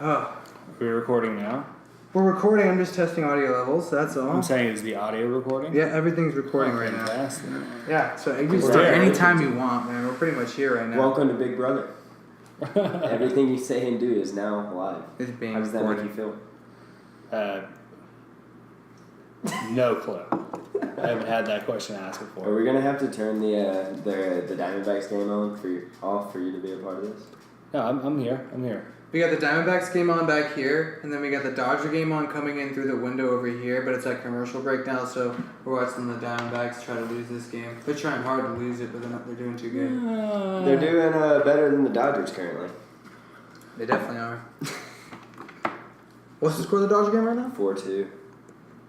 Oh. Are we recording now? We're recording. I'm just testing audio levels. That's all. I'm saying, is the audio recording? Yeah, everything's recording right now. Fantastic. Yeah, so you can start anytime you want, man. We're pretty much here right now. Welcome to Big Brother. Everything you say and do is now live. It's being How does that recorded. make you feel? No clue. I haven't had that question asked before. Are we gonna have to turn the Diamondbacks game on for you to be a part of this? No, I'm here. I'm here. We got the Diamondbacks game on back here, and then we got the Dodger game on coming in through the window over here, but it's like commercial break now, so we're watching the Diamondbacks try to lose this game. They're trying hard to lose it, but they're doing too good. They're doing better than the Dodgers currently. They definitely are. What's the score of the Dodger game right now? 4-2.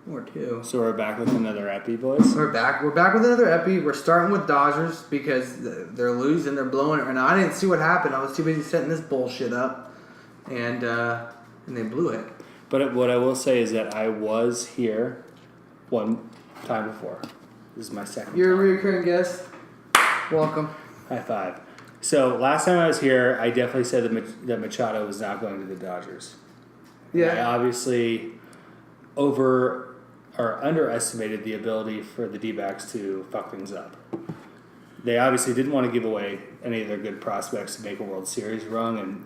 4-2. So we're back with another epi, boys. We're back with another epi. We're starting with Dodgers because they're losing. They're blowing it right now. I didn't see what happened. I was too busy setting this bullshit up, and they blew it. But what I will say is that I was here one time before. This is my second You're time. a recurring guest. Welcome. High five. So last time I was here, I definitely said that Machado was not going to the Dodgers. Yeah. I obviously underestimated the ability for the D-backs to fuck things up. They obviously didn't want to give away any of their good prospects to make a World Series run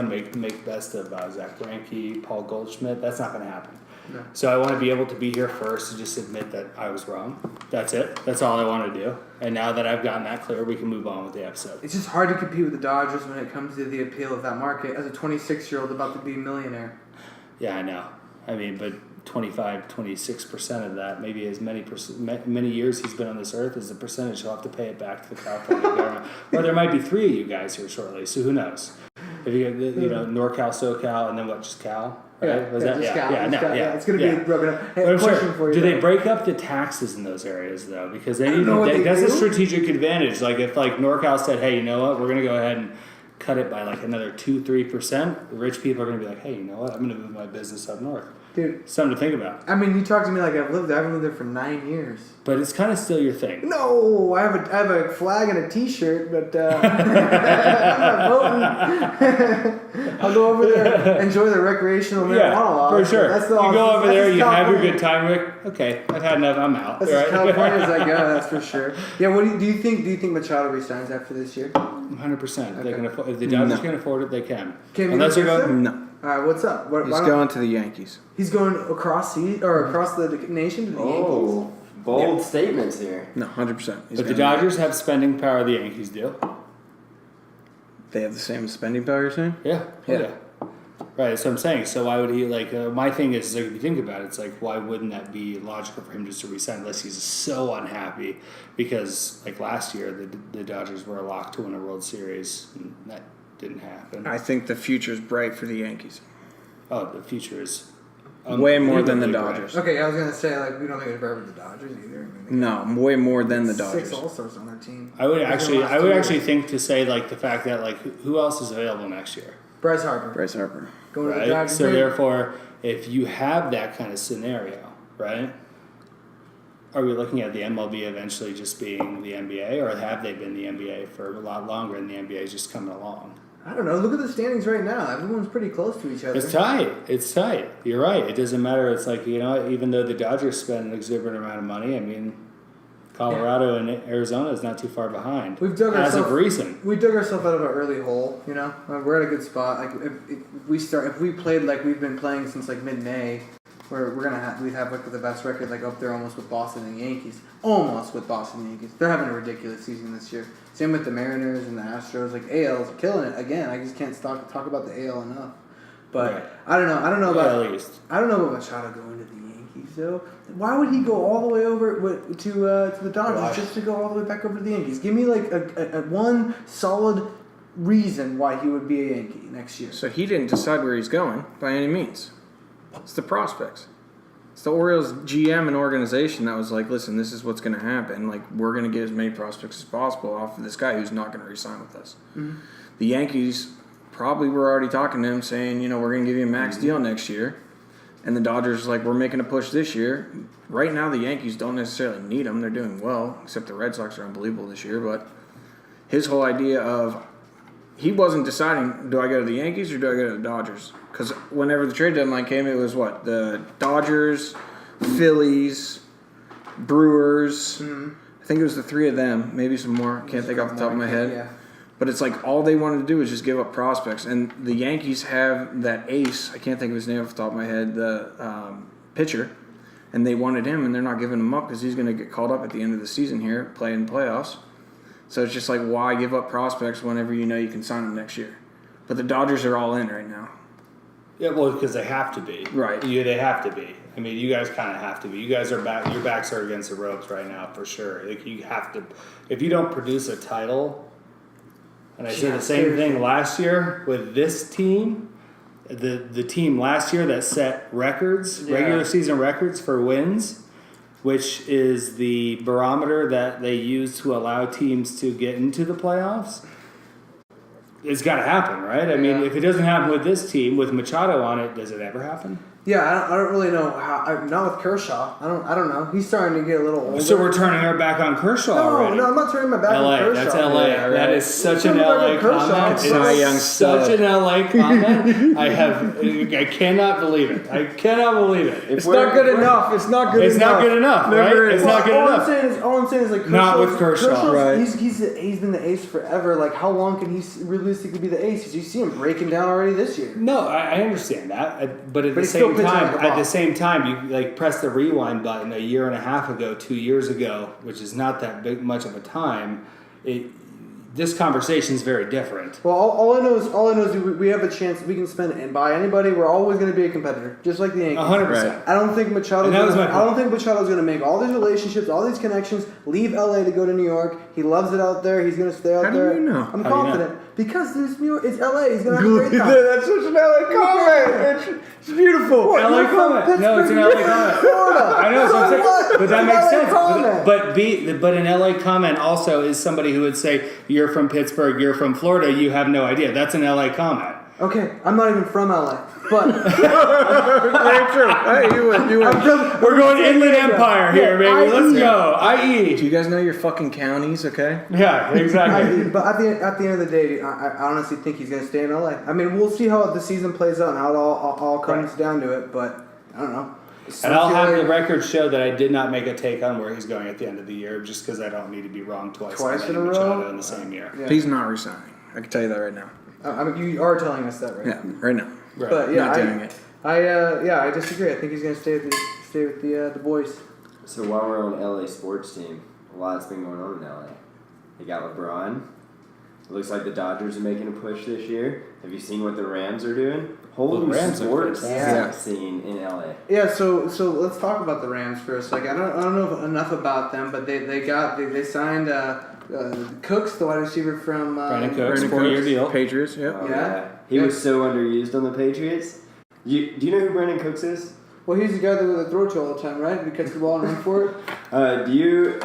make best of Zach Greinke, Paul Goldschmidt. That's not going to happen. No. So I want to be able to be here first and just admit that I was wrong. That's it. That's all I want to do. And now that I've gotten that clear, we can move on with the episode. It's just hard to compete with the Dodgers when it comes to the appeal of that market as a 26-year-old about to be a millionaire. Yeah, I know. I mean, but 26% of that, maybe as many years he's been on this earth, is the percentage he'll have to pay it back to the California government. Or there might be 3 of you guys here shortly, so who knows? If you get, NorCal, SoCal, and then what, just Cal? Right? Yeah, it's going to be rubbing up. Hey, question for you. Do they break up the taxes in those areas, though? Because that's do. a strategic advantage. Like, if NorCal said, hey, you know what, we're going to go ahead and cut it by like another 2-3%, the rich people are going to be like, hey, you know what, I'm going to move my business up north. Dude, something to think about. I mean, you talk to me like I've lived there for 9 years. But it's kind of still your thing. No, I have a flag and a T-shirt, but I'm not voting. I'll go over there, enjoy the recrecreational marijuana law. For sure. That's the you go over there, you have your California. good time, Rick. Okay, I've had enough. I'm out. That's as California as I go. That's for sure. Yeah. What do you think? Do you think Machado resigns after this year? 100%. They Okay. can afford. If the Dodgers can afford it, they can. Unless they're going. No. All right. What's up? He's going to the Yankees. He's going across the nation to the Yankees. Bold statements here. No, 100%. But the Dodgers have spending power. The Yankees do. They have the same spending power, you're saying? Yeah. Yeah. Right, that's what I'm saying. So why would he, my thing is, if you think about it, it's like, why wouldn't that be logical for him just to resign unless he's so unhappy? Because, last year, the Dodgers were a lock to win a World Series, and that didn't happen. I think the future is bright for the Yankees. Oh, the future is way more than the unbelievably Dodgers. bright. Okay, I was gonna say we don't think it's better with the Dodgers either. No, way more than the Dodgers. 6 All-Stars on their team. I would actually think to say, the fact that, who else is available next year? Bryce Harper. Going to the Right? Dodgers. So therefore, if you have that kind of scenario, right, are we looking at the MLB eventually just being the NBA, or have they been the NBA for a lot longer and the NBA is just coming along? I don't know. Look at the standings right now. Everyone's pretty close to each other. It's tight. You're right. It doesn't matter. It's even though the Dodgers spend an exorbitant amount of money, I mean, Colorado and Arizona is not too far behind. We've dug as ourselves, of recent. We dug ourselves out of an early hole. We're at a good spot. If we played like we've been playing since mid-May, we'd have the best record up there almost with Boston and the Yankees. Almost with Boston and the Yankees. They're having a ridiculous season this year. Same with the Mariners and the Astros. AL's killing it again. I just can't talk about the AL enough. But right. I don't know about at least. I don't know about Machado going to the Yankees though. Why would he go all the way over to the Dodgers just to go all the way back over to the Yankees? Give me a one solid reason why he would be a Yankee next year. So he didn't decide where he's going by any means. It's the prospects. It's the Orioles GM and organization that was like, listen, this is what's going to happen. We're going to get as many prospects as possible off of this guy who's not going to re-sign with us. Mm-hmm. The Yankees probably were already talking to him saying, we're going to give you a max deal next year. And the Dodgers we're making a push this year. Right now, the Yankees don't necessarily need him. They're doing well, except the Red Sox are unbelievable this year. But his whole idea of, he wasn't deciding, do I go to the Yankees or do I go to the Dodgers? Because whenever the trade deadline came, it was what? The Dodgers, Phillies, Brewers. Mm-hmm. I think it was the three of them, maybe some more. Can't think off the top of my head. Yeah. But it's like all they wanted to do was just give up prospects. And the Yankees have that ace, I can't think of his name off the top of my head, the pitcher. And they wanted him, and they're not giving him up because he's going to get called up at the end of the season here, playing playoffs. So it's just like, why give up prospects whenever you know you can sign them next year? But the Dodgers are all in right now. Yeah, well, because they have to be. Right. They have to be. I mean, you guys kind of have to be. You guys are back. Your backs are against the ropes right now for sure. Like, you have to. If you don't produce a title, and I said the same thing last year with this team, the team last year that set records, regular season records for wins, which is the barometer that they use to allow teams to get into the playoffs. It's got to happen, right? I mean, if it doesn't happen with this team, with Machado on it, does it ever happen? Yeah, I don't really know how. Not with Kershaw. I don't know. He's starting to get a little older. So we're turning our back on Kershaw already. No, I'm not turning my back LA, on Kershaw. that's LA. Yeah, That right. is such an Turning my back LA on Kershaw. comment. Cy Young It's stud. such an LA comment. I cannot believe it. I cannot believe it. It's not good enough. It's not good enough. It's not good enough, Never right? is. It's not good all enough. All I'm saying is like Kershaw's, Not with Kershaw. Right. He's been the ace forever. Like, how long can he realistically be the ace? Because you see him breaking down already this year. No, I understand that, but at the he's still same pitching time, like a boss. you like press the rewind button a year and a half ago, 2 years ago, which is not that big much of a time. This conversation is very different. Well, all I know is we have a chance. We can spend and buy anybody. We're always going to be a competitor, just like the Yankees. 100%. I don't think Machado's. And that was my point. I don't think Machado's going to make all these relationships, all these connections, leave LA to go to New York. He loves it out there. He's going to stay out How do there. you know? I'm How do you confident because there's New York. It's LA. He's going to have a great time. That's such an LA comment. It's beautiful. What, LA you're from comment. No, it's an Pittsburgh, LA you're from comment. Florida. I know, so I'm saying, what? but that It's makes an LA sense. comment. But an LA comment also is somebody who would say, "You're from Pittsburgh, you're from Florida, you have no idea." That's an LA comment. Okay, I'm not even from LA, but Very true. Hey, you win. We're going Inland Empire here, baby. IE. Let's go. Do IE. you guys know your fucking counties, okay? Yeah, exactly. But at the end of the day, I honestly think he's going to stay in LA. I mean, we'll see how the season plays out and how it all comes down to it. But I don't know. And I'll have the record show that I did not make a take on where he's going at the end of the year, just because I don't need to be wrong twice in a row? Machado in the same year. Yeah. He's not resigning. I can tell you that right now. I mean, you are telling us that, right? Yeah, right now. Right. But yeah, Not doing it. I disagree. I think he's going to stay with the boys. So while we're on LA sports team, a lot's been going on in LA. They got LeBron. It looks like the Dodgers are making a push this year. Have you seen what the Rams are doing? Whole The new Rams are sports fantastic. scene in LA. Yeah, so let's talk about the Rams for a second. I don't know enough about them, but they signed Cooks, the wide receiver from Brandon Cooks, Brandon 4-year Cooks, deal. Patriots, yep. Oh, Yeah? He was so underused on the Patriots. Do you know who Brandon Cooks is? Well, he's the guy that would throw to all the time, right? We catch the ball and run for it. Do you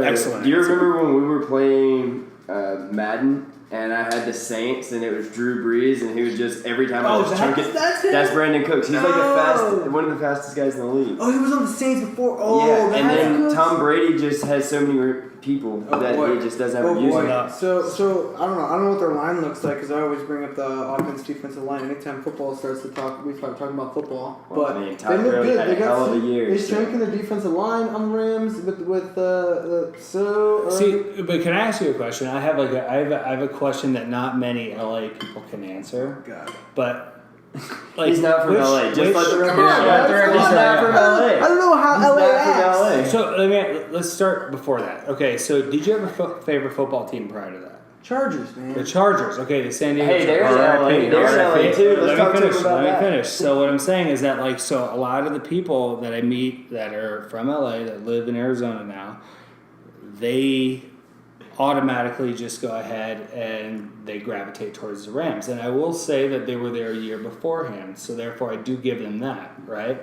Excellent do you answer. remember when we were playing Madden and I had the Saints and it was Drew Brees and he was just every time I just chunk it. that's him? That's Brandon Cooks. He's No. one of the fastest guys in the league. Oh, he was on the Saints before. Oh, yeah, that's and then Cooks? Tom Brady just has so many people Oh, that boy. he just doesn't have Oh to use boy. them. Yeah. So I don't know what their line looks like because I always bring up the offense defensive line anytime football starts to talk. We start talking about football, Well, but I mean, they Todd look Gurley good. had They a hell got of a year, they so- strengthened the defensive line on the Rams See, but can I ask you a question? I have I have a question that not many LA people can answer. God. But like, He's not from LA. Just let the record Come on, show. guys, come He's on. not from LA. I don't know how He's LA not acts. from LA. So let's start before that. Okay, so did you have a favorite football team prior to that? Chargers, man. The Chargers. Okay, the San Diego. Hey, there's Chargers. LA. There's LA too. Let's talk to him about Let me that. finish. So what I'm saying is that so a lot of the people that I meet that are from LA that live in Arizona now, they automatically just go ahead and they gravitate towards the Rams. And I will say that they were there a year beforehand, so therefore I do give them that, right?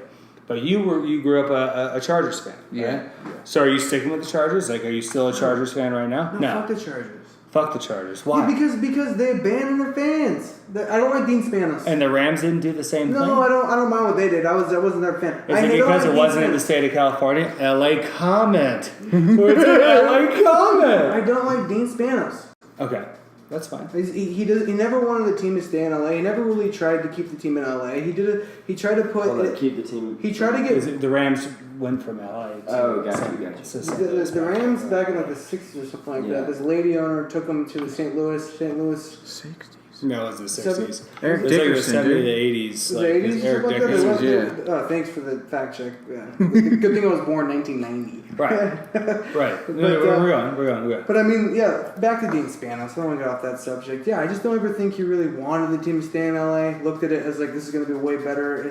But you grew up a Chargers fan, right? Yeah. So are you sticking with the Chargers? Like, are you still a Chargers fan right now? No, fuck the Chargers. Fuck the Chargers. Why? Yeah, because they abandoned their fans. I don't like Dean Spanos. And the Rams didn't do the same thing? No, I don't mind what they did. I wasn't their fan. Is it because it wasn't in the state of California? LA comment. Where's the LA comment? I don't like Dean Spanos. Okay. That's fine. He never wanted the team to stay in LA. He never really tried to keep the team in LA. He tried to put keep the team. He tried to get the Rams went from LA. Gotcha. The Rams back in like the 60s or something like that. This lady owner took them to St. Louis. 60s. No, it was the 60s. Eric It was like Dickerson, the 70s, dude. the 80s. The Like, 80s? Eric Something like that? Dickerson. Yeah. Oh, thanks for the fact check. Yeah. Good thing I was born 1990. Right. But, We're going. But I mean, yeah, back to Dean Spanos. I don't want to get off that subject. Yeah, I just don't ever think he really wanted the team to stay in LA. Looked at it as like, this is going to be way better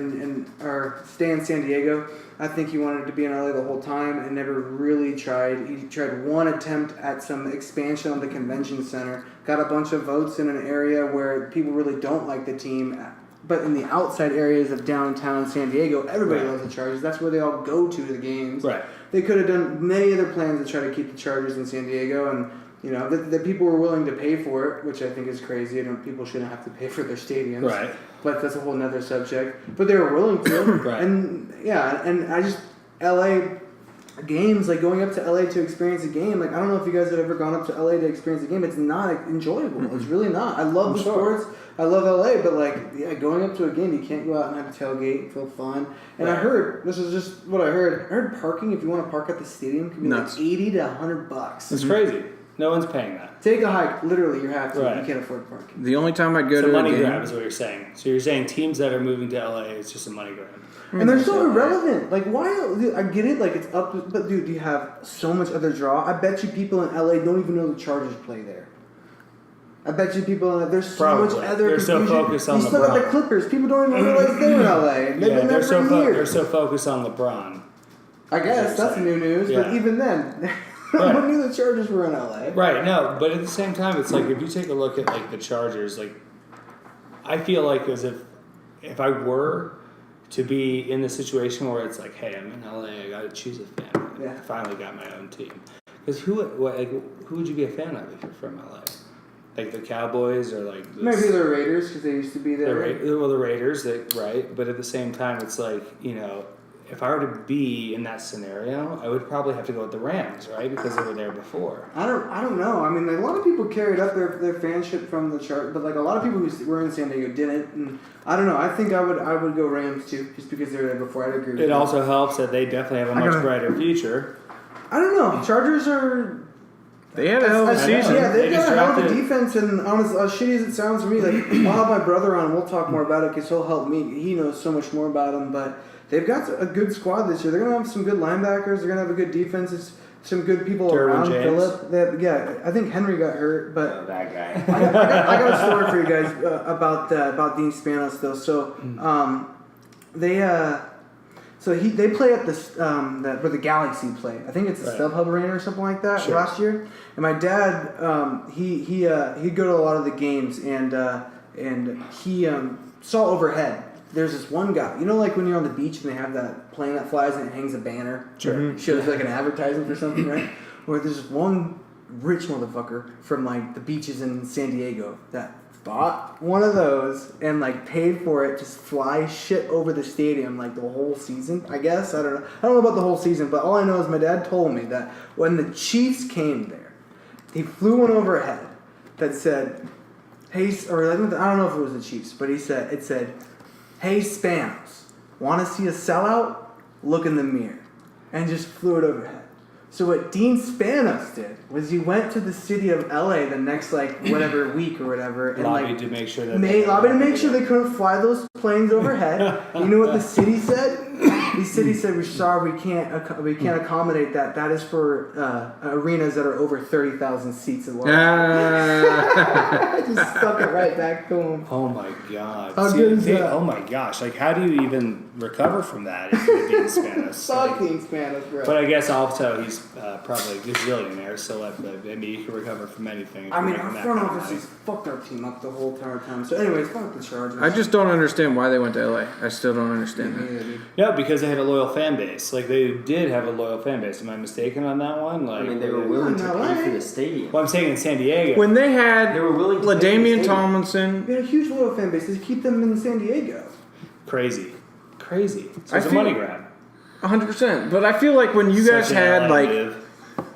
or stay in San Diego. I think he wanted to be in LA the whole time and never really tried. He tried one attempt at some expansion on the convention center, got a bunch of votes in an area where people really don't like the team. But in the outside areas of downtown San Diego, everybody loves the Chargers. That's where they all go to the games. Right. They could have done many other plans to try to keep the Chargers in San Diego, and you know the people were willing to pay for it, which I think is crazy. People shouldn't have to pay for their stadiums. Right. But that's a whole nother subject. But they were willing to. Right. And yeah, and I just LA games, like going up to LA to experience a game, like I don't know if you guys have ever gone up to LA to experience a game. It's not enjoyable. Mm-hmm. It's really not. I love the sports. I love LA, but like going up to a game, you can't go out and have a tailgate and feel fun. And I heard, this is just what I heard parking, if you want to park at the stadium, can be nuts. like $80 to $100. It's crazy. No one's paying that. Take a hike, literally, you have to. Right. You can't afford parking. The only time I'd go It's to a money a game, grab is what you're saying. So you're saying teams that are moving to LA, it's just a money grab. And they're so irrelevant. Like, why? Dude, I get it. Like, it's up. But, dude, you have so much other draw. I bet you people in LA don't even know the Chargers play there. I bet you people in there's so much other They're confusion. so focused on you still got LeBron. the Clippers. People don't even realize they're in LA. They've been there for years. They're so focused on LeBron. I guess that's new news. Yeah. But even then, who knew the Chargers were in LA? Right. No, but at the same time, it's like if you take a look at like the Chargers, like I feel like as if I were to be in the situation where it's like, hey, I'm in LA, I got to choose a fan. Yeah. I finally got my own team. Because who would you be a fan of if you're from LA? Like the Cowboys or like Maybe the Raiders because they used to be there. the Raiders, right? But at the same time, it's like, you know, if I were to be in that scenario, I would probably have to go with the Rams, right? Because they were there before. I don't know. I mean, a lot of people carried up their fanship from the chart, but like a lot of people who were in San Diego didn't. And I don't know. I think I would go Rams too, just because they were there before. I'd agree with It you. also helps that they definitely have a much brighter future. I don't know. Chargers are. they had a hell of a season. Yeah, they've They got just a hell of a drafted- defense, and honestly, as shitty as it sounds to me, like I'll have my brother on. We'll talk more about it because he'll help me. He knows so much more about them, but they've got a good squad this year. They're gonna have some good linebackers. They're gonna have a good defense. Some good people Derwin around James. Phillip. I think Henry got hurt, but that guy. I got a story for you guys about Dean Spanos though. So they play at this where the Galaxy play. I think it's the StubHub Arena or something like that last year. And my dad he'd go to a lot of the games and he saw overhead. There's this one guy, you know, like when you're on the beach and they have that plane that flies and it hangs a banner, shows like an advertisement for something, right? Where there's this one rich motherfucker from like the beaches in San Diego that bought one of those and like paid for it to fly shit over the stadium like the whole season. I guess I don't know about the whole season, but all I know is my dad told me that when the Chiefs came there, he flew one overhead that said, "Hey," or I don't know if it was the Chiefs, but it said. "Hey, Spanos, want to see a sellout? Look in the mirror." And just flew it overhead. So what Dean Spanos did was he went to the city of LA the next whatever week or whatever and lobbied to make sure that lobbied to make sure they couldn't fly those planes overhead. You know what the city said? The city said, "We're sorry, we can't accommodate that. That is for arenas that are over 30,000 seats in large." I just stuck it right back to him. Oh my god! How good is that? Oh my gosh! Like, how do you even recover from that if you're Dean Spanos? Fuck Dean Spanos, bro. But I guess also he's probably a gazillionaire, so I mean, you can recover from anything. I mean, Making our that front kind of office money. has fucked our team up the whole entire time. So anyways, fuck the Chargers. I just don't understand why they went to LA. I still don't understand that. No, because they had a loyal fan base. Like they did have a loyal fan base. Am I mistaken on that one? Like I mean, they were willing to No, pay for right? the stadium. Well, I'm saying in San Diego. When they had They were willing to pay for the LaDainian stadium. Tomlinson, We had a huge loyal fan base. They keep them in San Diego. Crazy. So I it's a feel- money grab. 100%. But I feel like when you guys Such an had LA like move.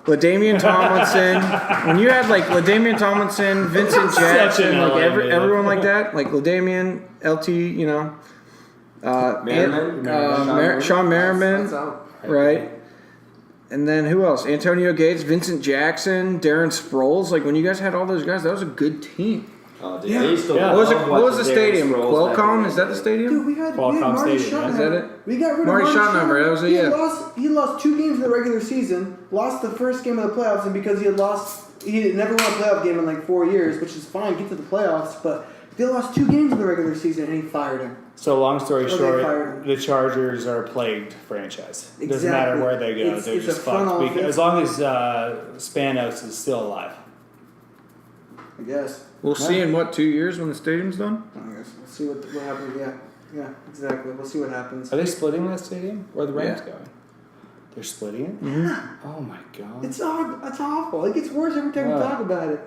LaDainian Tomlinson, when you had like LaDainian Tomlinson, Vincent Such an Jackson, like LA move. everyone like that, like LaDainian, LT, you know, Merriman? Sean Merriman, That's out. right? And then who else? Antonio Gates, Vincent Jackson, Darren Sproles. Like when you guys had all those guys, that was a good team. Oh, dude, Yeah. I used to Yeah. love What was the watching stadium? Darren Sproles back Qualcomm? in Is that the day. stadium? Dude, we had Qualcomm Marty Stadium, yeah. Schottenheimer. Is that it? We got rid of Marty Marty Schottenheimer, that was it, He yeah. He lost 2 games in the regular season, lost the first game of the playoffs, and because he had never won a playoff game in like 4 years, which is fine, get to the playoffs, but they lost 2 games in the regular season, and he fired him. So long story Or they short, fired him. the Chargers are a plagued franchise. Doesn't Exactly. matter where they go, It's- they're it's just a front fucked. Because, office. as long as Spanos is still alive. I guess. We'll see in what 2 years when the stadium's done. I guess. We'll see what happens. Yeah, exactly. We'll see what happens. Are they splitting that stadium? Where are the Rams Yeah. going? They're splitting it? Oh my god. It's awful. It gets worse every time we Ugh. talk about it.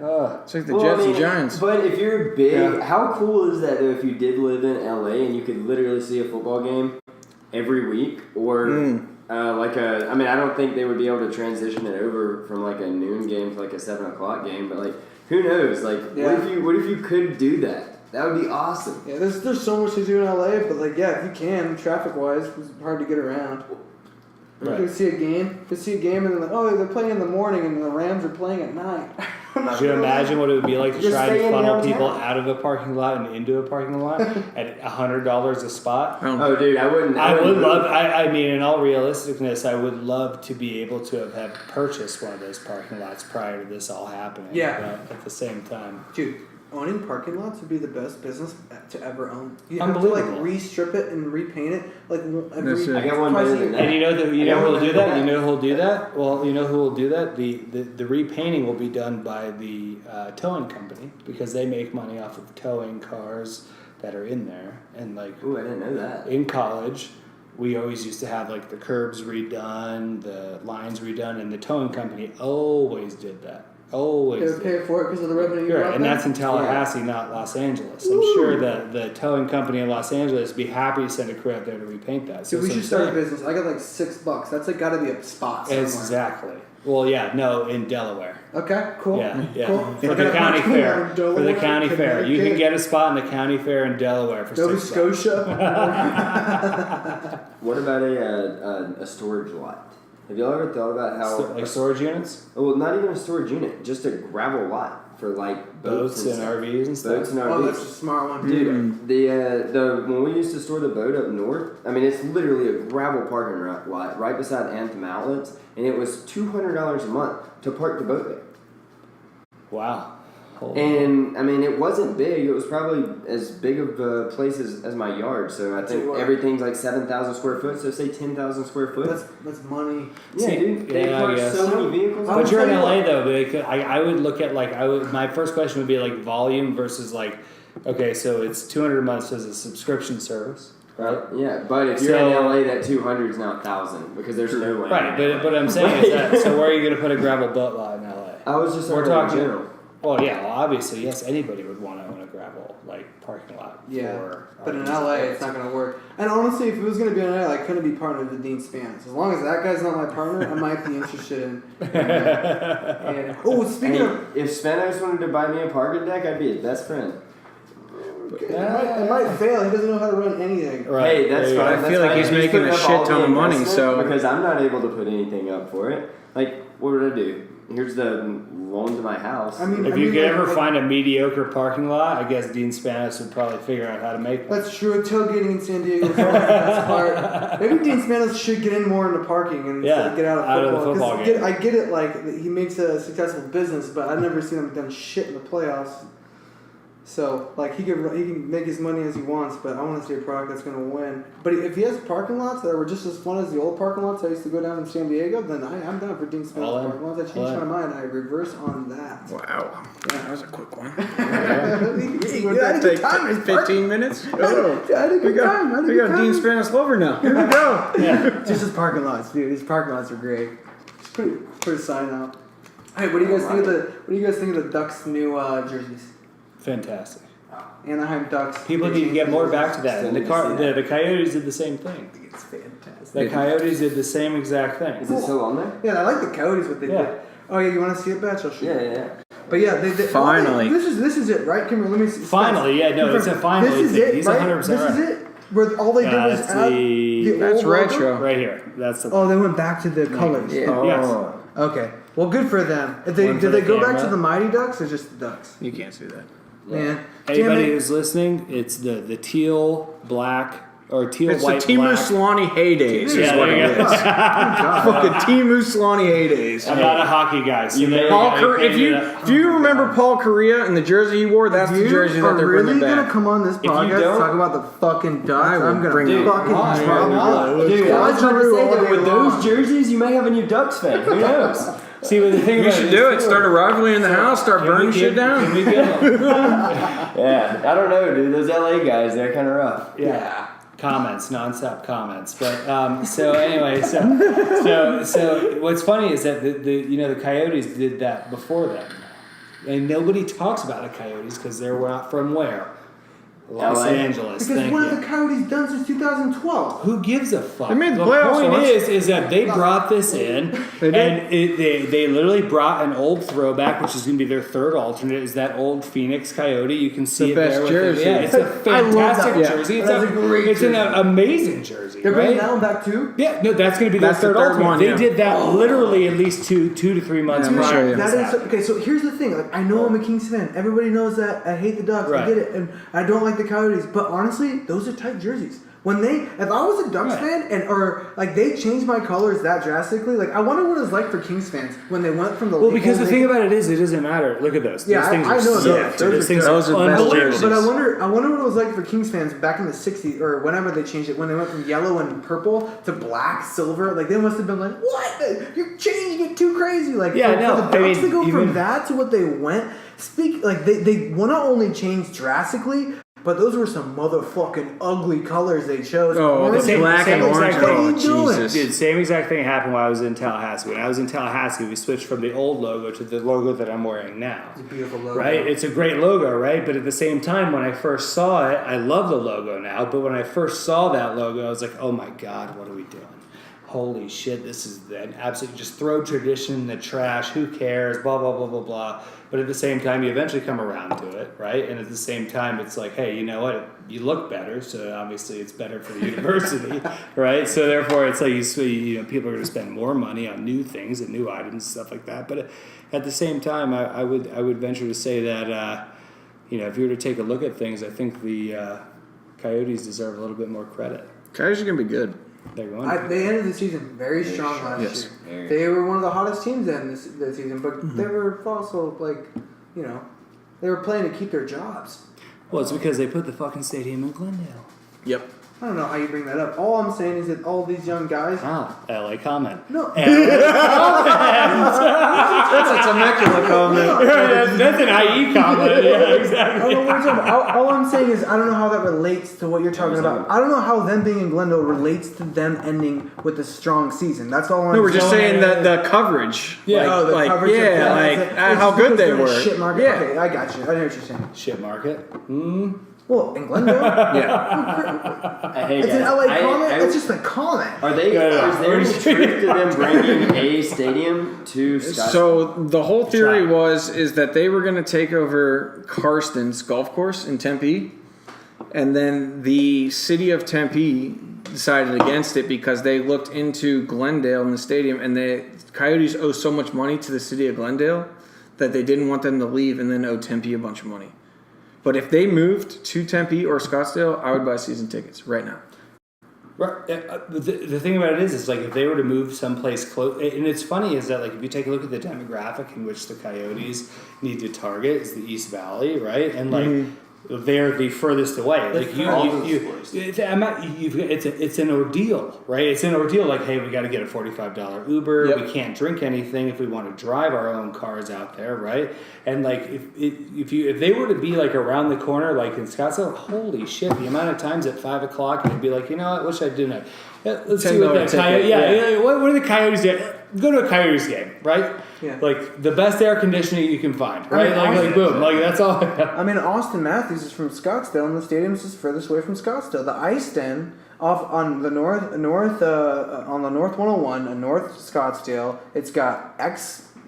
It's like the Well, Jets I mean, and Giants. But if you're big, Yeah. how cool is that though if you did live in LA and you could literally see a football game every week? Or I mean, I don't think they would be able to transition it over from like a noon game to like a 7 o'clock game, but like, who knows? Like, Yeah. what if you could do that? That would be awesome. Yeah, there's so much to do in LA, but like, yeah, if you can, traffic wise, it's hard to get around. You Right. can see a game, and then like, oh, they're playing in the morning, and the Rams are playing at night. I'm not Could you gonna- imagine what it would be like to Just try stay and in funnel downtown. people out of a parking lot and into a parking lot at $100 a spot? Oh, dude, I wouldn't. I would wouldn't love. move. I mean, in all realisticness, I would love to be able to have purchased one of those parking lots prior to this all happening. Yeah. But at the same time, Dude, owning parking lots would be the best business to ever own. You have to Unbelievable. like re-strip it and repaint it like That's it. I got one better than that. and you know who Yeah, will do that. yeah. You know who'll do that. Well, you know who will do that. The repainting will be done by the towing company because they make money off of towing cars that are in there. And like Ooh, I didn't know that. in college, we always used to have like the curbs redone, the lines redone, and the towing company always did that. Always. They would pay for it because of the revenue you Sure, brought and them? that's in Tallahassee, not Los Angeles. I'm sure that the towing company in Los Angeles would be happy to send a crew out there to repaint that. So Dude, we should that's start a what I'm business. I got like $6. That's like got to be a spot somewhere. saying. Exactly. Well, yeah, no, in Delaware. Okay, cool. Yeah, yeah. Cool. For I the got a county parking lot fair. in For the Delaware, county fair. You can Connecticut, get a spot in the county fair in Delaware for Nova $6. Scotia. What about a storage lot? Have y'all ever thought about how Like storage units? well, not even a storage unit, just a gravel lot for like Boats and stuff. RVs and stuff? Boats and Oh, RVs. that's a smart one. Dude, the when we used to store the boat up north, I mean it's literally a gravel parking lot right beside Anthem Outlets, and it was $200 a month to park the boat there. Wow. Holy And I mean it wasn't big; it was probably as big of a place as my yard. So I Tell you think what. everything's like 7,000 square foot. So say 10,000 square foot. That's money. Yeah, See, dude, they yeah, I park guess. so many vehicles. I would But you're in tell you LA what. though, because I would look at my first question would be like volume versus like, okay, so it's $200 a month as a subscription service, right? Yeah, but if you're in So- LA, that 200 is now 1,000 because there's no land. Right, but I'm saying is that, so where are you going to put a gravel boat lot in LA? I was just We're talking talking- in general. Well, yeah, well, obviously, yes, anybody would want to own a gravel parking lot. Yeah, for but in RVs. LA, it's not going to work. And honestly, if it was going to be in LA, I couldn't be partnered with Dean Spanos. As long as that guy's not my partner, I might be interested in. And, oh, speaking of, If Spanos wanted to buy me a parking deck, I'd be his best friend. it might fail. He doesn't know how to run anything. Right, Hey, that's there you fine. go. I that's feel like fine. he's making putting a up shit all ton the of money, investment so- because I'm not able to put anything up for it. Like, what would I do? Here's the loan to my house. I mean, If you could like, ever find a mediocre parking lot, I guess Dean Spanos would probably figure out how to make one. That's true. Tailgating in San Diego is always the best part. Maybe Dean Spanos should get in more into parking and Yeah, get out of out of the football. 'Cause football game. I get it, like he makes a successful business, but I've never seen him done shit in the playoffs. So like he can make as money as he wants, but I want to see a product that's going to win. But if he has parking lots that were just as fun as the old parking lots I used to go down in San Diego, then I'm down for Dean All Spanos in. parking lots. I changed All my in. mind. I reverse on that. Wow. That was a quick one. Hey, What that that take time is, Park? 15 minutes? Oh, I had a we good time. I had a we good got time. Dean Spanish Lover now. Here we go. Just his parking lots, dude. His parking lots are great. Just put a sign out. Hey, what do you guys think of the Ducks' new jerseys? Fantastic. Anaheim Ducks. People need to get more back to that. And the Coyotes did the same thing. It's fantastic. The Coyotes did the same exact thing. Is it still on there? Yeah, I like the Coyotes what they Yeah. did. Oh yeah, you want to see it, Batch? I'll show you. Yeah. But yeah, they Finally. this is it, right? Kimber, let me see. Finally, yeah, no, it's a finally This is thing. it, He's right? 100% This right. is it. Where all they did was That's add the That's old logo? retro. Right here. That's the. Oh, they went back to the colors. Yeah. Oh. Yes. Okay. Well, good for them. If they One for did they the go back to camera. the Mighty Ducks or just the Ducks? You can't see that. Man, Anybody damn it. who's listening, it's the teal, black, or teal, It's white, the Timu black. Solani heydays is Yeah, what there it you go. is. Fucking Timu Solani heydays. I'm not a hockey guy, so there Paul you go. Correa, if you remember Paul Correa and the jersey he wore, that's the jersey that they're really bringing gonna back. come on this you podcast don't- talk about the fucking Ducks? I will I'm gonna bring it. fucking Why? drop Why? you. Dude, I was about to Drew say all that day with long. those jerseys, you may have a new Ducks fan. Who knows? See, but the thing You about should it do is, it. Start a rivalry in the house. Start can we burning shit get- down. Can we get Yeah, I don't know, dude. Those LA guys, they're kind of rough. Yeah. Comments, nonstop comments. But so anyway, so what's funny is that the Coyotes did that before them, and nobody talks about the Coyotes because they're not from where? Los LA. Angeles. Because Thank what you. have the Coyotes done since 2012? Who gives a fuck? They made the the playoffs point once. is that they brought this in, They did. and they literally brought an old throwback, which is going to be their third alternate. Is that old Phoenix Coyote? You can see The it best there. With jersey. yeah, it's a I love that. fantastic Yeah. jersey. It's That's a great It's an jersey. amazing jersey, They're bringing right? that one back too? Yeah, no, that's going to be their That's the third third alternate. one, They yeah. did that literally at least two to 3 months Yeah, let me prior show to you. this That is happening. okay. So here's the thing. Like I know I'm a Kings fan. Everybody knows that I hate the Ducks. Right. I get it, and I don't like the Coyotes. But honestly, those are tight jerseys. If I was a Ducks Right. fan or like they changed my colors that drastically, like I wonder what it was like for Kings fans when they went from the Well, because the old thing about it is, it doesn't matter. Look at those. Yeah, those things I are know sick. those. Those things Those are the best unbelievable. jerseys. But I wonder what it was like for Kings fans back in the '60s or whenever they changed it when they went from yellow and purple to black, silver. Like they must have been like, "What? You're changing it too crazy!" Like Yeah, for no, the I Ducks mean, to go even- from that to what they went. They want to only change drastically, but those were some motherfucking ugly colors they chose. Oh, Orange the black and exact orange. thing. What are Oh, you doing? Jesus. Dude, same exact thing happened when I was in Tallahassee. When I was in Tallahassee, we switched from the old logo to the logo that I'm wearing now. It's a beautiful logo. Right? It's a great logo, right? But at the same time, when I first saw it, I love the logo now. But when I first saw that logo, I was like, oh my God, what are we doing? Holy shit, this is an absolute, just throw tradition in the trash. Who cares? Blah, blah, blah, blah, blah. But at the same time, you eventually come around to it, right? And at the same time, it's like, hey, you know what? You look better, so obviously it's better for the university, right? So therefore, it's like people are going to spend more money on new things and new items and stuff like that. But at the same time, I would venture to say that if you were to take a look at things, I think the Coyotes deserve a little bit more credit. Coyotes are gonna be good. They're going. They ended the season very strong last Yes. year. They were one of the hottest teams in this season, but they were also they were playing to keep their jobs. Well, it's because they put the fucking stadium in Glendale. Yep. I don't know how you bring that up. All I'm saying is that all these young guys. Ah, LA comment. No, That's a Temecula comment. That's an IE comment. Yeah, exactly. I don't know what you're talking about. All I'm saying is I don't know how that relates to what you're talking about. I don't know how them being in Glendale relates to them ending with a strong season. That's all I'm No, we're just saying. saying that the coverage. Yeah. Oh, the like coverage of yeah, that. like It's how just good because they they're in a were. Shit market. Yeah. Okay, I got you. I know what you're saying. Shit market. Well, in Glendale, Yeah. Hey, it's an guys, LA comment. I- It's just a comment. Are they? Yeah. Is there any truth to them bringing a stadium to Scottsdale? So the whole theory Try. is that they were going to take over Karsten's golf course in Tempe, and then the city of Tempe decided against it because they looked into Glendale in the stadium, and the Coyotes owe so much money to the city of Glendale that they didn't want them to leave and then owe Tempe a bunch of money. But if they moved to Tempe or Scottsdale, I would buy season tickets right now. Right. The thing about it is like if they were to move someplace close, and it's funny is that like if you take a look at the demographic in which the Coyotes need to target is the East Valley, right? And like they're the furthest away. Like it's an ordeal, right? It's an ordeal. Like, hey, we got to get a $45 Uber. Yep. We can't drink anything if we want to drive our own cars out there, right? And like, if they were to be like around the corner, like in Scottsdale, holy shit! The amount of times at 5 o'clock, and be like, you know what? I wish I didn't. Let's see what that Coyote. Yeah. What are the Coyotes doing? Go to a Coyotes game, right? Yeah. Like the best air conditioning you can find, right? Like boom, like that's all. I mean, Austin Matthews is from Scottsdale, and the stadium's just furthest away from Scottsdale. The ice den off on the north 101, North Scottsdale. It's got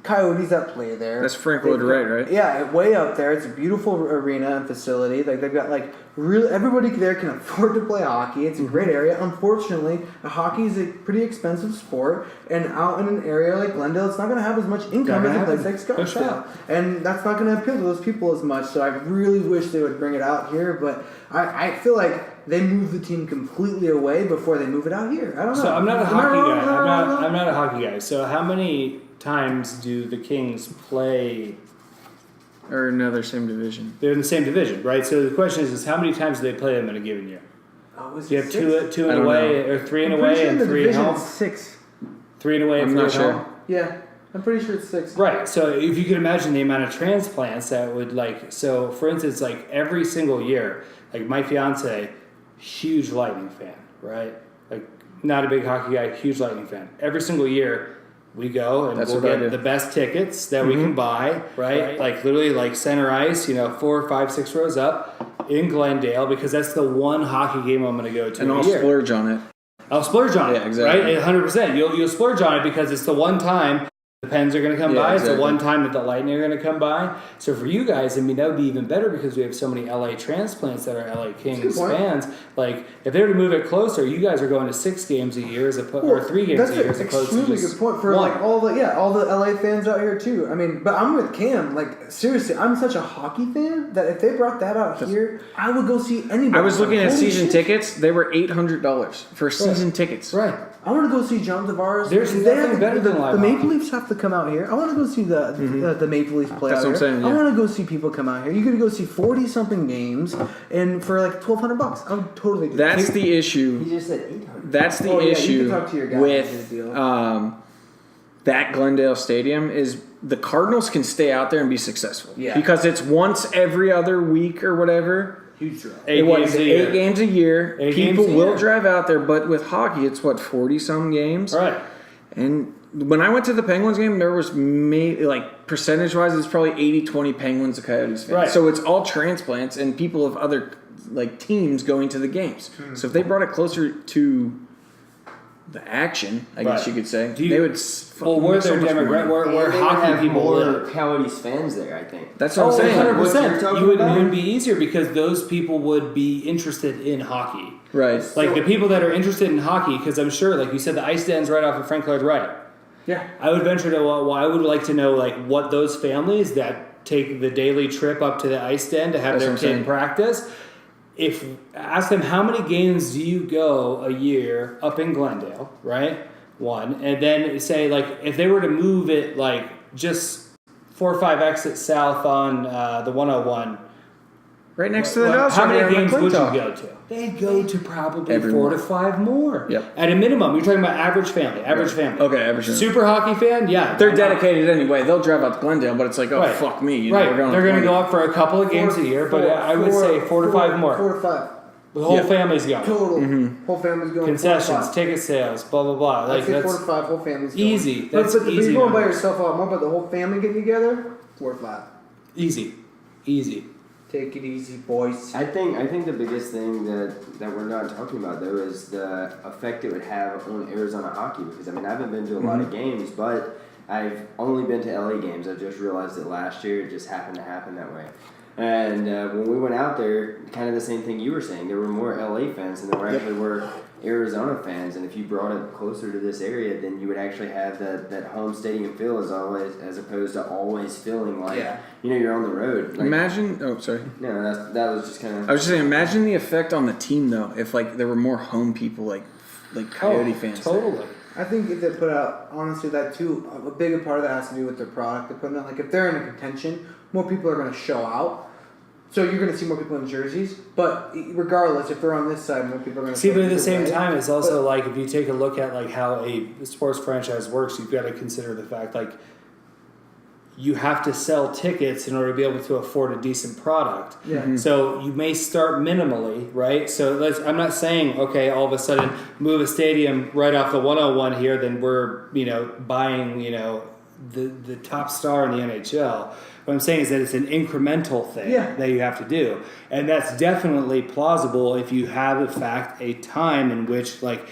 Coyotes that play there. That's Frank Lloyd Wright, right? Yeah, way up there. It's a beautiful arena and facility. Like they've got like really everybody there can afford to play hockey. It's a great area. Unfortunately, hockey is a pretty expensive sport, and out in an area like Glendale, it's not going to have as much income as a place like Scottsdale, and that's not going to appeal to those people as much. So I really wish they would bring it out here, but I feel like they move the team completely away before they move it out here. I don't know. So I'm not a hockey guy. I'm not a hockey guy. So how many times do the Kings play? Or no, they're same division. They're in the same division, right? So the question is how many times do they play them in a given year? Oh, Do you have two and away, or 3 and away, and 3 at home? 6. 3 and away, and I'm 3 not at sure. home. Yeah, I'm pretty sure it's 6. Right. So if you could imagine the amount of transplants that would like, so for instance, like every single year, like my fiance, huge Lightning fan, right? Like not a big hockey guy, huge Lightning fan. Every single year. We go and we'll get the best tickets that we can buy, right? Like literally like center ice, 4, 5, 6 rows up in Glendale because that's the one hockey game I'm going to go to. And I'll splurge on it. I'll splurge on it, exactly. Right? 100%. You'll splurge on it because it's the one time the Pens are going to come by. Exactly. It's the one time that the Lightning are going to come by. So for you guys, I mean, that would be even better because we have so many LA transplants that are LA Kings fans. Like, if they were to move it closer, you guys are going to 6 games a year or 3 games a year as opposed to just extremely good point for like all the LA fans out here too. I mean, but I'm with Cam. Like seriously, I'm such a hockey fan that if they brought that out here, I would go see anybody. I was looking at season tickets. They were $800 for season tickets. Right. I want to go see John Tavares. There's nothing better than live The Maple hockey. Leafs have to come out here. I want to go see the Maple Leafs play That's out what I'm here. saying, yeah. I want to go see people come out here. You're going to go see 40-something games and for like $1,200. I would totally do that. That's the issue. He just said 800. That's the you issue can talk to your guy with that Glendale Stadium is the Cardinals can stay out there and be successful. Yeah. Because it's once every other week or whatever. Huge draw. 8 games a year. 8 People games a will year. drive out there, but with hockey, it's 40-some games. Right. And when I went to the Penguins game, there was maybe, like, percentage-wise, it's probably 80-20 Penguins to Coyotes fans. Right. So it's all transplants and people of other, like, teams going to the games. So if they brought it closer to the action, I guess you could say, they would. Well, where their demographic, where hockey people more live. Coyotes fans there, I think. That's what I'm saying. 100%. It would be easier because those people would be interested in hockey. Right. Like the people that are interested in hockey, because I'm sure, like you said, the ice den's right off of Frank Lloyd Wright. Yeah. I would venture to, well, I would like to know, like, what those families that take the daily trip up to the ice den to have their kid practice, ask them how many games do you go a year up in Glendale, right? One, and then say, like, if they were to move it, like, just 4 or 5 exits south on the 101. Right next to the house. How many games would you go to? They'd go to probably 4 to 5 more. Yep. At a minimum, you're talking about average family. Okay, average family. Super hockey fan, yeah. They're dedicated anyway. They'll drive out to Glendale, but it's like, fuck me. They're going to go up for a couple of games a year, but I would say 4 to 5 more. 4 to 5. The whole family's going. Total. Whole family's going. Concessions, ticket sales, blah, blah, blah. Like that's 4 to 5. Whole family's going. Easy. But easy. you're going by yourself out more, but the whole family getting together, 4 to 5. Easy. Take it easy, boys. I think the biggest thing that we're not talking about though is the effect it would have on Arizona hockey, because I mean I haven't been to a lot of games, but I've only been to LA games. I just realized it last year. It just happened to happen that way. And when we went out there, kind of the same thing you were saying. There were more LA fans than there actually were Arizona fans. And if you brought it closer to this area, then you would actually have that home stadium feel as opposed to always feeling like you're on the road. Like, imagine. Oh, sorry. No, that was just kind of. I was just saying. Imagine the effect on the team though, if like there were more home people like Coyote fans. Totally. There. I think if they put out, honestly, that too, a bigger part of that has to do with their product they're putting out. Like if they're in a contention, more people are going to show out. So you're going to see more people in jerseys, but regardless, if they're on this side, more people are going to see. But at the same time, it's also like if you take a look at like how a sports franchise works, you've got to consider the fact like you have to sell tickets in order to be able to afford a decent product. Yeah. Mm-hmm. So you may start minimally, right? So I'm not saying okay, all of a sudden move a stadium right off the 101 here, then we're buying the top star in the NHL. What I'm saying is that it's an incremental thing that you have to do. And that's definitely plausible if you have, in fact, a time in which, like,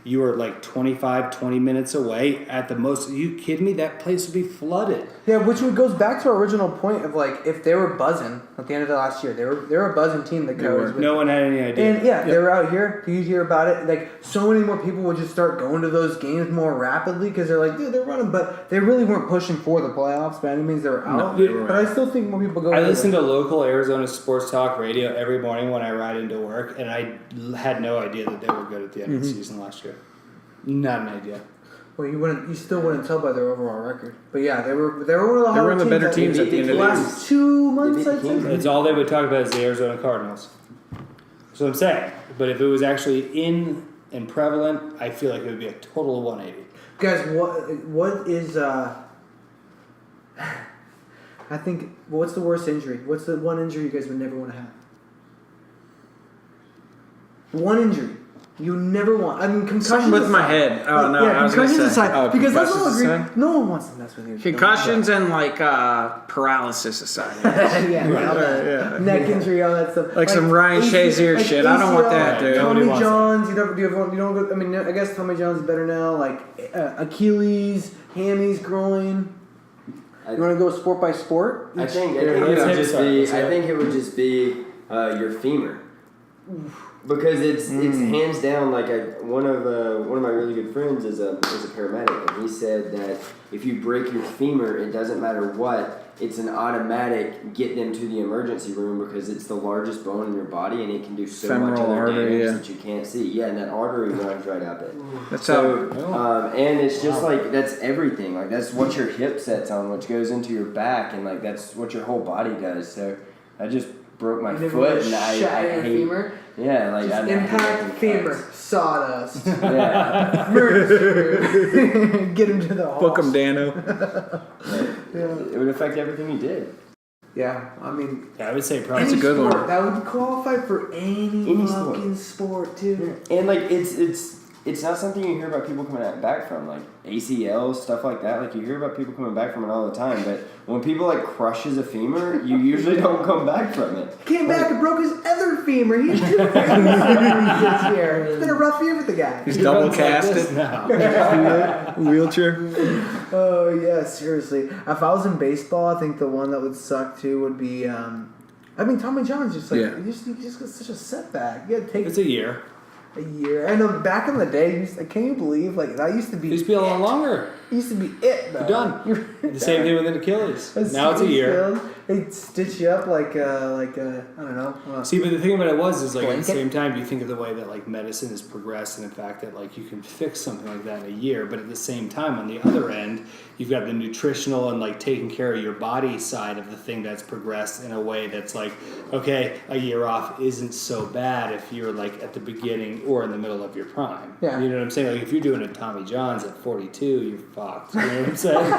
you are, like, 20 minutes away at the most. Are you kidding me? That place would be flooded. Yeah, which goes back to our original point of, like, if they were buzzing at the end of the last year, they were a buzzing team, the Coyotes. No one had any idea. And, they were out here. You hear about it. Like, so many more people would just start going to those games more rapidly because they're like, dude, they're running. But they really weren't pushing for the playoffs by any means. They were out. No, but I still think more people go. I listen to local Arizona sports talk radio every morning when I ride into work, and I had no idea that they were good at the end of the season last year. Not an idea. Well, you still wouldn't tell by their overall record. But yeah, they were one of the They were one of the better teams at the end of the last 2 months. I'd say. That's all they would talk about is the Arizona Cardinals. That's what I'm saying. But if it was actually in and prevalent, I feel like it would be a total of 180. Guys, what is I think what's the worst injury? What's the one injury you guys would never want to have? One injury. You never want. I mean, concussions. Something with my head. Oh no, I was going to concussions say. aside, because let's all concussions agree, aside? no one wants to mess with you. Concussions and like paralysis aside. yeah, neck injury, all that stuff. Like some Ryan Shazier shit. I don't want that, dude. Tommy wants John's. You don't go. I mean, I guess Tommy John's is better now. Like Achilles, hammies, groin. You want to go sport by sport? I think it would just be your femur. Because it's hands down like one of my really good friends is a paramedic, and he said that if you break your femur, it doesn't matter what, it's an automatic get them to the emergency room because it's the largest bone in your body and it can do so Femoral much other artery, damage that you can't see. Yeah, and that artery runs right up it. That's and it's just like that's everything. Like that's what your hip sets on, which goes into your back, and like that's what your whole body does. So I just broke my foot and I hate femur. Yeah, like just impact femur, sawdust. Yeah, get him to the hospital. Book him, Dano. It would affect everything you did. Yeah, I mean, I would say probably any a good sport, one. That would qualify for any fucking sport too. And like it's not something you hear about people coming back from, like ACL, stuff like that. Like you hear about people coming back from it all the time, but when people like crushes a femur, you usually don't come back from it. Came back and broke his other femur. He's 2 years this year. It's been a rough year with the guy. He's double casted now. Wheelchair. Oh yeah, seriously. If I was in baseball, I think the one that would suck too would be. I mean, Tommy John's just like he just got such a setback. You gotta take It's a year. a year. I know back in the day, can you believe like that used to be? It used to be a lot longer. It used to be it though. You're done. The same thing with an Achilles. Now it's a year. They stitch you up like I don't know. See, but the thing about it is like at the Blanket? same time, you think of the way that like medicine has progressed and the fact that like you can fix something like that in a year, but at the same time, on the other end, you've got the nutritional and like taking care of your body side of the thing that's progressed in a way that's like, okay, a year off isn't so bad if you're like at the beginning or in the middle of your prime. Yeah. You know what I'm saying? Like if you're doing a Tommy John's at 42, you're fucked. You know what I'm saying?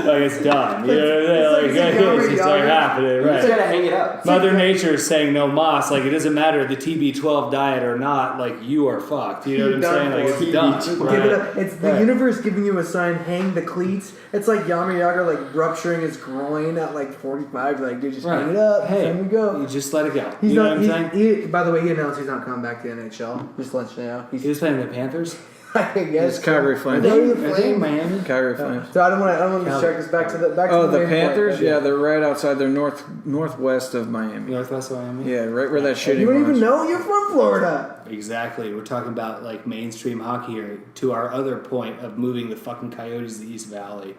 like it's done. You know what I'm saying? It's just like happening, You right? just gotta hang it up. Mother Nature is saying no moss. Like it doesn't matter the TB12 diet or not. Like you are fucked. You know what I'm saying? Like it's done. Give it up. It's the universe giving you a sign. Hang the cleats. It's like Yami Yaga like rupturing his groin at like 45. Like dude, just hang it up. Hey, Let me go. you just let it go. He's you know not, what I'm saying? by the way, he announced he's not coming back to the NHL. Just to let you know. He was playing the Panthers. I guess. It's Calgary Flames. I think Miami. Calgary Flames. So I don't want to distract us back to the The main Panthers? point. Yeah, they're right outside. They're northwest of Miami. Northwest of Miami. Yeah, right where that shitty You don't was. even know you're from Florida. Exactly. We're talking about like mainstream hockey here. To our other point of moving the fucking Coyotes to the East Valley.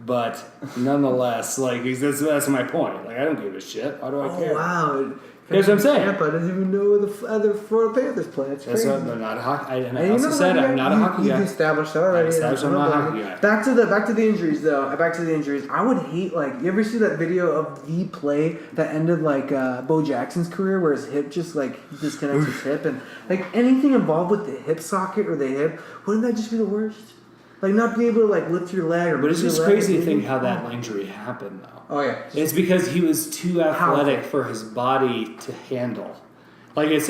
But nonetheless, like that's my point. Like I don't give a shit. Why do I care? Oh wow. That's what I'm saying. Tampa doesn't even know where the other Florida Panthers play. That's That's crazy. what, I'm not a hockey. And I And also said I'm not a hockey You've guy. established that already. I established I'm not a hockey guy. Back to the injuries though. Back to the injuries. I would hate you ever see that video of the play that ended Bo Jackson's career where his hip just disconnects his hip and anything involved with the hip socket or the hip, wouldn't that just be the worst? Not be able to lift your leg or. But it's move just your leg crazy to or think how that injury happened though. Oh yeah. It's because he was too athletic for his body to handle. It's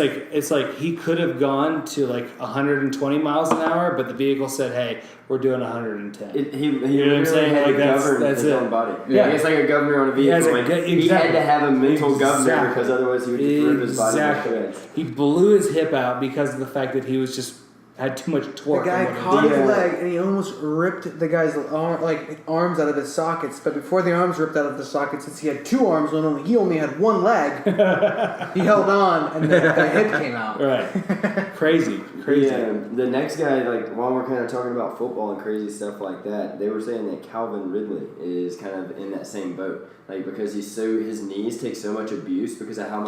like he could have gone to 120 miles an hour, but the vehicle said, "Hey, we're doing 110." He You know what I'm saying? had to That's govern his it. own body. Yeah. It's like a governor on a vehicle. He had to have a mental governor because otherwise he would just rip his body to shreds. He blew his hip out because of the fact that he was just had too much torque. The guy on what he caught did. his leg and he almost ripped the guy's arms out of his sockets. But before the arms ripped out of the sockets, since he had two arms when he only had one leg, he held on and the hip came out. Right. Crazy. Yeah, the next guy, while we're kind of talking about football and crazy stuff like that, they were saying that Calvin Ridley is kind of in that same boat. Because his knees take so much abuse because of how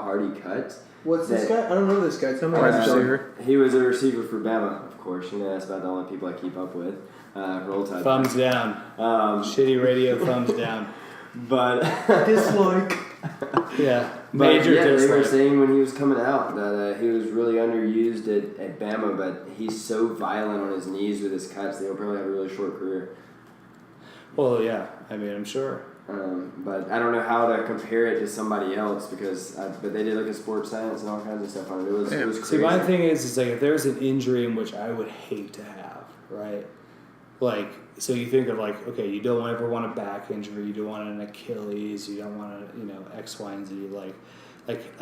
hard he cuts. What's this guy? I don't know this guy. Tell me. Receiver. He was a receiver for Bama, of course. That's about the only people I keep up with. Roll Tide. Thumbs down. Shitty radio. Thumbs down. But Dislike. Yeah. But Major they were dislike. saying when he was coming out that he was really underused at Bama, but he's so violent on his knees with his cuts, they'll probably have a really short career. Well, yeah. I mean, I'm sure. But I don't know how to compare it to somebody else but they did a sports science and all kinds of stuff on it. It was crazy. See, my thing is if there's an injury in which I would hate to have, right? So you think of okay, you don't ever want a back injury, you don't want an Achilles, you don't want X, Y, and Z.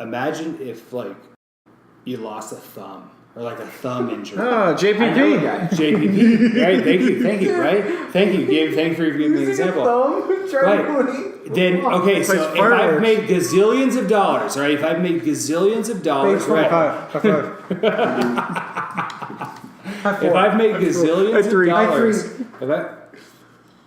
Imagine if you lost a thumb. Or a thumb injury. Oh, JPP. JPP, right? Thank you, right? Thank you for giving me an example. Right. Then, okay, so if I've made gazillions of dollars, right? If I've made gazillions of dollars, right? If I've made gazillions of dollars,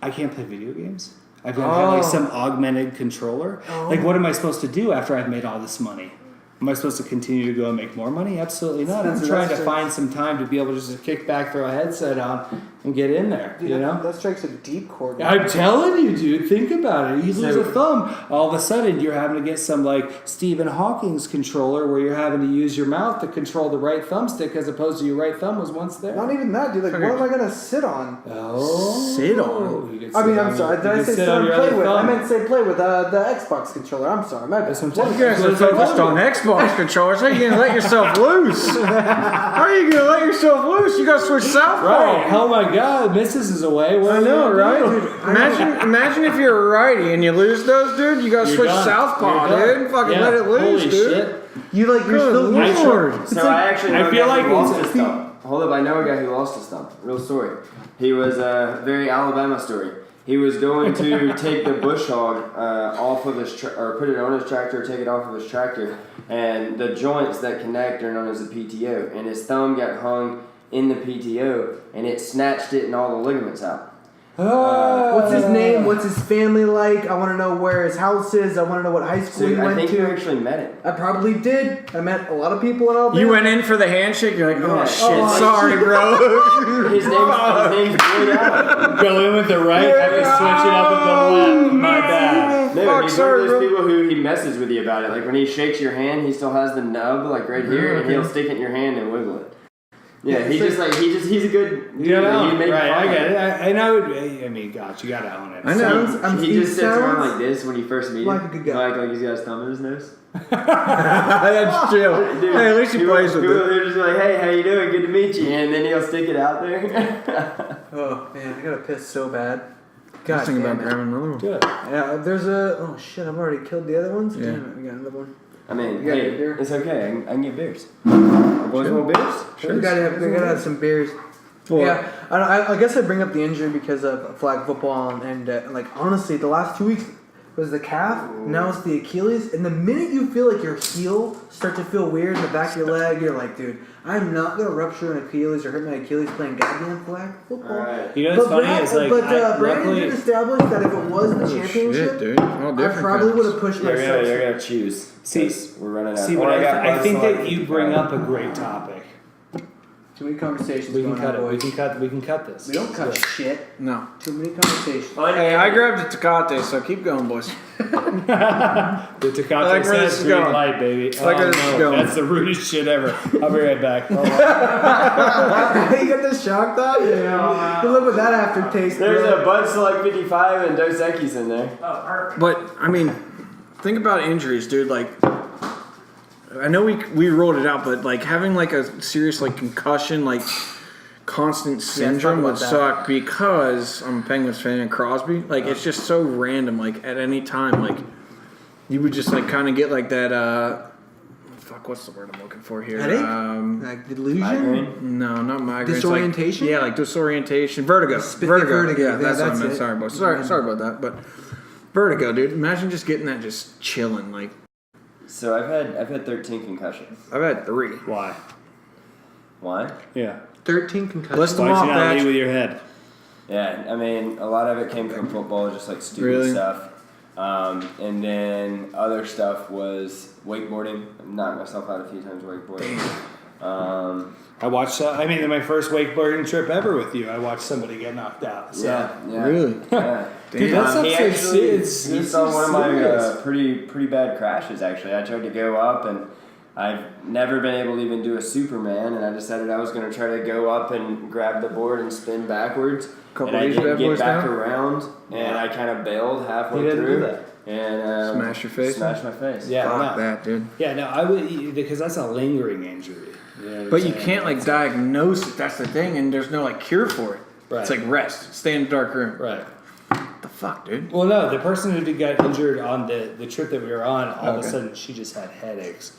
I can't play video games. I've got to have some augmented controller. What am I supposed to do after I've made all this money? Am I supposed to continue to go and make more money? Absolutely not. I'm trying to find some time to be able to just kick back, throw a headset on, and get in there. Dude, that strikes a deep chord. I'm telling you, dude. Think about it. You lose a thumb, all of a sudden you're having to get some Stephen Hawking's controller where you're having to use your mouth to control the right thumbstick as opposed to your right thumb was once there. Not even that, dude. What am I gonna sit on? Oh, sit on. I'm sorry. Did I say sit on play with? I meant say play with the Xbox controller. I'm sorry. My bad. You guys are focused on Xbox controllers. How are you going to let yourself loose? How are you going to let yourself loose? You got to switch southpaw. Right. Oh my God, Mrs. is away. What I know, right? Dude, imagine if you're a righty and you lose those, dude. You got to switch done. southpaw, dude. Fucking let it loose, Holy dude. Shit. You're still Lord. So I actually know I feel a guy like who lost it's- his thumb. Hold up, I know a guy who lost his thumb. Real story. He was a very Alabama story. He was going to take the bush hog off of his or put it on his tractor, or take it off of his tractor, and the joints that connect are known as the PTO. And his thumb got hung in the PTO, and it snatched it and all the ligaments out. What's his name? What's his family like? I want to know where his house is. I want to know what high school he I went think you to. actually met him. I probably did. I met a lot of people in Alabama. You went in for the handshake. You're like, oh Yeah. shit, Oh, sorry, bro. His name's Boyd Allen. Go in with the right, have to switch it up with the left. My bad. No, Fuck, he's sorry, one of those bro. people who he messes with you about it. When he shakes your hand, he still has the nub right here, and he'll stick it in your hand and wiggle it. Yeah, he's a good dude. You gotta that own you it. make Right, I fun get of. it. I mean, gosh, you gotta own it. I know. He just sits around like this when you first meet him. Like a good guy. Like he's got his thumb in his nose. That's chill. Dude, Hey, at least he plays with it. He'll just be like, hey, how you doing? Good to meet you. And then he'll stick it out there. Oh man, I gotta piss so bad. I was God thinking damn about it. grabbing another one. Do it. Yeah, there's a. Oh shit! I've already killed the other ones. Yeah. Damn it! We got another one. I mean, You got hey, a beer? it's okay. I can get beers. Boys want beers? We gotta have some beers. Well, Yeah, I guess I bring up the injury because of flag football and honestly, the last 2 weeks, It was the calf. Now it's the Achilles. And the minute you feel like your heel start to feel weird in the back of your leg, you're like, dude, I'm not gonna rupture an Achilles or hurt my Achilles playing goddamn flag football. Right. You know what's funny is like, Brandon did establish that if it was the championship, Shit, dude. All I different probably would have kinds. pushed myself. You're gonna choose. See, We're running out. See, but I think that you bring up a great topic. Too many conversations We can going cut on, it. boys. We can cut this. We don't cut shit. No. Too many conversations. Hey, I grabbed the Tecate, so keep going, boys. The Tecate I like where this says is green going. light, baby. I like where this is going. That's the rudest shit ever. I'll be right back. You got this shock thought? Yeah. You live with that aftertaste. There's bro. a Bud Select 55 and Dos Equis in there. Oh, perfect. But, I mean, think about injuries, dude. Like, I know we ruled it out, but, like, having, like, a serious, like, concussion, like, constant syndrome would about that. suck because I'm a Penguins fan and Crosby. Like, it's just so random. Like, at any time, like, you would just, like, kind of get, like, that, what's the word I'm looking for here? Headache? Like delusion? Migraine? No, not migraine. It's Disorientation? Like, yeah, like disorientation. Vertigo. Vertigo. Yeah, that's what I meant. it. Sorry, boys. Sorry about that. But vertigo, dude. Imagine just getting that just chilling. Like, So I've had 13 concussions. I've had 3. Why? Why? Yeah. 13 concussions. List them Why off, should you not lead Batch. with your head? Yeah, I mean, a lot of it came from football, just like stupid Really? stuff. And then other stuff was wakeboarding. I knocked myself out a few times wakeboarding. I watched. I mean, my first wakeboarding trip ever with you. I watched somebody get knocked out. So. Yeah. Really? Yeah. Dude, that's He actually actually it's he saw one of my serious. pretty bad crashes. Actually, I tried to go up, and I've never been able to even do a Superman, and I decided I was going to try to go up and grab the board and spin backwards, Couple and I of these didn't bad get boys back down? around, and I kind of bailed halfway You didn't through, do that. and Smash your face? Smash my face. Yeah, Fuck no. that, dude. Yeah, no, I would because that's a lingering injury. You know what I'm But you saying? can't, like, diagnose it. That's the thing. And there's no, like, cure for it. Right. It's like rest. Stay in the dark room. Right. What the fuck, dude? Well, no, the person who got injured on the trip that we were on, all of a Okay. sudden she just had headaches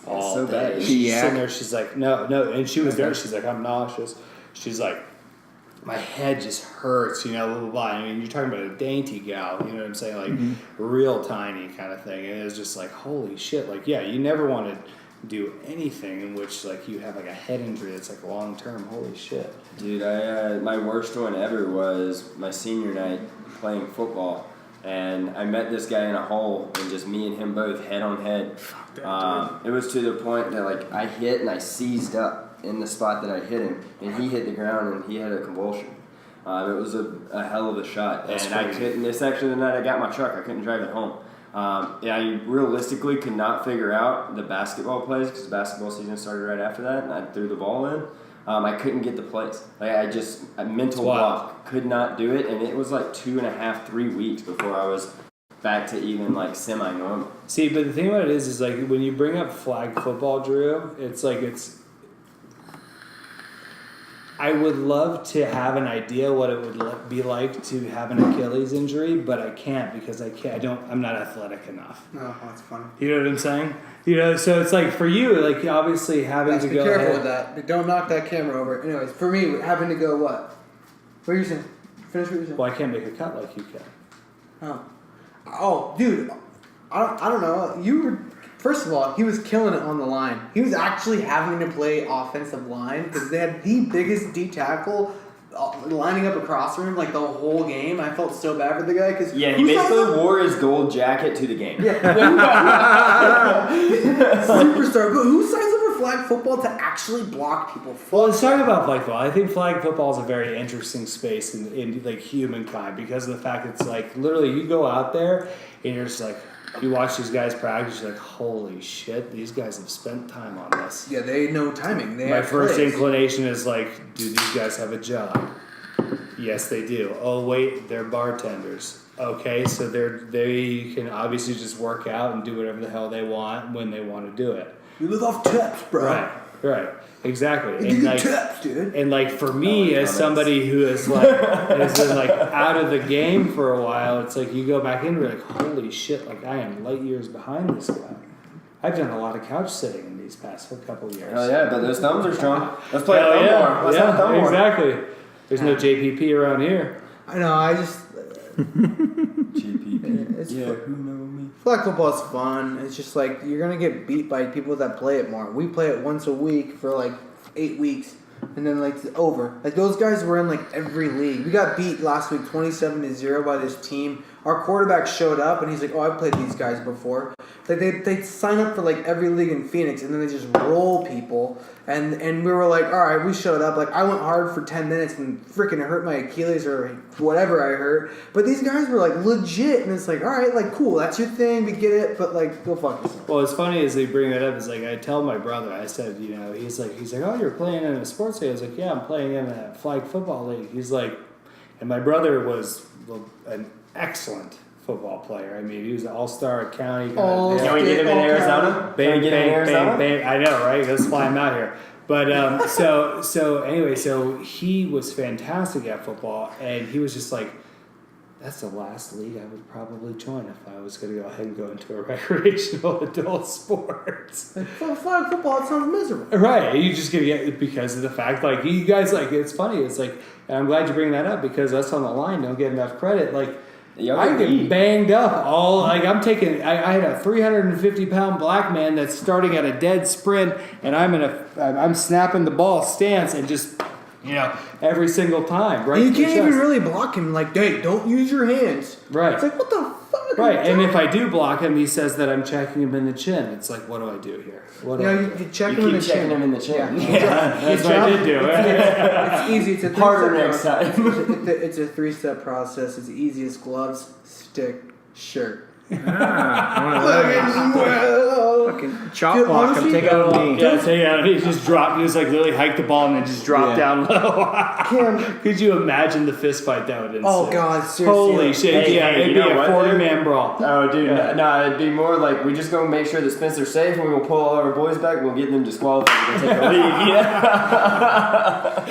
all so day. bad. She's Yak? sitting there, she's like, no, and she was there. She's like, I'm nauseous. She's like, my head just hurts, you know, blah, blah, blah. I mean, you're talking about a dainty gal, you know what I'm saying? Like, real tiny kind of thing. And it was just like, holy shit. Like, yeah, you never want to do anything in which, like, you have, like, a head injury that's, like, long-term. Holy shit. Dude, my worst one ever was my senior night playing football, and I met this guy in a hole, and just me and him both head on head. Fuck that, It was to the point that, like, I hit and I seized up in the spot that I hit him, and he hit the ground and he had a convulsion. It was a hell of a shot, That's and I crazy. couldn't. This actually the night I got my truck, I couldn't drive it home. I realistically could not figure out the basketball plays because the basketball season started right after that, and I threw the ball in. I couldn't get the plays. Like, a mental block, could not do it, and it was like 2.5, 3 weeks before I was back to even like semi-normal. See, but the thing about it is like, when you bring up flag football, Drew, it's like, I would love to have an idea what it would be like to have an Achilles injury, but I can't because I'm not athletic enough. Oh, that's funny. You know what I'm saying? You know, so it's like for you, like obviously having Let's to be go careful ahead. with that. Don't knock that camera over. Anyways, for me, having to go what? What are you saying? Finish what you're saying. Well, I can't make a cut like you can. Oh, dude. I don't know. You were... First of all, he was killing it on the line. He was actually having to play offensive line because they had the biggest D tackle lining up across from him like the whole game. I felt so bad for the guy because Yeah, he basically wore his gold jacket to the game. Yeah. Superstar. But who signs up for flag football to actually block people? Well, let's talk about flag football. I think flag football is a very interesting space in like humankind because of the fact it's like literally you go out there and you're just like, you watch these guys practice, you're like, holy shit, these guys have spent time on this. Yeah, they know timing. They My have first plays. inclination is like, do these guys have a job? Yes, they do. Oh, wait, they're bartenders. Okay, so they can obviously just work out and do whatever the hell they want when they want to do it. You live off tips, bro. Right, exactly. You And get like, tips, dude. and like for me, as somebody who is like has been like out of the game for a while, it's like you go back in and you're like, holy shit, like I am light years behind this guy. I've done a lot of couch sitting in these past couple years. Oh yeah, but those thumbs are strong. Let's play Hell thumb yeah, war. Let's have thumb war. exactly. There's no JPP around here. I know. I just. GPP. who know me? Flag football is fun. It's just like you're gonna get beat by people that play it more. We play it once a week for like 8 weeks, and then like it's over. Like those guys were in like every league. We got beat last week 27-0 by this team. Our quarterback showed up and he's like, "Oh, I've played these guys before." Like they sign up for like every league in Phoenix and then they just roll people. And we were like, all right, we showed up. Like I went hard for 10 minutes and freaking hurt my Achilles or whatever I hurt. But these guys were like legit, and it's like, all right, like cool, that's your thing, we get it. But like, go fuck yourself. Well, it's funny as they bring that up. It's like I tell my brother. I said, you know, he's like, oh, you're playing in a sports league. I was like, yeah, I'm playing in a flag football league. He's like, and my brother was an excellent football player. I mean, he was an all-star county. Can we get him in Arizona? Bang, bang, bang. I know, right? Let's fly him out here. But so anyway, so he was fantastic at football, and he was just like, that's the last league I would probably join if I was going to go ahead and go into a recreational adult sports. Like flag football, it sounds miserable. Right, you just get it because of the fact, like, you guys, like, it's funny. It's like, and I'm glad you bring that up because us on the line don't get enough credit. Like, I get banged up all, like, I'm taking, I had a 350-pound black man that's starting at a dead sprint, and I'm snapping the ball stance and just, you know, every single time, right? And you can't even really block him. Like, hey, don't use your hands. Right. It's like, what the fuck? Right, and if I do block him, he says that I'm checking him in the chin. It's like, what do I do here? What do I do? You check You him in keep the checking chin. him in the chin. Yeah, that's what I did do. It's easy. It's a Harder three-step next process. time. It's a three-step process. It's the easiest: gloves, stick, shirt. One of those. Fucking chop Dude, block. honestly, I'm taking out a knee. Yeah, so yeah, he just dropped. He was like literally hiked the ball and then just dropped down low. Cam, Could you imagine the fist fight that would ensue? oh god, seriously. Holy shit! Hey, yeah, hey, it'd you be know a what, 40-man brawl. Oh, dude, Yeah. no, it'd be more like we just go make sure that Spencer's safe, and we'll pull all our boys back. We'll get them disqualified and take the lead. Yeah.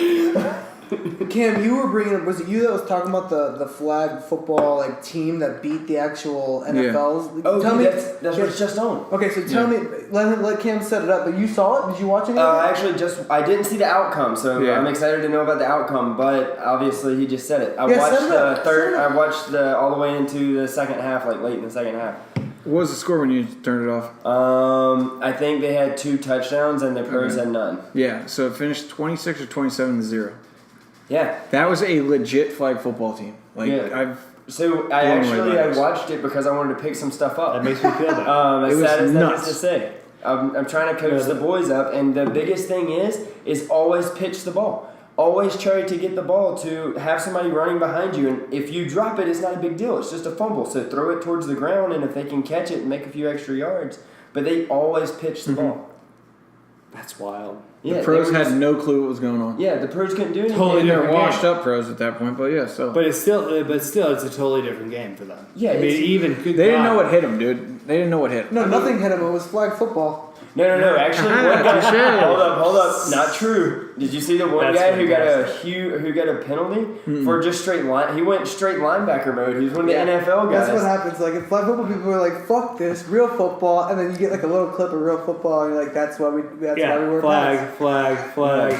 Cam, you were bringing up. Was it you that was talking about the flag football like team that beat the actual NFLs? Oh, tell dude, me. that's what it's just on. Okay, so tell me. Let Cam set it up. But you saw it? Did you watch it? I didn't see the outcome, so Yeah. I'm excited to know about the outcome. But obviously, he just said it. I Yeah, watched set it up, the third. set it up. I watched all the way into the second half, like late in the second half. What was the score when you turned it off? I think they had 2 touchdowns and the pros had none. Yeah, so it finished 26 or 27-0. Yeah. That was a legit flag football team. Like Yeah. I've So I watched it because I wanted to pick some stuff up. That makes me feel that. As It was sad as that nuts. is to say. I'm trying to coach the boys up, and the biggest thing is always pitch the ball. Always try to get the ball to have somebody running behind you, and if you drop it, it's not a big deal. It's just a fumble. So throw it towards the ground, and if they can catch it and make a few extra yards, but they always pitch the ball. That's wild. Yeah, the pros they were had just- no clue what was going on. Yeah, the pros couldn't do anything. Totally They're different washed game. up pros at that point, but yeah, so But it's still, it's a totally different game for them. Yeah, I mean, it's- even good they didn't God. know what hit them, dude. They didn't know what hit 'em. No, nothing hit him. It was flag football. No. Actually, one guy. touche. Hold up. Not true. Did you see the one That's guy who got fantastic. who got a penalty for just straight line? He went straight linebacker mode. He was one of the NFL guys. That's what happens. Like in flag football, people are like, "Fuck this, real football," and then you get like a little clip of real football, and you're like, "That's why we were flag.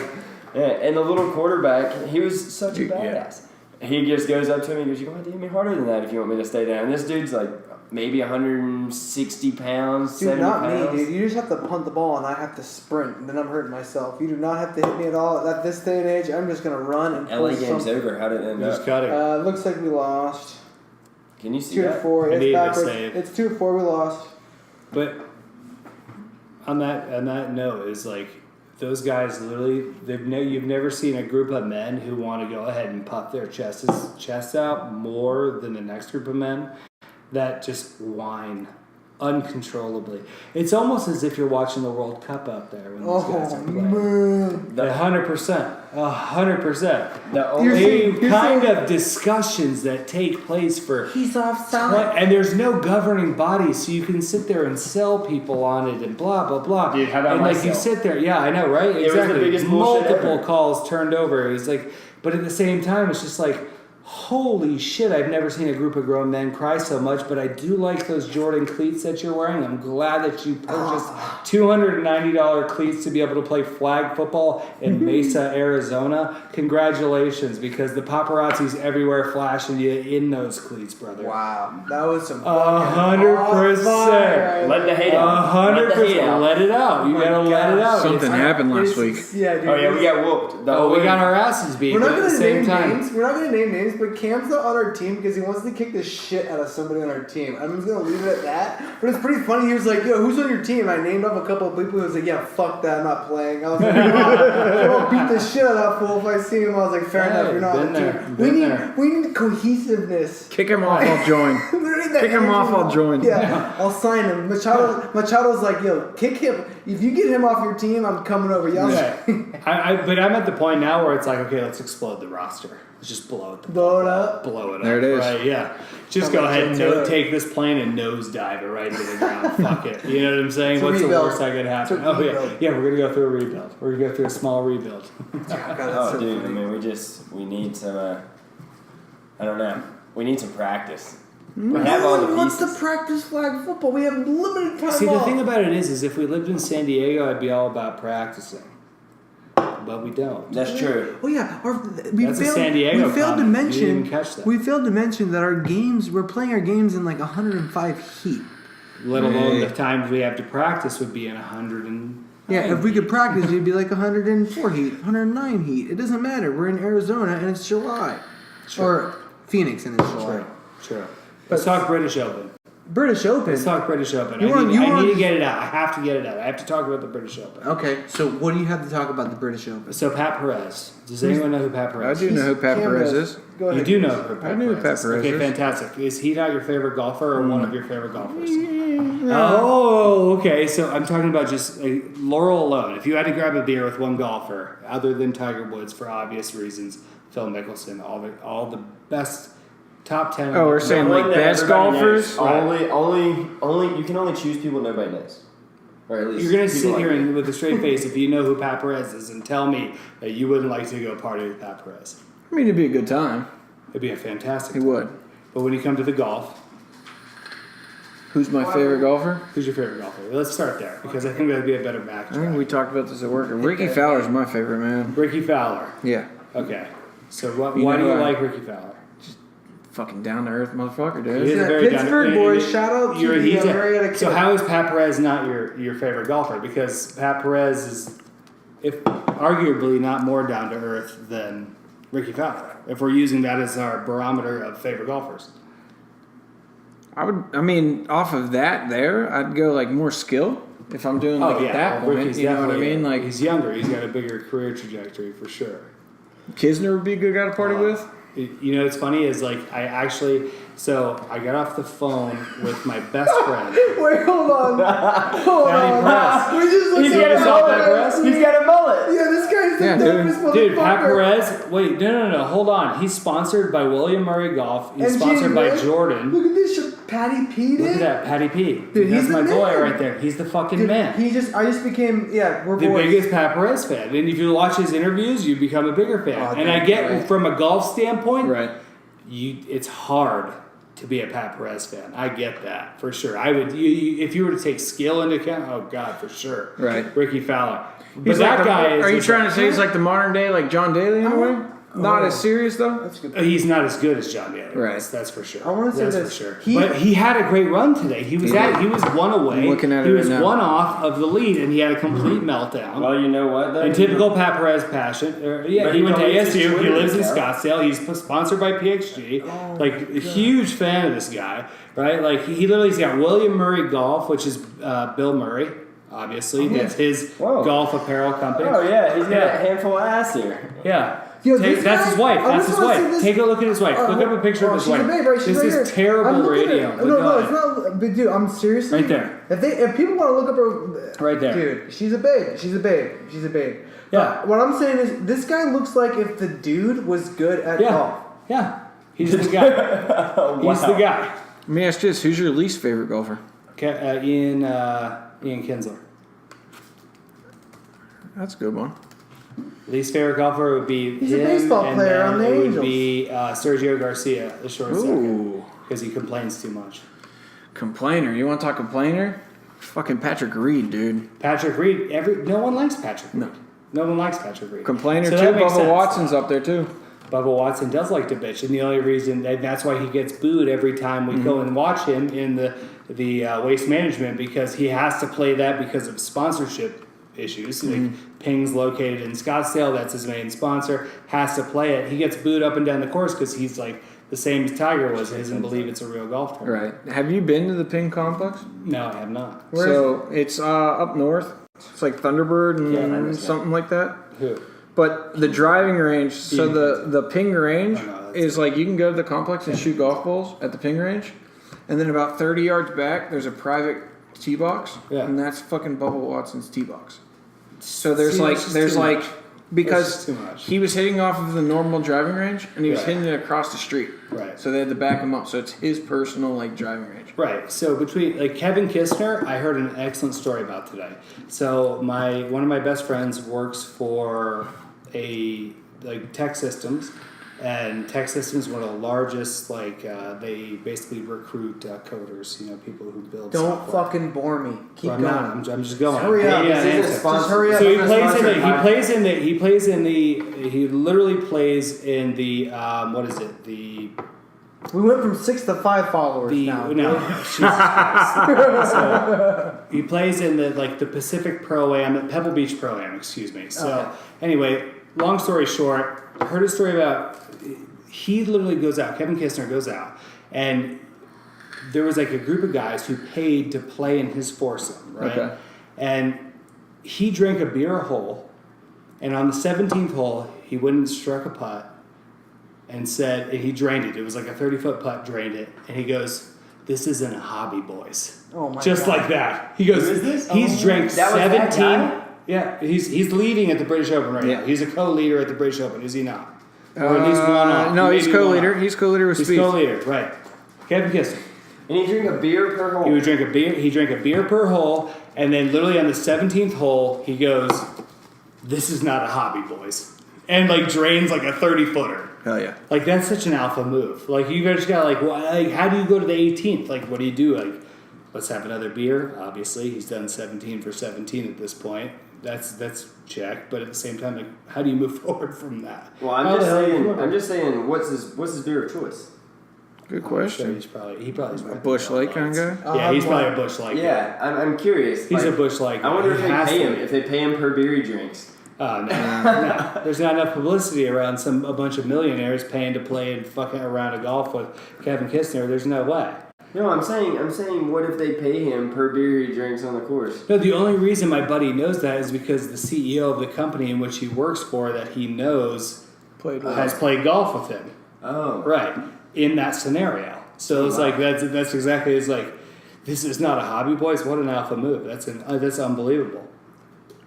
Yeah, and the little quarterback, he was such a Yeah. badass. He just goes up to me and goes, "You're going to hit me harder than that if you want me to stay down." And this dude's like maybe 160 pounds, Dude, 70 not pounds. me, dude. You just have to punt the ball, and I have to sprint, and then I'm hurting myself. You do not have to hit me at all. At this day and age, I'm just gonna run and LA pull game's some. over. How did it end Just up? cut it. Looks like we lost. Can you see 2-4. I It's need to backwards. save. It's 2-4. We lost. But on that note, is like those guys literally you've never seen a group of men who want to go ahead and puff their chests out more than the next group of men that just whine uncontrollably. It's almost as if you're watching the World Cup out there when these guys are playing. Man. 100%. 100%. The only The kind of discussions that take place for He's offside. and there's no governing body, so you can sit there and sell people on it and blah blah blah. Dude, how about and like myself? you sit there, yeah, I know, right? It was the biggest bullshit multiple ever. calls turned over. It was like, but at the same time, it's just like, Holy shit, I've never seen a group of grown men cry so much, but I do like those Jordan cleats that you're wearing. I'm glad that you purchased $290 cleats to be able to play flag football in Mesa, Arizona. Congratulations, because the paparazzi's everywhere flashing you in those cleats, brother. Wow, that was some 100%. Let the hate out. 100%. Let it out. You gotta let it out. Something happened last week. Yeah, dude. Oh yeah, we got whooped. We got our asses beat We're not at the gonna same name time. names. We're not gonna name names, but Cam's not on our team because he wants to kick the shit out of somebody on our team. I'm just gonna leave it at that. But it's pretty funny. He was like, "Yo, who's on your team?" I named off a couple of people. He was like, "Yeah, fuck that. I'm not playing." I was like, "I'll beat the shit out of that fool if I see him." I was like, "Fair enough. You're not on the team." We need cohesiveness. Kick him off, I'll join. Kick him off, I'll join. Yeah, I'll sign him. Machado's like, "Yo, kick him. If you get him off your team, I'm coming over." Y'all. Yeah. But I'm at the point now where it's like, okay, let's explode the roster. Let's just blow it. Blow it up. Blow it up. There it is. Right, yeah. Just go ahead and take this plane and nosedive it right into the ground. Fuck it. You know what I'm saying? What's the worst that could happen? Oh, yeah. Yeah, we're going to go through a rebuild. We're going to go through a small rebuild. Oh, dude, I mean, we need some, I don't know. We need some practice. We have all the No one wants pieces. to practice flag football. We have limited time See, the off. thing about it is if we lived in San Diego, I'd be all about practicing. But we don't. That's true. Oh yeah, That's a San Diego we failed to comment. You mention. didn't even catch that. We failed to mention that our games. We're playing our games in like 105 heat. Let alone the times we have to practice would be in 100 and... Yeah, if we could practice, it'd be like 104 heat, 109 heat. It doesn't matter. We're in Arizona and it's July, or Phoenix and it's July. Sure. Let's talk British Open. British Open. Let's talk British Open. You I need want- to get it out. I have to get it out. I have to talk about the British Open. Okay, so what do you have to talk about the British Open? So Pat Perez. Does anyone know who Pat I Perez do is? know who Pat Cam Perez does. is. Go You ahead. do know who Pat I knew who Perez is. Pat Perez Okay, is. fantastic. Is he not your favorite golfer or one of your favorite golfers? Oh, okay. So I'm talking about just Laurel alone. If you had to grab a beer with one golfer, other than Tiger Woods for obvious reasons, Phil Mickelson, all the best top 10. Oh, we're saying One like that best everybody golfers? knows. Only you can only choose people nobody knows. Or at least You're going to people sit here like and, with a straight face if you know who Pat Perez is and tell me that you wouldn't like to go party with Pat Perez. I mean, it'd be a good time. It'd be a fantastic He time. would. But when you come to the golf, Who's my favorite golfer? who's your favorite golfer? Let's start there because I think that'd be a better I think backtrack. we talked about this at work. Ricky Fowler's my favorite, man. Ricky Fowler. Yeah. Okay. So why You do know you who like Ricky Fowler? Fucking down to earth motherfucker, He dude. is a Yeah, very Pittsburgh down- boys, shout out to You're- the he's a- Marietta So Kid. how is Pat Perez not your favorite golfer? Because Pat Perez is, if arguably, not more down to earth than Ricky Fowler. If we're using that as our barometer of favorite golfers. I mean, off of that there, I'd go like more skill if I'm doing like at that point. Ricky's You know what I definitely- mean? Like he's younger. He's got a bigger career trajectory for sure. Kisner would be a good guy to party with. You know, what's funny is like I got off the phone with my best friend. Wait, hold on. Hold Patty on. Perez. We just looked He's at got a his mullet. Perez? He's got a mullet. Yeah, this guy's the Yeah, dumbest motherfucker. Dude, Pat Perez. Wait, no. Hold on. He's sponsored by William Murray Golf. He's And sponsored by James Ray. Jordan. Look at this shit Patty P did. Look at that, Patty P. Dude, That's he's my the boy man. right there. He's the fucking Dude, man. I just became, we're The boys. biggest Pat Perez fan. And if you watch his interviews, you become a bigger fan. Oh, and I get right. from a golf standpoint, Right. it's hard to be a Pat Perez fan. I get that for sure. I would, if you were to take skill into account, oh god, for sure. Right. Ricky Fowler. But He's that like the- guy is. Are you just trying like- to say he's like the modern day like John Daly in a way? Not as serious though. That's good. He's not as good as John Daly. Right. That's for sure. I wanna say that's this. for sure. He- But he had a great run today. He was did. one away. I'm looking at he it was right now. one off of the lead, and he had a complete meltdown. Well, you know what though? In typical Pat Perez passion, But he he went to always ASU. his He Twitter lives in account. Scottsdale. He's sponsored by PXG. Oh, like a huge fan of this guy, right? Like he literally's got William Murray Golf, which is Bill Murray, obviously. That's his Whoa. golf apparel company. Oh yeah, he's got Yeah. a handful of ass here. Yeah. Yo, Take- this that's guy- his wife. I That's just his wanna wife. see this- Take a look at his wife. Look up a picture of his she's wife. a babe, right? She's This right is here. terrible I'm looking at radio. it. But No, go it's ahead. not. But dude, I'm seriously. Right there. If people want to look up her, Right there. dude, she's a babe. She's a babe. She's a babe. Yeah. What I'm saying is, this guy looks like if the dude was good at Yeah. golf. Yeah. He's the guy. He's the guy. Let me ask you this: who's your least favorite golfer? Ian Kinsler. That's a good one. Least favorite golfer would be He's a him, baseball and player then on the it would Angels. be Sergio Garcia, the short second, Ooh. because he complains too much. Complainer. You want to talk complainer? Fucking Patrick Reed, dude. Patrick Reed, no one likes Patrick Reed. No one likes Patrick Reed. Complainer So too. that makes Bubba sense. Watson's up there too. Bubba Watson does like to bitch, and the only reason that's why he gets booed every time we go and watch him in the Waste Management, because he has to play that because of sponsorship issues. Like Ping's located in Scottsdale, that's his main sponsor, has to play it. He gets booed up and down the course because he's like the same as Tiger was. He doesn't believe it's a real golf tournament. Right. Have you been to the Ping Complex? No, I have not. So it's up north. It's like Thunderbird and Yeah, something like that. Who? But the driving range, so the Ping range Oh, no, that's is like you can go to the complex and shoot golf balls at the Ping range, and then about 30 yards back there's a private tee box, Yeah. and that's fucking Bubba Watson's tee box. So there's See, like that's just there's too like much. because That's just too much. he was hitting off of the normal driving range and he was Right. hitting it across the street. Right. So they had to back him up. So it's his personal like driving range. Right. So between like Kevin Kistner, I heard an excellent story about today. So one of my best friends works for a Tech Systems, and Tech Systems is one of the largest. They basically recruit coders. People who build. Don't software. fucking bore me. Keep I'm going. not. I'm just going. Hurry up. Yeah, This isn't answer. sponsored. Just hurry up. So I'm not sponsored. he literally plays in the what is it, We went from 6 to 5 followers now. Jesus Christ. So he plays in the Pacific Pro-Am, Pebble Beach Pro-Am, excuse me. So anyway, long story short, I heard a story about he literally goes out, Kevin Kistner goes out, and there was like a group of guys who paid to play in his foursome, right? Okay. And he drank a beer a hole, and on the 17th hole, he went and struck a putt, and he drained it. It was like a 30-foot putt, drained it, and he goes, "This isn't a hobby, boys." Oh my Just God. like that. He goes, Who is this? he's drank that was that 17. guy? Yeah, he's leading at the British Open right Yeah. now. He's a co-leader at the British Open, is he not? Or at least one off. No, he's Maybe one co-leader. off. He's co-leader with He's Speed. co-leader, right? Kevin Kistner. And he drank a beer per hole. He would drink a beer. He drank a beer per hole, and then literally on the 17th hole, he goes, "This is not a hobby, boys," and drains like a 30-footer. Hell yeah. Like that's such an alpha move. Like you just got how do you go to the 18th? Like what do you do? Let's have another beer. Obviously, he's done 17 for 17 at this point. That's check. But at the same time, how do you move forward from that? Well, How the hell do you move I'm just saying, what's his beer of choice? Good So question. he probably A Bush Light kind of guy? Yeah, he's probably a Bush Light. Yeah, I'm curious. He's a Bush Light. I wonder if they has pay to him. be. If they pay him per beer he drinks. Oh no. There's not enough publicity around a bunch of millionaires paying to play and fucking around a golf with Kevin Kistner. There's no way. No, I'm saying, what if they pay him per beer he drinks on the course? No, the only reason my buddy knows that is because the CEO of the company in which he works for that he knows has played golf with him. Oh, Right. In that scenario. So it's that's exactly, it's like, this is not a hobby, boys. What an alpha move. That's unbelievable.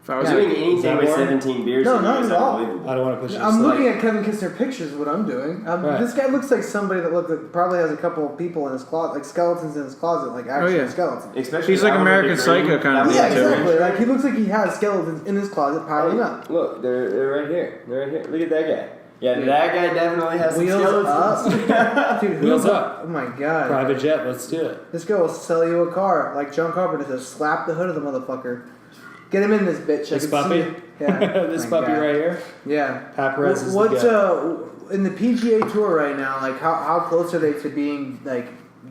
If I was doing Is anything that with more? 17 beers No, in not there is at all. unbelievable. I don't want to push it. I'm looking at Kevin Kistner pictures. Is what I'm doing. Right. This guy looks like somebody that probably has a couple of people in his closet, like skeletons in his closet, like actual yeah. skeletons. Especially He's like now with American the green, Psycho kind of that Yeah, was too. exactly. Like he looks like he has skeletons in his closet piling up. Look, they're right here. They're right here. Look at that guy. Yeah, that guy definitely has some Wheels skeletons. up, dude. Wheels who- up. Oh my god. Private jet, let's do it. This guy will sell you a car, like John Carpenter says. Slap the hood of the motherfucker. Get him in this bitch. This I can puppy? see it. Yeah. This My puppy God. right here. Yeah. Paparazzi is What's the in the PGA Tour right now? Like how close are they to being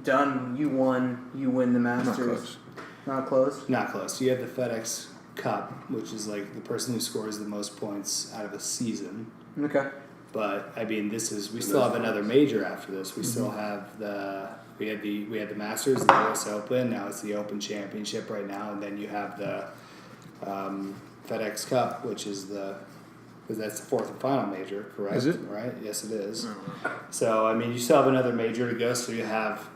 done? You win the Masters. Not close. Not close. Not close. You have the FedEx Cup, which is the person who scores the most points out of a season. Okay. But I mean, we still have another major after this. We still have we had the Masters, the US Open. Now it's the Open Championship right now, and then you have the FedEx Cup, which is because that's the fourth and final major, correct? Is it? Right? Yes, it is. So I mean, you still have another major to go. So you have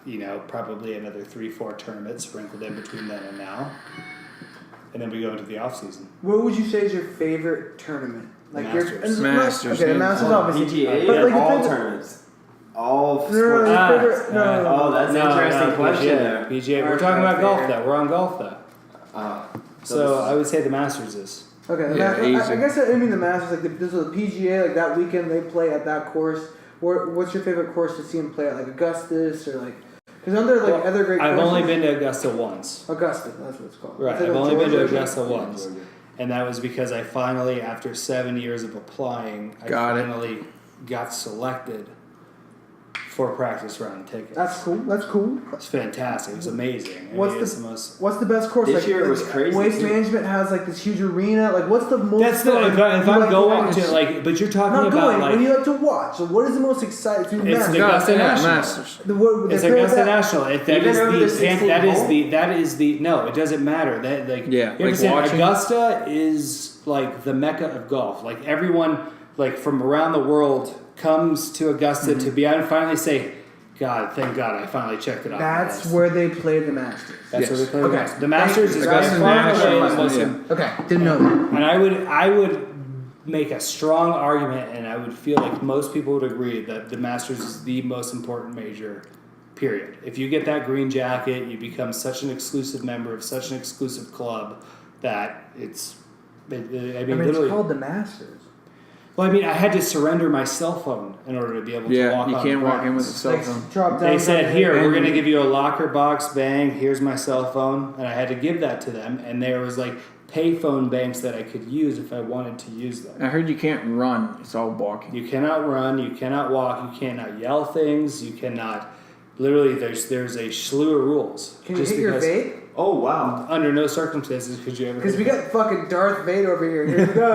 probably another 3-4 tournaments sprinkled in between then and now, and then we go into the off season. What would you say is your favorite tournament? Masters. Masters, Okay, yeah. Masters obviously. PGA, But all your favorite- tournaments. All No, sports. your Ah, favorite. No. Oh, that's an interesting question PGA. there. PGA. We're Alright, talking about fair. golf though. We're on golf though. Oh. So I would say the Masters is. Okay, Yeah, I guess I mean the Masters. Like this is the PGA. Like that weekend they play at that course. What's your favorite course to see them play at? Like Augustus or like? Because aren't there like other great I've courses? only been to Augusta once. Augusta, that's what it's called. Right, Is it I've in only been to Georgia? Augusta once. And that was because I finally, after 7 years of applying, I finally got selected for practice round tickets. That's cool. That's cool. It's fantastic. It was amazing. What's the best course? This year was crazy. Waste Management has like this huge arena. Like, what's the most? That's the if I'm going to like, but you're talking about like when you like to watch. So what is the most exciting? It's the Augusta National. It's Augusta National. That is the no. It doesn't matter. That like yeah, you understand, Augusta is like the mecca of golf. Like everyone like from around the world comes to Augusta to be out and finally say, God, thank God, I finally checked it out. That's where they play the Masters. That's where they play the Masters. The Masters is Augusta National. Okay, didn't know that. And I would make a strong argument, and I would feel like most people would agree that the Masters is the most important major. Period. If you get that green jacket, you become such an exclusive member of such an exclusive club that it's. I mean, it's called the Masters. Well, I mean, I had to surrender my cell phone in order to be able to walk on. Yeah, you can't walk in with a cell phone. They said, here, we're going to give you a locker box, bang, here's my cell phone. And I had to give that to them. And there was like payphone banks that I could use if I wanted to use them. I heard you can't run. It's all walking. You cannot run. You cannot walk. You cannot yell things. You cannot... Literally, there's a slew of rules. Can you hit your vape? Oh, wow. Under no circumstances could you ever... Because we got fucking Darth Vader over here. Here we go.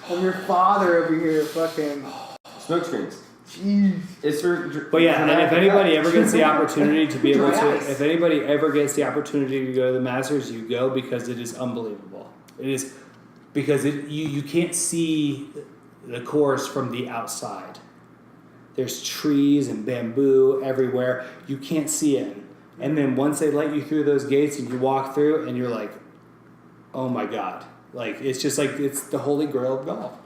I'm your father over here. Fucking... Smoke screens. Jeez. It's for... But yeah, and if anybody ever gets the opportunity to be able to... If anybody ever gets the opportunity to go to the Masters, you go because it is unbelievable. It is... Because you can't see the course from the outside. There's trees and bamboo everywhere. You can't see it. And then once they let you through those gates and you walk through and you're like, oh my God. Like, it's just like, it's the holy grail of golf.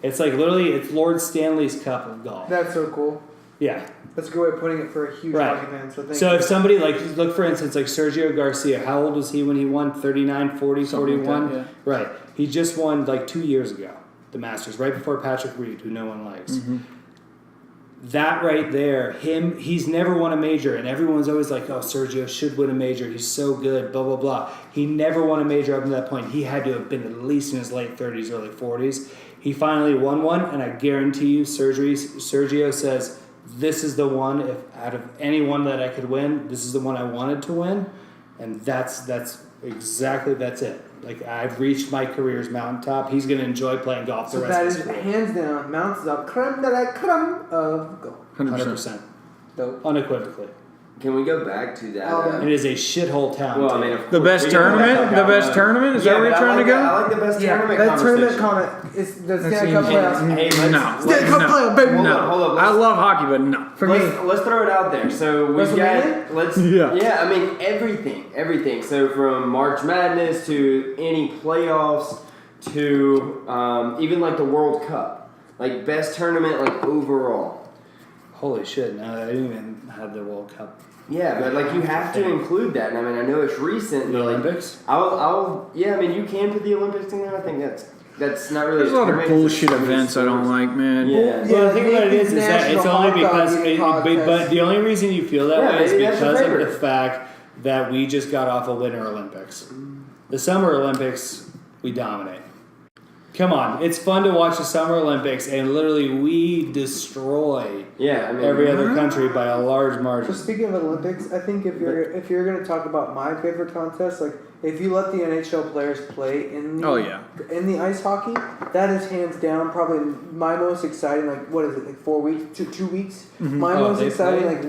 It's like literally, it's Lord Stanley's cup of golf. That's so cool. Yeah. That's a good way of putting it for a huge hockey fan. So if somebody, like, look for instance, like Sergio Garcia, how old was he when he won? 39, 40, Something 41? like that, yeah. Right. He just won like 2 years ago, the Masters, right before Patrick Reed, who no one likes. Mm-hmm. That right there, he's never won a major, and everyone's always like, oh, Sergio should win a major. He's so good, blah, blah, blah. He never won a major up to that point. He had to have been at least in his late 30s, early 40s. He finally won one, and I guarantee you, Sergio says, this is the one, if out of any one that I could win, this is the one I wanted to win. And that's it. Like, I've reached my career's mountaintop. He's going to enjoy playing golf the rest of his career. So that is hands down, mountaintop, creme de la creme of golf. 100%. Dope. Unequivocally. Can we go back to that? It is a shithole town. Well, I mean, of The course, best we can tournament? talk The about best tournament? Is that where you're trying to go? I like the best tournament that tournament conversation. comment is the Stanley Cup playoffs. Hey, Stanley Cup playoff, baby. Hold up. I love hockey, but no. For me, Let's throw it out there. So we've got Yeah. I mean everything. So from March Madness to any playoffs to even like the World Cup, like best tournament like overall. Holy shit! No, I didn't even have the World Cup. Yeah, but like you have to include that. And I mean, I know it's recent. The but, like, Olympics? I mean, you can put the Olympics in there. I think that's not really. There's a lot of bullshit events I don't like, man. Yeah. Well, the thing about it is that it's only because, but the only reason you feel that way is maybe that's your because of favorite. the fact that we just got off a Winter Olympics. The Summer Olympics, we dominate. Come on, it's fun to watch the Summer Olympics, and literally we destroy every other country by a large margin. So speaking of Olympics, I think if you're going to talk about my favorite contest, like if you let the NHL players play in the ice hockey, that is hands down probably my most exciting. Like what is it? Like 4 weeks, 2 weeks. Mm-hmm. My most exciting like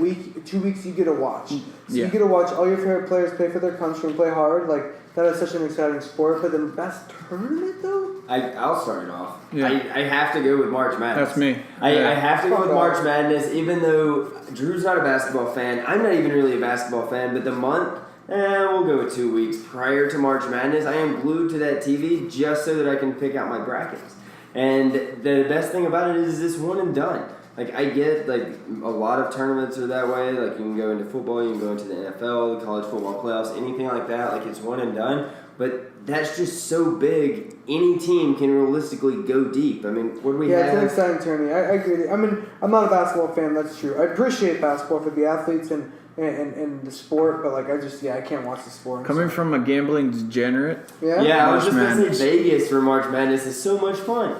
2 weeks you get to watch. So you get to watch all your favorite players play for their country and play hard. Like that is such an exciting sport. But the best tournament though. I'll start it off. Yeah. I have to go with March Madness. That's me. I have to go with March Madness, even though Drew's not a basketball fan. I'm not even really a basketball fan, but the month, we'll go with 2 weeks prior to March Madness. I am glued to that TV just so that I can pick out my brackets. And the best thing about it is this one and done. Like, I get, like, a lot of tournaments are that way. Like, you can go into football, you can go into the NFL, the college football playoffs, anything like that. Like, it's one and done. But that's just so big. Any team can realistically go deep. I mean, what do we have? Yeah, it's an exciting tourney. I agree with you. I mean, I'm not a basketball fan, that's true. I appreciate basketball for the athletes and the sport, but, like, I can't watch the sport. Coming from a gambling degenerate. Yeah, I was March just going to Madness. say Vegas for March Madness is so much fun.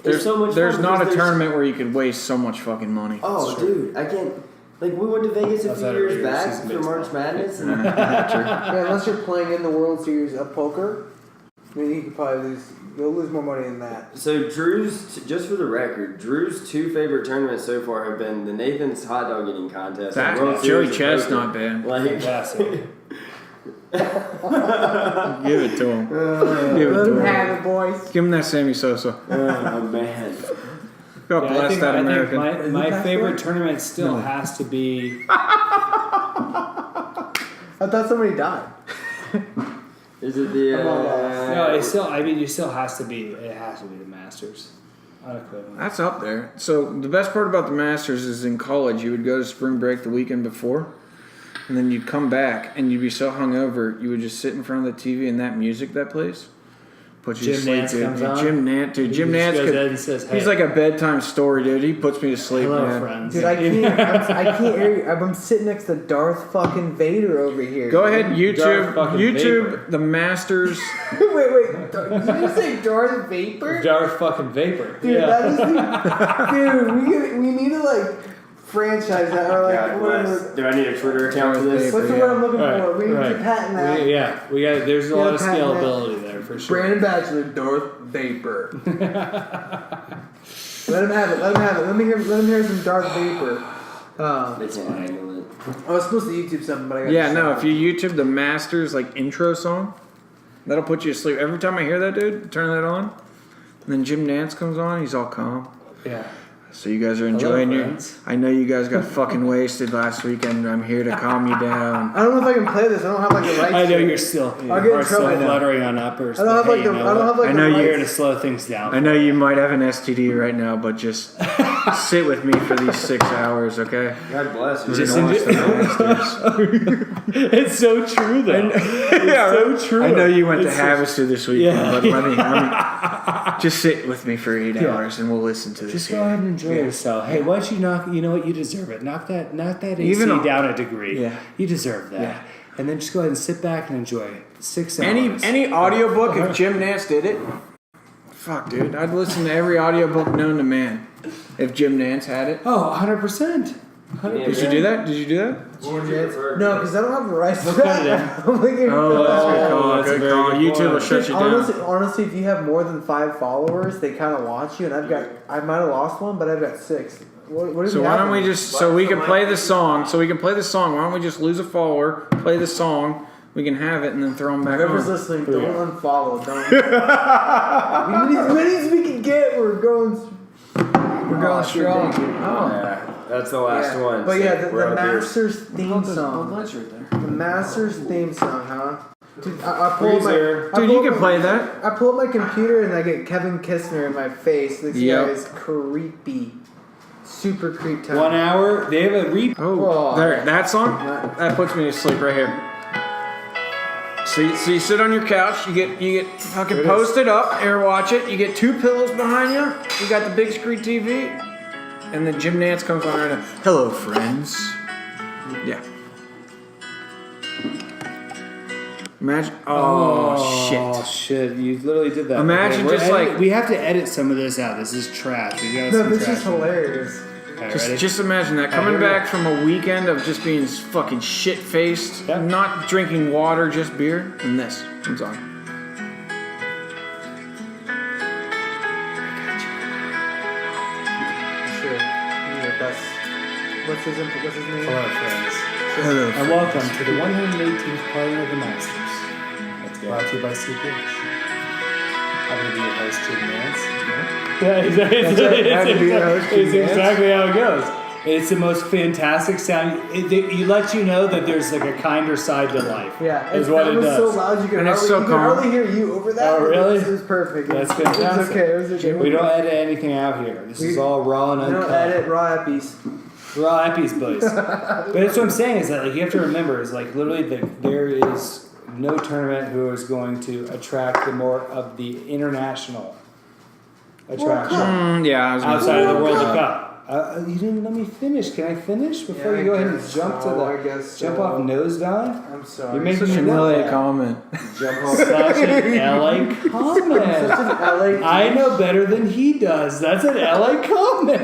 It's so much There's fun not a because tournament where you could waste so much fucking money. Oh, dude, I can't. Like, we went to Vegas a few years back for March Madness. And Yeah, unless you're playing in the World Series of poker, I mean, you could probably you'll lose more money than that. So Drew's, just for the record, Drew's 2 favorite tournaments so far have been the Nathan's hot dog eating contest. That and World Joey Series of Chestnut, Poker. man. Like, Fantastic. Give it to him. Give it Let to them him. have it, boys. Give him that Sammy Sosa. oh, man. God Yeah, bless that I American. think my favorite tournament still has to be. I thought somebody died. Is it the... No, it still. I mean, you still has to be. It has to be the Masters. Unequivocally. That's up there. So the best part about the Masters is in college, you would go to spring break the weekend before, and then you'd come back and you'd be so hungover, you would just sit in front of the TV and that music that plays puts you to Jim sleep, Nance dude. comes And on. Jim Nance, dude. Jim He just Nance goes could, in and says, he's "Hey, like a bedtime story, dude. He puts me to sleep, hello, man. friends." Dude, I can't hear you. I'm sitting next to Darth fucking Vader over here. Go ahead, Darth YouTube, fucking Vapor. the Masters. wait. Did you say Darth Vapor? Darth fucking Vapor. Dude, Yeah. that is the... Dude, we need to, like, franchise that or, like, God bless. whatever. Do I need a Twitter account for this? What's the word I'm looking for? We need to patent that. Yeah, we got. There's a Yeah, lot of patent that. scalability there for sure. Brandon Bachelor, Darth Vapor. Let him have it. Let him hear some Darth Vapor. They can't handle it. I was supposed to YouTube something, but I got Yeah, no. distracted. If you YouTube the Masters like intro song, that'll put you to sleep. Every time I hear that, dude, turn that on. And then Jim Nance comes on. He's all calm. Yeah. So you guys are enjoying your. friends. I know you guys got fucking wasted last weekend. I'm here to calm you down. I don't know if I can play this. I don't have like the rights. I know to it. you're still. I'll get in are still trouble. fluttering on uppers. I don't have but like hey, the. you I know don't have what? like I know the I'm here to rights. slow things down. I know you might have an STD right now, but just sit with me for these 6 hours, okay? God bless. We're Just gonna watch enjoy- the Masters. It's so true though. It's so true. I know you went to It's Havasu this weekend, Yeah. but let me just sit with me for 8 hours and we'll listen to this. Just here. go ahead and enjoy yourself. Hey, why don't you knock? You know what? You deserve it. Knock that AC Even on- down a degree. Yeah. You deserve that. Yeah. And then just go ahead and sit back and enjoy 6 hours. Any audiobook, if Jim Nance did it, fuck, dude. I'd listen to every audiobook known to man if Jim Nance had it. Oh, 100%. Did you do that? Did you do that? No, because I don't have the rights to We'll cut it that. I'm thinking. Oh, that's good call. that's a Good very call. good YouTube will point. shut you down. Honestly, if you have more than 5 followers, they kind of watch you, and I might have lost one, but I've got 6. What So why don't we just so we can play the song? So we can play the song. Why don't we just lose a follower, play the song, we can have it, and then throw them back Whoever's on. listening, don't unfollow. Don't. Many as we can get, we're going. We're going strong. Oh. Yeah, that's the last one. But so yeah, we're the up here. Masters theme song. right there. The Masters theme song, huh? Dude, I pull up my. Freezer. I Dude, pull you up can my- play that. I pull up my computer and I get Kevin Kistner in my face. This Yep. guy is creepy. Super creep time. 1 hour. They have a Oh, Oh. there, that song? That puts me to sleep right here. So you sit on your couch, you get fucking posted up, air watch it, you get 2 pillows behind you, you got the big screen TV, and then Jim Nance comes on right now. Hello, friends. Yeah. Imagine. Oh, shit. shit! You literally did that. Imagine we're just like- we have to edit some of this out. This is trash. We got No, some this trash. is hilarious. Okay, ready? Just imagine that coming here we back from a weekend of just being fucking shit faced, Yep. not drinking water, just beer, and this comes on. Sure. What's his name? Hello, friends, Hello. and welcome to the 118th Parliament of the Masters. That's brought to you by CPH. I'm going to be your host, Jim Nance. Yeah, That's it. Happy to be your host, Jim It's Nance. exactly how it goes. It's the most fantastic sound. It lets you know that there's like a kinder side to life. Yeah, is what it was does. so loud you could And it's hardly, so you could calm. hardly hear you over that. Oh, really? It was perfect. That's It was fantastic. okay. It was okay. We don't edit anything out here. This is all raw and We uncut. don't edit raw eppies. Raw eppies, boys. But that's what I'm saying is that like you have to remember is like literally there is no tournament who is going to attract the more of the international attraction Yeah, I was gonna outside of the World Cup. Cup. You didn't let me finish. Can I finish before Yeah, you go I ahead and guess jump so, I to guess jump so. off nosedive? I'm sorry. You're making such me an look LA bad. comment. Jump off. Such an LA comment. Such an LA. I know better than he does. That's an LA comment.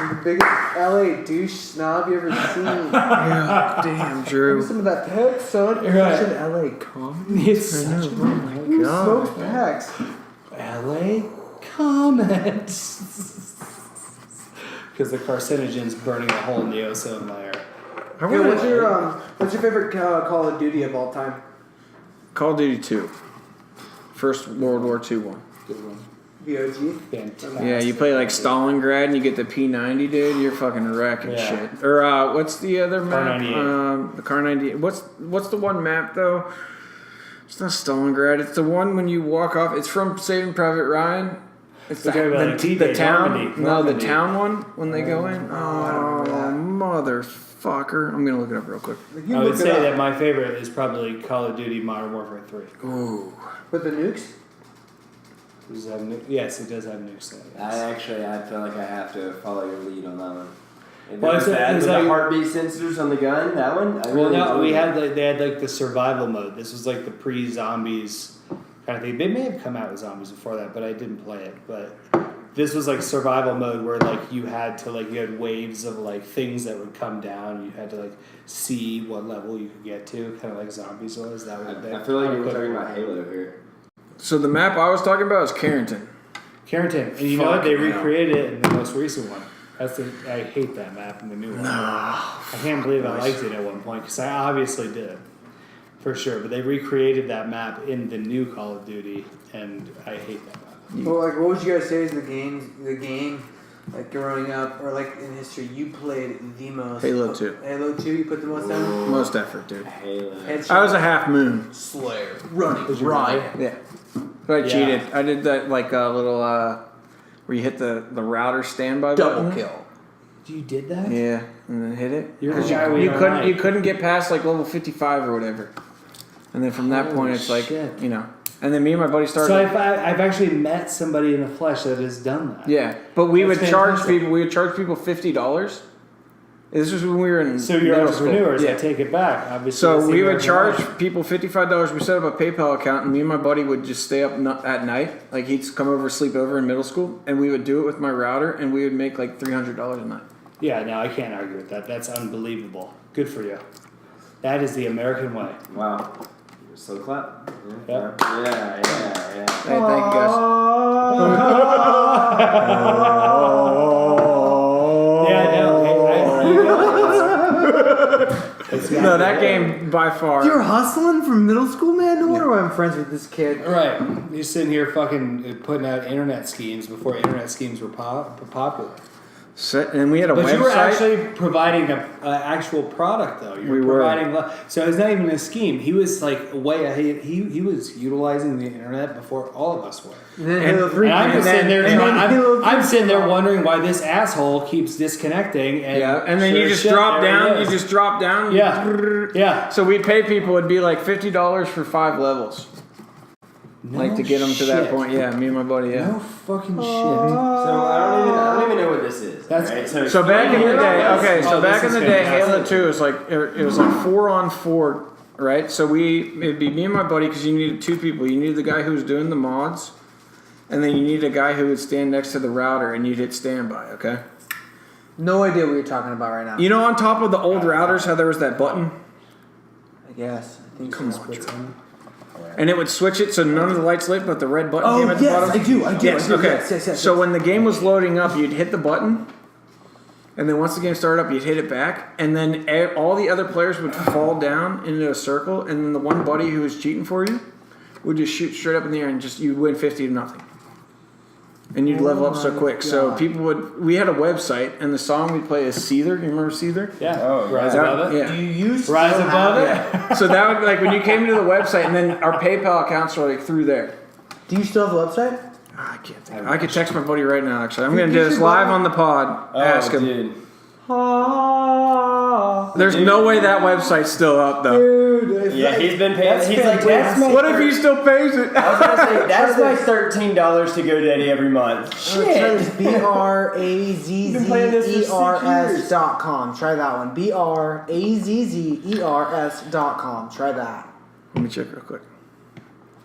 The biggest LA douche snob you ever seen. Yeah, damn, Give Drew. me some of that peck, son. It's Right. such an LA comment. It's such Oh my Who smokes god. packs? LA comments. Because the carcinogen's burning a hole in the ozone layer. I Okay, wanna- what's your favorite Call of Duty of all time? Call of Duty 2. First World War II one. Good one. VOG. Fantastic. Yeah, you play like Stalingrad and you get the P90, dude. You're fucking wrecking Yeah. shit. Or what's the other map? Kar-98. The Kar-98. What's the one map though? It's not Stalingrad. It's the one when you walk off. It's from Saving Private Ryan. It's We're talking about like the D-Day, town. Normandy. No, the Normandy. town one when they go in. I don't remember that. Motherfucker! I'm gonna look it up real quick. You I would look it say up. that my favorite is probably Call of Duty Modern Warfare 3. Ooh. With the nukes? Does it have yes, it does have nukes in it. I feel like I have to follow your lead on that one. And Well, was it's- that it's with like- the heartbeat sensors on the gun? That one? I Well, really no, we enjoyed had like they had like the survival mode. This was like the pre-zombies kind of thing. They may have come out with zombies before that, but I didn't play it. But this was like survival mode where like you had waves of like things that would come down. You had to like see what level you could get to, kind of like zombies was. That would. I feel like you were talking about Halo here. So the map I was talking about is Carrington. Carrington, and you know what? They Fucking hell. recreated it in the most recent one. I hate that map in the new one. I can't believe I liked it at one point because I obviously did, for sure. But they recreated that map in the new Call of Duty, and I hate that map. Well, like, what would you guys say is the game, like growing up or like in history, you played the most? Halo 2. Halo 2, you put the most down? Most effort, dude. Halo. Headshot. I was a half moon. Slayer. Running. Did you Riot. Yeah. But I Yeah. cheated. I did that like a little where you hit the router standby Double button. kill. You did that? Yeah, and then hit it. You're the 'Cause guy we you don't couldn't like. you couldn't get past like level 55 or whatever. And then from that Holy point it's like, shit. you know. And then me and my buddy started So I've actually met somebody in the flesh that has done that. yeah, but we That's would charge fantastic. people. We would charge people $50. This was when we were in So you're middle school. entrepreneurs. I Yeah. take it back. Obviously, So that's the we would American charge way. people $55. We set up a PayPal account, and me and my buddy would just stay up at night. Like he'd come over, sleep over in middle school, and we would do it with my router, and we would make like $300 a night. Yeah, no, I can't argue with that. That's unbelievable. Good for you. That is the American way. Wow. Slow clap. Yeah. Yeah. Hey, thank you guys. Yeah, No, that game by far. You're hustling from middle school, man? No wonder why I'm friends with this kid. Right. You're sitting here fucking putting out internet schemes before internet schemes were popular. And we had a But website. you were actually providing an actual product, though. You were We were. providing. So it's not even a scheme. He was like way ahead. He was utilizing the internet before all of us were. And then And- Halo 3 And I'm came just out. sitting there. And then Halo 3 I'm sitting there wondering why this asshole keeps disconnecting. And Yeah, and then sure you as just shit, drop there down. he You is. just drop down. Yeah. So we'd pay people. It'd be like $50 for 5 levels, like to get them to that shit. point. Yeah, me and my buddy. Yeah. No fucking shit. So I don't even know what this is. That's- right? So back in the day, okay. So Oh, back this in the is day, fantastic. Halo 2 was like it was like 4-on-4, right? So it'd be me and my buddy because you needed 2 people. You needed the guy who was doing the mods, and then you needed a guy who would stand next to the router, and you'd hit standby. Okay. No idea what you're talking about right now. You know, on top of the old routers, how there was that button, I guess. I think Come so. on, and it would switch it so none of the lights lit, but the red button Oh, came at the yes, bottom. I do, Yes, okay. Yes. So when the game was loading up, you'd hit the button, and then once the game started up, you'd hit it back, and then all the other players would fall down into a circle, and then the one buddy who was cheating for you would just shoot straight up in the air, and just you'd win 50 to nothing. And you'd level up Oh so my quick. So God. people would. We had a website, and the song we play is Seether. You remember Seether? Yeah. Oh, Rise yeah. above it. Yeah. Do you still Rise have above it. Yeah. So that would, like, when you came to the website, and then our PayPal accounts were like through there. Do you still have a website? I can't think. I could text my buddy right now. Actually, I'm You going to do this should live go- on the pod. Oh, Ask him. dude. There's no way that website's still up though. Dude, it's Yeah, like- he's been paying. that's He's like, that's my. What if he still pays it? I was gonna say that's my $13 to GoDaddy every month. Try this BRAZZERS.com. Try that one. BRAZZERS.com. Try that. Let me check real quick.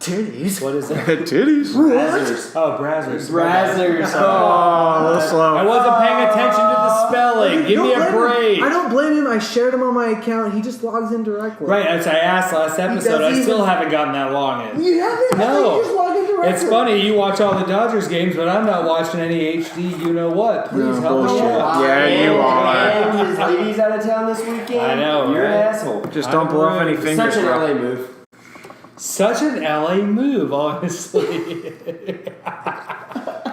Titties. What is it? Titties. Brazzers. Oh, Brazzers. Brazzers. Oh, a little slow. I wasn't paying attention to the spelling. Give me a Don't blame break. him. I don't blame him. I shared him on my account. He just logs in directly. Right, as I asked last episode, I doesn't still even- haven't gotten that long in. You haven't? I No. thought you just log in directly. It's funny, you watch all the Dodgers games, but I'm not watching any HD, you know what. Please No, help me bullshit. out. Yeah, you are. And his lady's out of town this weekend. I know, You're right? an asshole. Just don't blow off any Such fingers, Such an bro. LA move. Such an LA move, honestly.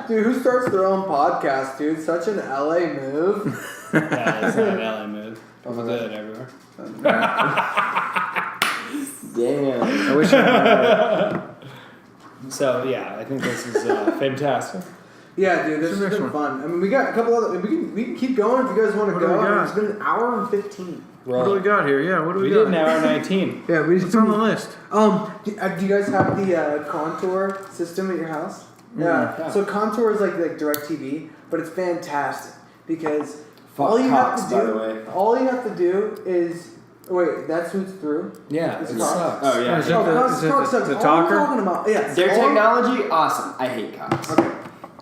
Dude, who starts their own podcast, dude? Such an LA move. Yeah, it's not an LA move. I'm good everywhere. Damn. I wish I had So, yeah, I think this is fantastic. Yeah, dude, this has next been one? fun. I mean, we got a couple other. We can keep going if you guys want to What do go. we got? It's been an hour and 15. What do we got here? Yeah, what do We we did got? an hour 19. Yeah, we What's on the list? Do you guys have the contour system at your house? Yeah. So contour is like DirecTV, but it's fantastic because Fuck all you Cox, have to by do, the way. all you have to do is wait. That suits through. Yeah, It's it Cox. sucks. Oh yeah. Is it the- Cox is it sucks. the All I'm talker? talking about, yeah. Their all- technology, awesome. I hate Cox. Okay.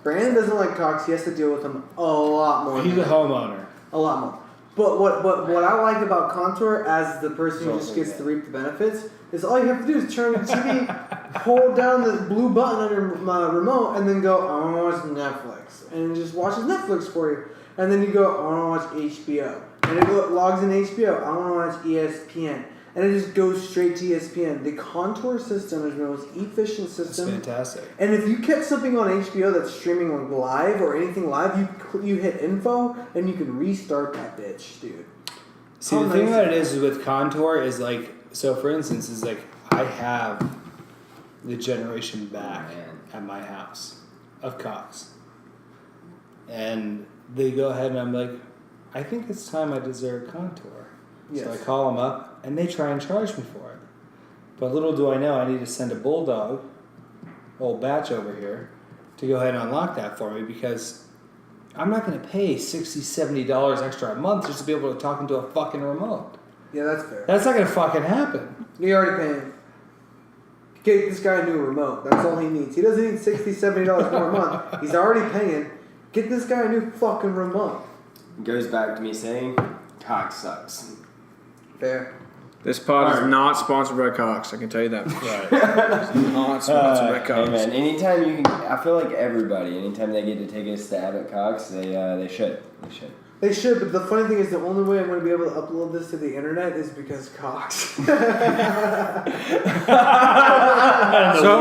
Brandon doesn't like Cox. He has to deal with them a lot more. He's than a homeowner. A lot more. But what I like about Contour as the person who just gets to reap the benefits is all you have to do is turn the TV, hold down the blue button on your remote, and then go, I want to watch Netflix. And it just watches Netflix for you. And then you go, I want to watch HBO. And it logs in HBO. I want to watch ESPN. And it just goes straight to ESPN. The Contour system is the most efficient It's system. fantastic. And if you catch something on HBO that's streaming like live or anything live, you hit info and you can restart that bitch, dude. See, How the thing nice about it is is with Contour is like, so for instance, is like I have the generation back at my house of Cox. And they go ahead and I'm like, I think it's time I deserve Contour. Yes. So I call them up and they try and charge me for it. But little do I know, I need to send a bulldog, old Batch over here, to go ahead and unlock that for me because I'm not going to pay $60, $70 extra a month just to be able to talk into a fucking remote. Yeah, that's fair. That's not going to fucking happen. You're already paying. Get this guy a new remote. That's all he needs. He doesn't need $60, $70 more a month. He's already paying. Get this guy a new fucking remote. Goes back to me saying, Cox sucks. Fair. This pod is not sponsored by Cox. I can tell you that. Right. It's not sponsored by Hey Cox. man, anytime you can, I feel like everybody, anytime they get to take a stab at Cox, they should. They should. They should, but the funny thing is the only way I'm going to be able to upload this to the internet is because Cox. So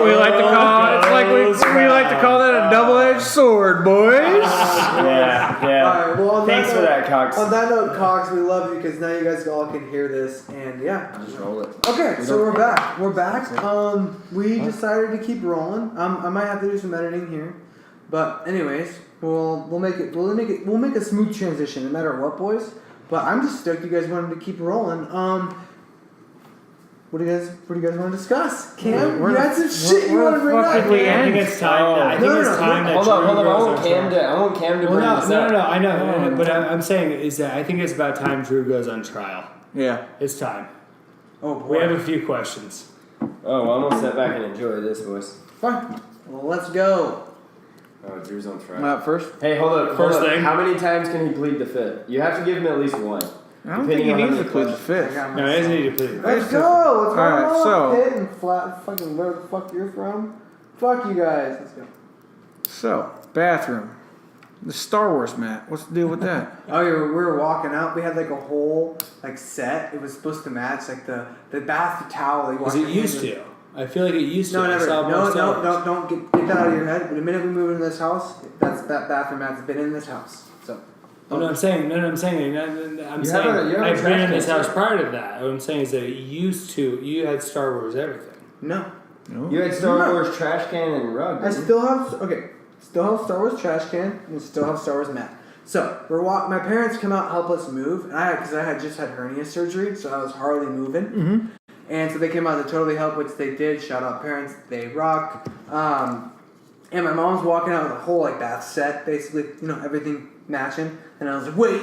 we like to call. It's like we like to call that a double-edged sword, boys. Yeah. Alright, well, on Thanks that for note, that, Cox. On that note, Cox, we love you because now you guys all can hear this, and yeah. Just roll it. Okay, so we're back. We're back. We decided to keep rolling. I might have to do some editing here, but anyways, we'll make a smooth transition no matter what, boys. But I'm just stoked you guys wanted to keep rolling. What do you guys want to discuss? Cam, you had some shit you want to bring up. fuck did we I think end? it's time. I think it's time that Hold on. Drew I goes want on Cam trial. to. I want Cam to Well, bring no, this no, up. no, I know, but I'm saying is that I think it's about time Drew goes on trial. Yeah. It's time. Oh boy. We have a few questions. Oh, well, I'm gonna sit back and enjoy this, boys. Fine. Well, let's go. Oh, Drew's on trial. Not first. Hey, hold up. First hold up. thing. How many times can he plead the fifth? You have to give him at least one. I don't think he Depending on needs to how plead many the fifth. got No, he doesn't need to plead. Let's go. Let's Alright, roll so- Pitt and flat fucking where the fuck you're from. Fuck you guys. Let's go. So, bathroom. The Star Wars mat. What's the deal with that? Oh, we were walking out. We had like a whole like set. It was supposed to match like the bath towel. That you Because wash it your hands used with. to. I feel like it used to. No, I never. saw more Star Wars. Don't get that out of your head. The minute we move into this house, that bathroom has been in this house. So. I'm saying. I'm saying I've been in this house prior to that. What I'm saying is that it used to. You had Star Wars everything. No. You had Star Wars trash can and rug. I still have Star Wars trash can and still have Star Wars mat. So my parents come out and help us move, and because I had just had hernia surgery, so I was hardly moving. Mm-hmm. And so they came out to totally help, which they did. Shout out parents, they rock. And my mom's walking out with a whole bath set, basically, everything matching. And I was like, wait,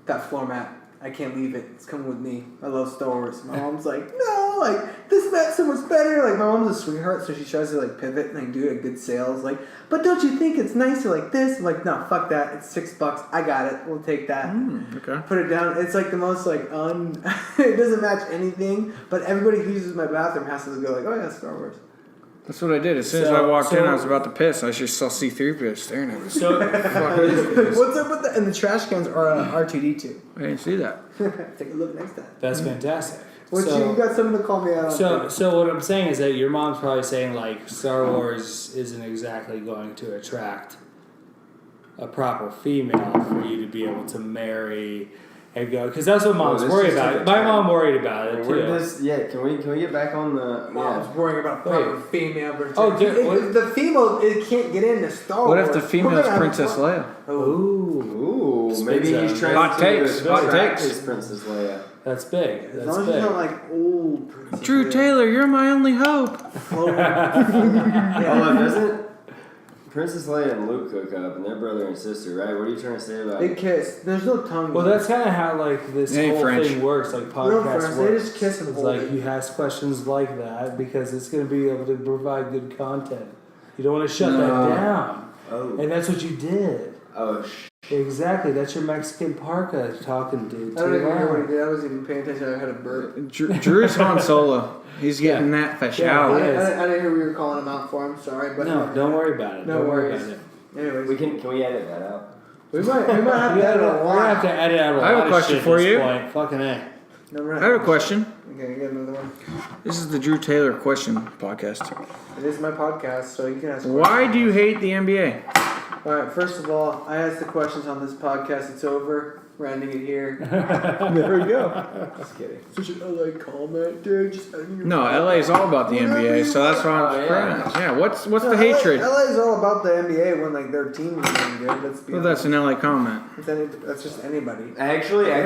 that floor mat, I can't leave it. It's coming with me. I love Star Wars. My mom's like, no, this mat's so much better. My mom's a sweetheart, so she tries to pivot and do it at good sales. But don't you think it's nicer like this? I'm like, no, fuck that. It's $6. I got it. We'll take that. Okay. Put it down. It's the most it doesn't match anything. But everybody who uses my bathroom has to go oh yeah, Star Wars. That's what I did. As soon as I walked in, I was about to piss. I just saw C-3PO staring at me. So What's up with that? And the trash cans are R2D2. I didn't see that. Take a look next time. that's fantastic. You got something to call me out on. So what I'm saying is that your mom's probably saying Star Wars isn't exactly going to attract a proper female for you to be able to marry and go, because that's what moms worry about. My mom worried about it too. Can we get back on the? Mom's worrying about proper female. The female it can't get into Star Wars. What if the female's Princess Leia? Ooh, maybe he's trying Hot takes. his Princess Leia. That's big. As long as she's not old Princess Drew Leia. Taylor, you're my only hope. Hold on, doesn't Princess Leia and Luke hook up, and they're brother and sister, right? What are you trying to say about They kiss. There's no tongue. Well, that's kind of how this They ain't whole French. thing works. Podcast French. works. They just kiss and It's hold it. you ask questions like that because it's going to be able to provide good content. You don't want to shut that down. Oh. And that's what you did. Oh, Exactly. That's your Mexican parka talking, dude. I don't even hear what he did. I wasn't even paying attention. I had a burp. Drew's Han Solo. He's getting that fish out. Yeah. I didn't hear we were calling him out for him. Sorry, but No, don't worry about it. No don't worries. worry about it. Anyways, can we edit that out? we might have to edit a We're gonna have to lot. edit out a lot I have a of question shit for at this you. point. Fucking A. No, I have a question. Okay, get another one. This is the Drew Taylor Question Podcast. It is my podcast, so you can ask. Why do you hate the NBA? All right. First of all, I asked the questions on this podcast. It's over. We're ending it here. There we go. Just kidding. Such an LA comment, dude. Just No, LA is all about the NBA, so that's why I'm surprised. Yeah, what's the hatred? LA is all about the NBA when their team is doing good. Let's be Well, honest. that's an LA comment. That's just anybody. Actually, I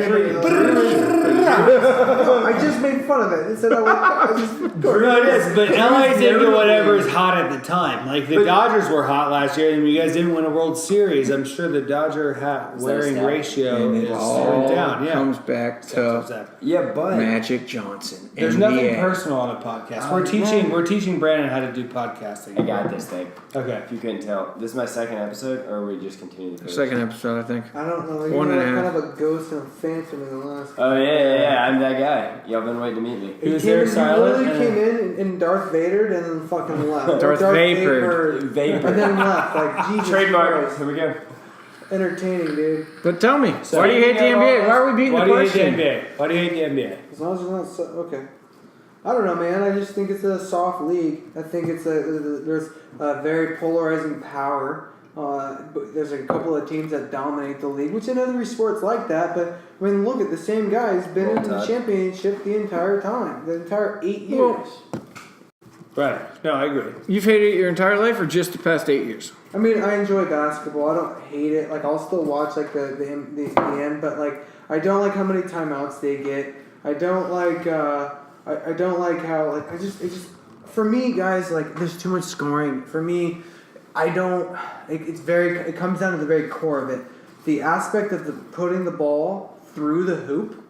just made fun of it. It said I just. No, it is, but LA's into whatever is hot at the time. The Dodgers were hot last year, and you guys didn't win a World Series. I'm sure the Dodger hat wearing ratio And is it all going down. Yeah, comes back to but Magic Johnson. there's NBA. nothing personal on a podcast. We're teaching Brandon how to do podcasting. I got this thing. Okay. If you couldn't tell, this is my second episode, or we just continue the Second episode, I think. I don't know. One You're and a kind half. of a ghost and a phantom in the last. Oh yeah, I'm that guy. Y'all been waiting to meet me. He was there He silent. literally came in Darth Vader and then fucking left. Darth Vapor. Vapor. And then left. Jesus Trademark. Christ. Here we go. Entertaining, dude. But tell me, So- why do you hate the NBA? Why are we beating Why the do you hate question? the NBA? Why do you hate the NBA? As long as you're not okay. I don't know, man. I just think it's a soft league. I think there's a very polarizing power. But there's a couple of teams that dominate the league, which in other sports like that. But when look at the same guy's been in the championship the entire time, the entire 8 years. Right. No, I agree. You've hated it your entire life, or just the past 8 years? I mean, I enjoy basketball. I don't hate it. I'll still watch the end, but I don't like how many timeouts they get. I don't like I don't like how it just for me, guys, there's too much scoring. For me, I don't. It comes down to the very core of it. The aspect of putting the ball through the hoop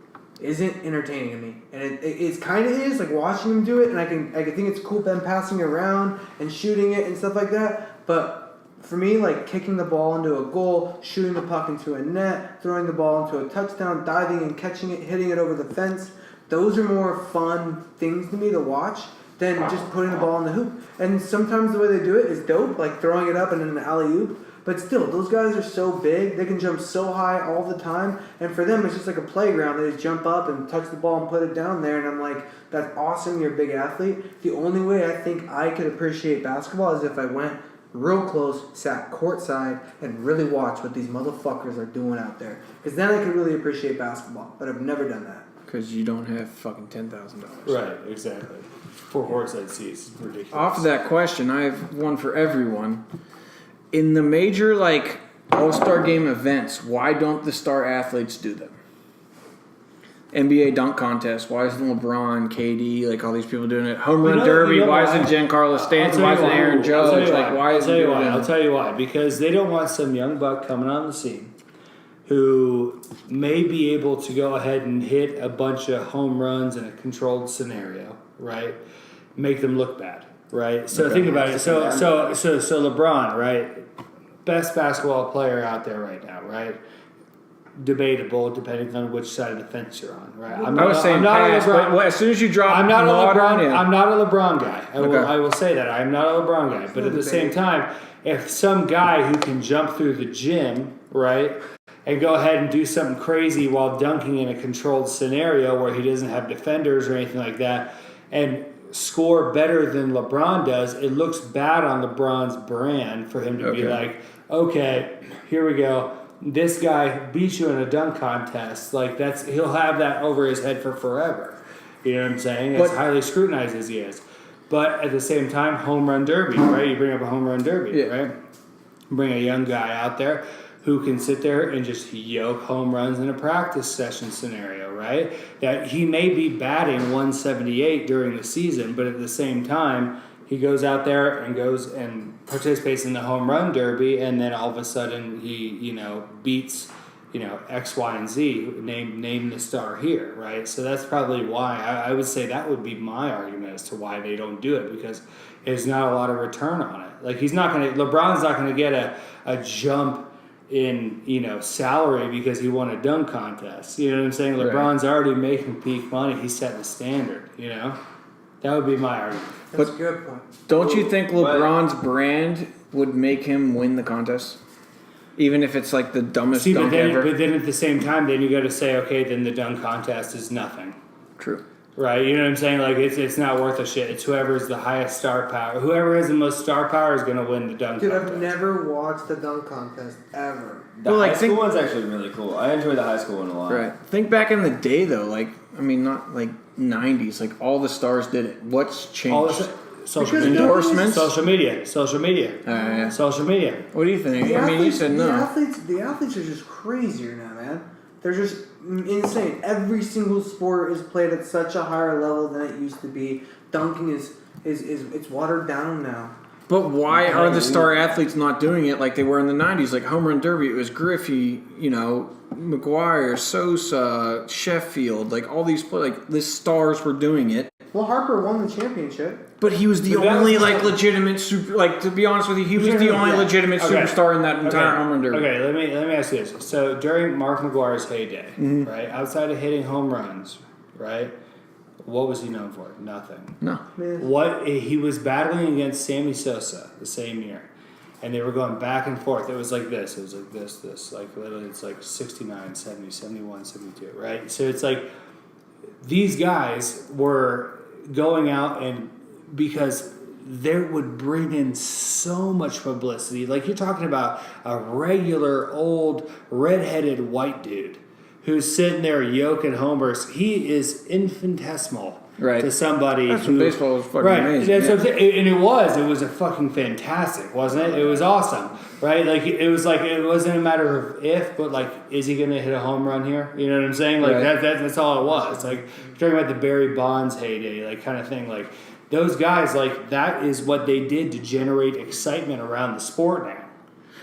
isn't entertaining to me, and it kind of is watching them do it, and I can think it's cool them passing around and shooting it and stuff like that. But for me, kicking the ball into a goal, shooting the puck into a net, throwing the ball into a touchdown, diving and catching it, hitting it over the fence, those are more fun things to me to watch than just putting the ball in the hoop. And sometimes the way they do it is dope, like throwing it up and in an alley-oop. But still, those guys are so big, they can jump so high all the time, and for them, it's just like a playground. They just jump up and touch the ball and put it down there, and I'm like, that's awesome, you're a big athlete. The only way I think I could appreciate basketball is if I went real close, sat courtside, and really watched what these motherfuckers are doing out there. Because then I could really appreciate basketball, but I've never done that. Because you don't have fucking $10,000. Right, exactly. 4 courtside seats is ridiculous. Off of that question, I have one for everyone. In the major, like, all-star game events, why don't the star athletes do them? NBA dunk contest, why isn't LeBron, KD, like all these people doing it? Home run derby, why isn't Giancarlo Stanton, why isn't Aaron Judge? Like, why isn't it? I'll tell you why. Because they don't want some young buck coming on the scene who may be able to go ahead and hit a bunch of home runs in a controlled scenario, right? Make them look bad, right? So think about it. So LeBron, right? Best basketball player out there right now, right? Debatable, depending on which side of the fence you're on, right? I was saying pass, but as soon as you drop I'm not a LeBron guy. Okay. I will say that I'm not a LeBron guy. But at the same time, if some guy who can jump through the gym, right, and go ahead and do something crazy while dunking in a controlled scenario where he doesn't have defenders or anything like that, and score better than LeBron does, it looks bad on LeBron's brand for him to be like, okay, here we go. This guy beat you in a dunk contest. Like he'll have that over his head for forever. You know what I'm saying? As highly scrutinized as he is. But at the same time, home run derby, right? You bring up a home run derby, right? Bring a young guy out there who can sit there and just yoke home runs in a practice session scenario, right? That he may be batting 178 during the season, but at the same time, he goes out there and goes and participates in the home run derby, and then all of a sudden he, beats, X, Y, and Z. Name the star here, right? So that's probably why I would say that would be my argument as to why they don't do it, because there's not a lot of return on it. Like LeBron's not gonna get a jump in salary because he won a dunk contest. You know what I'm saying? LeBron's already making peak money. He's setting the standard. That would be my argument. That's a good point. Don't you think LeBron's brand would make him win the contest? Even if it's like the dumbest dunk ever? But then at the same time, then you got to say, okay, then the dunk contest is nothing. True. Right? You know what I'm saying? Like, it's not worth a shit. It's whoever's the highest star power. Whoever has the most star power is going to win the dunk contest. I've never watched the dunk contest, ever. The high school one's actually really cool. I enjoy the high school one a lot. Right. Think back in the day, though. Like, I mean, not like 90s. Like, all the stars did it. What's changed? Social Because media. Endorsements? Social media. Social media. Yeah. Social media. What do you think? You said no. The athletes are just crazier now, man. They're just insane. Every single sport is played at such a higher level than it used to be. Dunking is it's watered down now. But why are the star athletes not doing it like they were in the 90s? Like home run derby, it was Griffey, McGuire, Sosa, Sheffield, like all these the stars were doing it. Well, Harper won the championship. But he was the only legitimate super. Like, to be honest with you, he was the only legitimate superstar in that entire home run derby. Okay, let me ask you this. So during Mark McGuire's heyday, right, outside of hitting home runs, right, what was he known for? Nothing. No. What he was battling against Sammy Sosa the same year, and they were going back and forth. It was like this. It was like this. Like literally, it's like 69, 70, 71, 72, right? So it's like these guys were going out and because they would bring in so much publicity. Like you're talking about a regular old redheaded white dude who's sitting there yoking homers. He is infinitesmal to somebody. That's when baseball was fucking amazing. And it was a fucking fantastic, wasn't it? It was awesome, right? Like it wasn't a matter of if, but like, is he gonna hit a home run here? You know what I'm saying? Like that's all it was. Like you're talking about the Barry Bonds heyday, like kind of thing. Like those guys, like that is what they did to generate excitement around the sport now.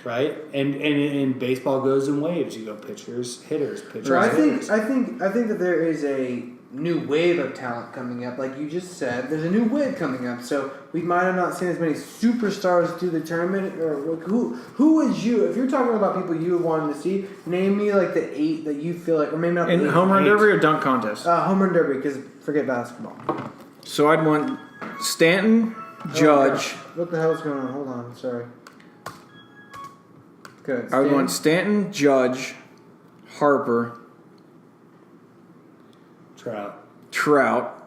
Right, and baseball goes in waves. You go pitchers, hitters, pitchers. Hitters. I think that there is a new wave of talent coming up. Like you just said, there's a new wave coming up. So we might have not seen as many superstars through the tournament. Or who is you? If you're talking about people you wanted to see, name me like the 8 that you feel like, or maybe not. In home run derby or dunk contest? Home run derby, because forget basketball. So I'd want Stanton, Judge. What the hell's going on? Hold on, sorry. Good. I would Stan? want Stanton, Judge, Harper, Trout.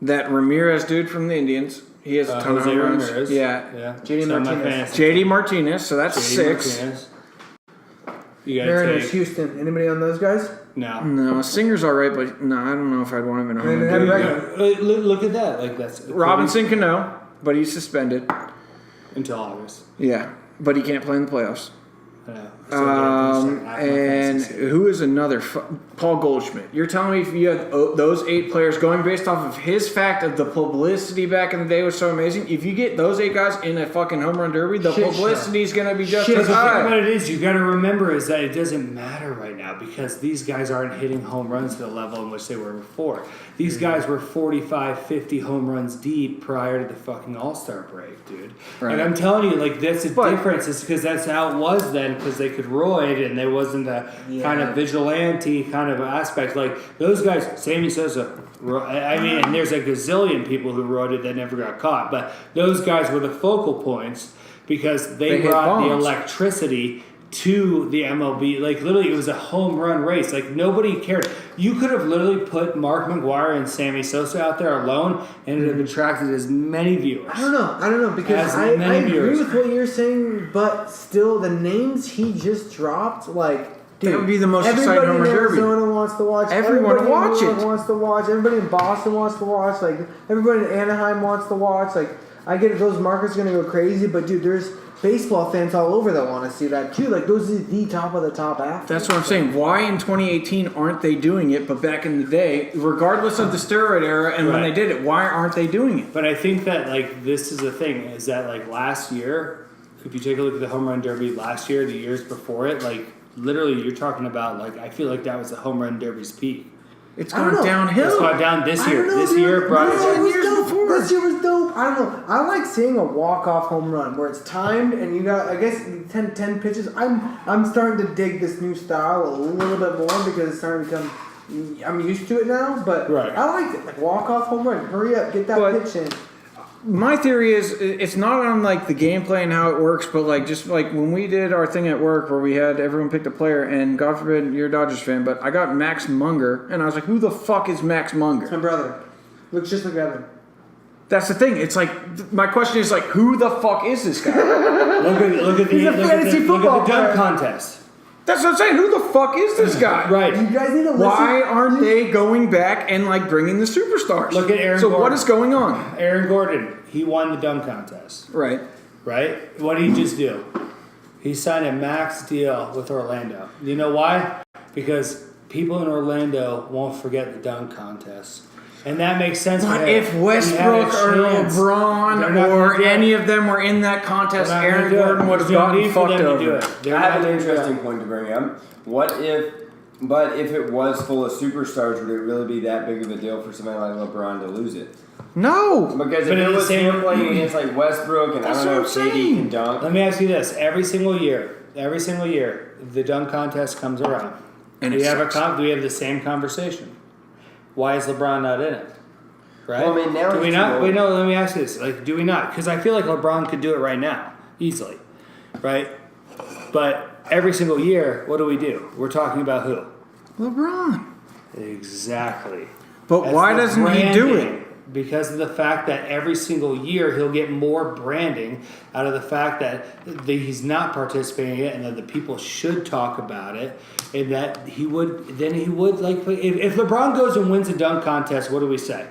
That Ramirez dude from the Indians. He has a ton of Jose home runs. Ramirez. Yeah. JD Martinez. JD Martinez, so that's JD 6. Martinez. You gotta Mariners, take Houston. Anybody on those guys? no. No, Singer's all right, but no, I don't know if I'd want him in a home mean, run they have derby. Look at that. Like that's Robinson Cano, but he's suspended. until August. Yeah, but he can't play in the playoffs. I know. So And who is another? Paul Goldschmidt. You're telling me if you had those 8 players going based off of his fact of the publicity back in the day was so amazing. If you get those 8 guys in a fucking home run derby, the publicity is going to be just the as thing high. about it is, you got to remember is that it doesn't matter right now because these guys aren't hitting home runs to the level in which they were before. These guys were 45, 50 home runs deep prior to the fucking All-Star break, dude. Right. And I'm telling you, like, that's the difference. It's because that's how it was then because they could roid and there wasn't a kind of vigilante kind of aspect. Like, those guys, Sammy Sosa, I mean, and there's a gazillion people who roided that never got caught, but those guys were the focal points because they hit brought the bombs. electricity to the MLB. Like, literally, it was a home run race. Like, nobody cared. You could have literally put Mark McGwire and Sammy Sosa out there alone, and it would have attracted as many viewers. I don't know because As I many agree viewers. with what you're saying, but still the names he just dropped, like, dude, That would be the most exciting everybody home in run derby. Arizona wants to watch. Everyone everybody watch in New York it. wants to watch. Everybody in Boston wants to watch. Like, everybody in Anaheim wants to watch. Like, I get it, those markets are gonna go crazy, but dude, there's baseball fans all over that want to see that too. Like, those are the top of the top athletes. That's what I'm saying. Why in 2018 aren't they doing it? But back in the day, regardless of the steroid era and when Right. they did it, why aren't they doing it? But I think that, like, this is the thing, is that, like, last year, if you take a look at the home run derby last year, the years before it, like, literally you're talking about, like, I feel like that was the home run derby's peak. It's I don't gone know. downhill. It's gone down this I year. don't know, This dude. year brought This it year down. was years dope. before. This year was dope. I don't know. I like seeing a walk-off home run where it's timed and you got, I guess, 10 pitches. I'm starting to dig this new style a little bit more because it's starting to become. I'm used to it now, but Right. I liked it. Like, walk-off home run. Hurry up, get that But- pitch in. My theory is it's not on like the gameplay and how it works, but like just like when we did our thing at work where we had everyone pick a player, and God forbid you're a Dodgers fan, but I got Max Munger, and I was like, who the fuck is Max Munger? My brother looks just like Evan. That's the thing. It's like my question is like, who the fuck is this guy? Look at He's a fantasy look football at the dunk player. contest. That's what I'm saying. Who the fuck is this guy? Right. You guys need to listen. Why aren't they going back and like bringing the superstars? Look at Aaron So Gordon. what is going on? Aaron Gordon, he won the dunk contest, Right. right? What did he just do? He signed a max deal with Orlando. You know why? Because people in Orlando won't forget the dunk contest. And that makes sense. But for him. if He had a Westbrook or chance. They're LeBron not or gonna do any it. of them were in that contest, They're not Aaron gonna do it. Gordon would have There's no gotten need for fucked them to do over. it. They're I not have an gonna do interesting it. point to bring up. But if it was full of superstars, would it really be that big of a deal for somebody like LeBron to lose it? No. Because But if at it the was same- him playing against like Westbrook, and I That's don't know what if I'm KD saying. can dunk. Let me ask you this: every single year, the dunk contest comes around, And we it have sucks. we have the same conversation. Why is LeBron not in it? Right? Well, I mean, now do we he's not? too Wait, old. no. Let me ask you this: like, do we not? Because I feel like LeBron could do it right now, easily, right? But every single year, what do? We're talking about who? LeBron. Exactly. But That's why the doesn't he do branding. it? Because of the fact that every single year he'll get more branding out of the fact that he's not participating in it, and that the people should talk about it, and that he would like if LeBron goes and wins a dunk contest, what do we say?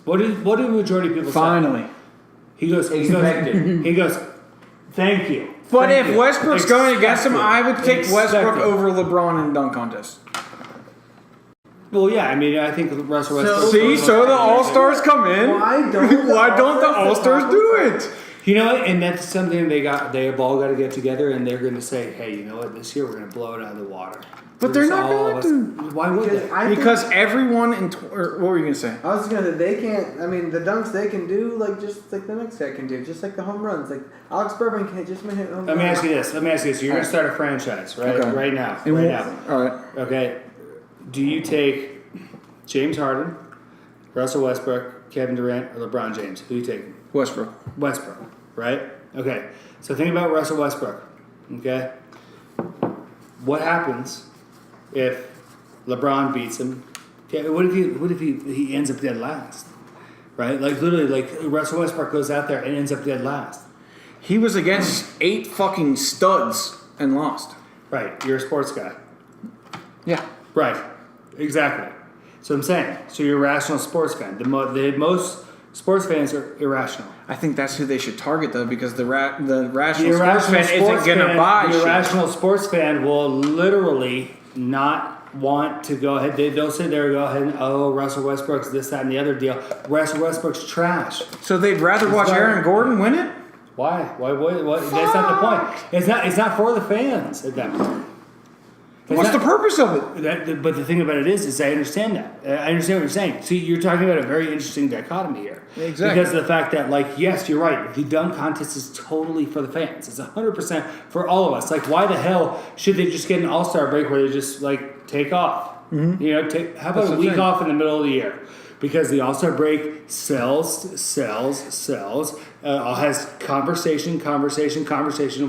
What do the majority of people Finally. say? He goes. Expected. He goes. Thank you. But Thank if you." Westbrook's going against him, I would take Westbrook Expected. over LeBron in dunk contest. Well, yeah. I mean, I think Russell Westbrook. See, so the All-Stars come in. Why don't the Why don't the All-Stars All-Stars do it? You know what? And that's something they have all got to get together, and they're going to say, "Hey, you know what? This year we're going to blow it out of the water." But they're not going to. Why would they? Because everyone in... Or what were you going to say? I was gonna say they can't. I mean, the dunks they can do like just like the next guy can do, just like the home runs. Like Alex Burbank can't just hit home Let me runs. ask you this. You're going to start a franchise, right? Okay. Right now. And Right we'll- now. All right. Okay. Do you take James Harden, Russell Westbrook, Kevin Durant, or LeBron James? Who you taking? Westbrook. Westbrook, right? Okay. So think about Russell Westbrook. Okay. What happens if LeBron beats him? Okay. What if he ends up dead last? Right? Like literally, like Russell Westbrook goes out there and ends up dead last. He was against 8 fucking studs and lost. Right. You're a sports guy. Yeah. Right. Exactly. So I'm saying, so you're a rational sports fan. The most sports fans are irrational. I think that's who they should target, though, because the rational sports fan isn't going to buy the shit. irrational sports fan will literally not want to go ahead. They'll sit there and go ahead and, oh, Russell Westbrook's this, that, and the other deal. Russell Westbrook's trash. So they'd rather watch Aaron Gordon win it? Why? What? That's not the point. It's not for the fans at that point. What's the purpose of it? But the thing about it is I understand that. I understand what you're saying. See, you're talking about a very interesting dichotomy here. Exactly. Because of the fact that, like, yes, you're right. The dunk contest is totally for the fans. It's 100% for all of us. Like, why the hell should they just get an all-star break where they just, like, take off? Mm-hmm. You know, how about a week off in the middle of the year? Because the all-star break sells, has conversation.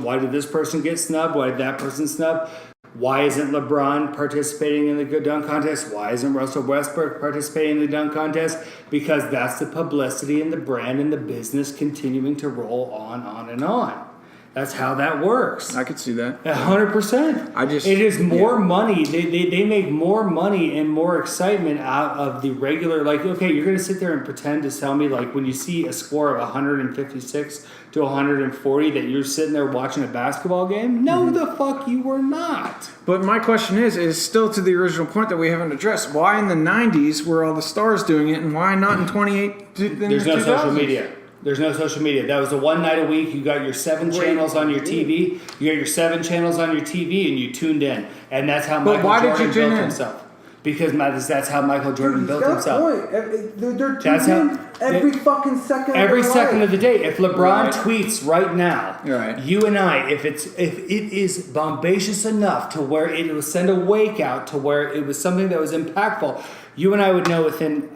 Why did this person get snubbed? Why did that person snub? Why isn't LeBron participating in the dunk contest? Why isn't Russell Westbrook participating in the dunk contest? Because that's the publicity and the brand and the business continuing to roll on and on. That's how that works. I could see that. 100%. It is more money. They make more money and more excitement out of the regular. Like, okay, you're going to sit there and pretend to tell me, like, when you see a score of 156 to 140 that you're sitting there watching a basketball game? No, the fuck you were not. But my question is still to the original point that we haven't addressed. Why in the 90s were all the stars doing it, and why not in 28? There's no social media. There's no social media. That was a one night a week. You got your 7 channels on your TV. You got your 7 channels on your TV, and you tuned in. And that's how Michael Jordan built himself. Because that's how Michael Jordan built himself. They're tuned in every fucking second. Every second of the day. If LeBron tweets right now, you and I, if it is bombacious enough to where it will send a wake out to where it was something that was impactful, you and I would know within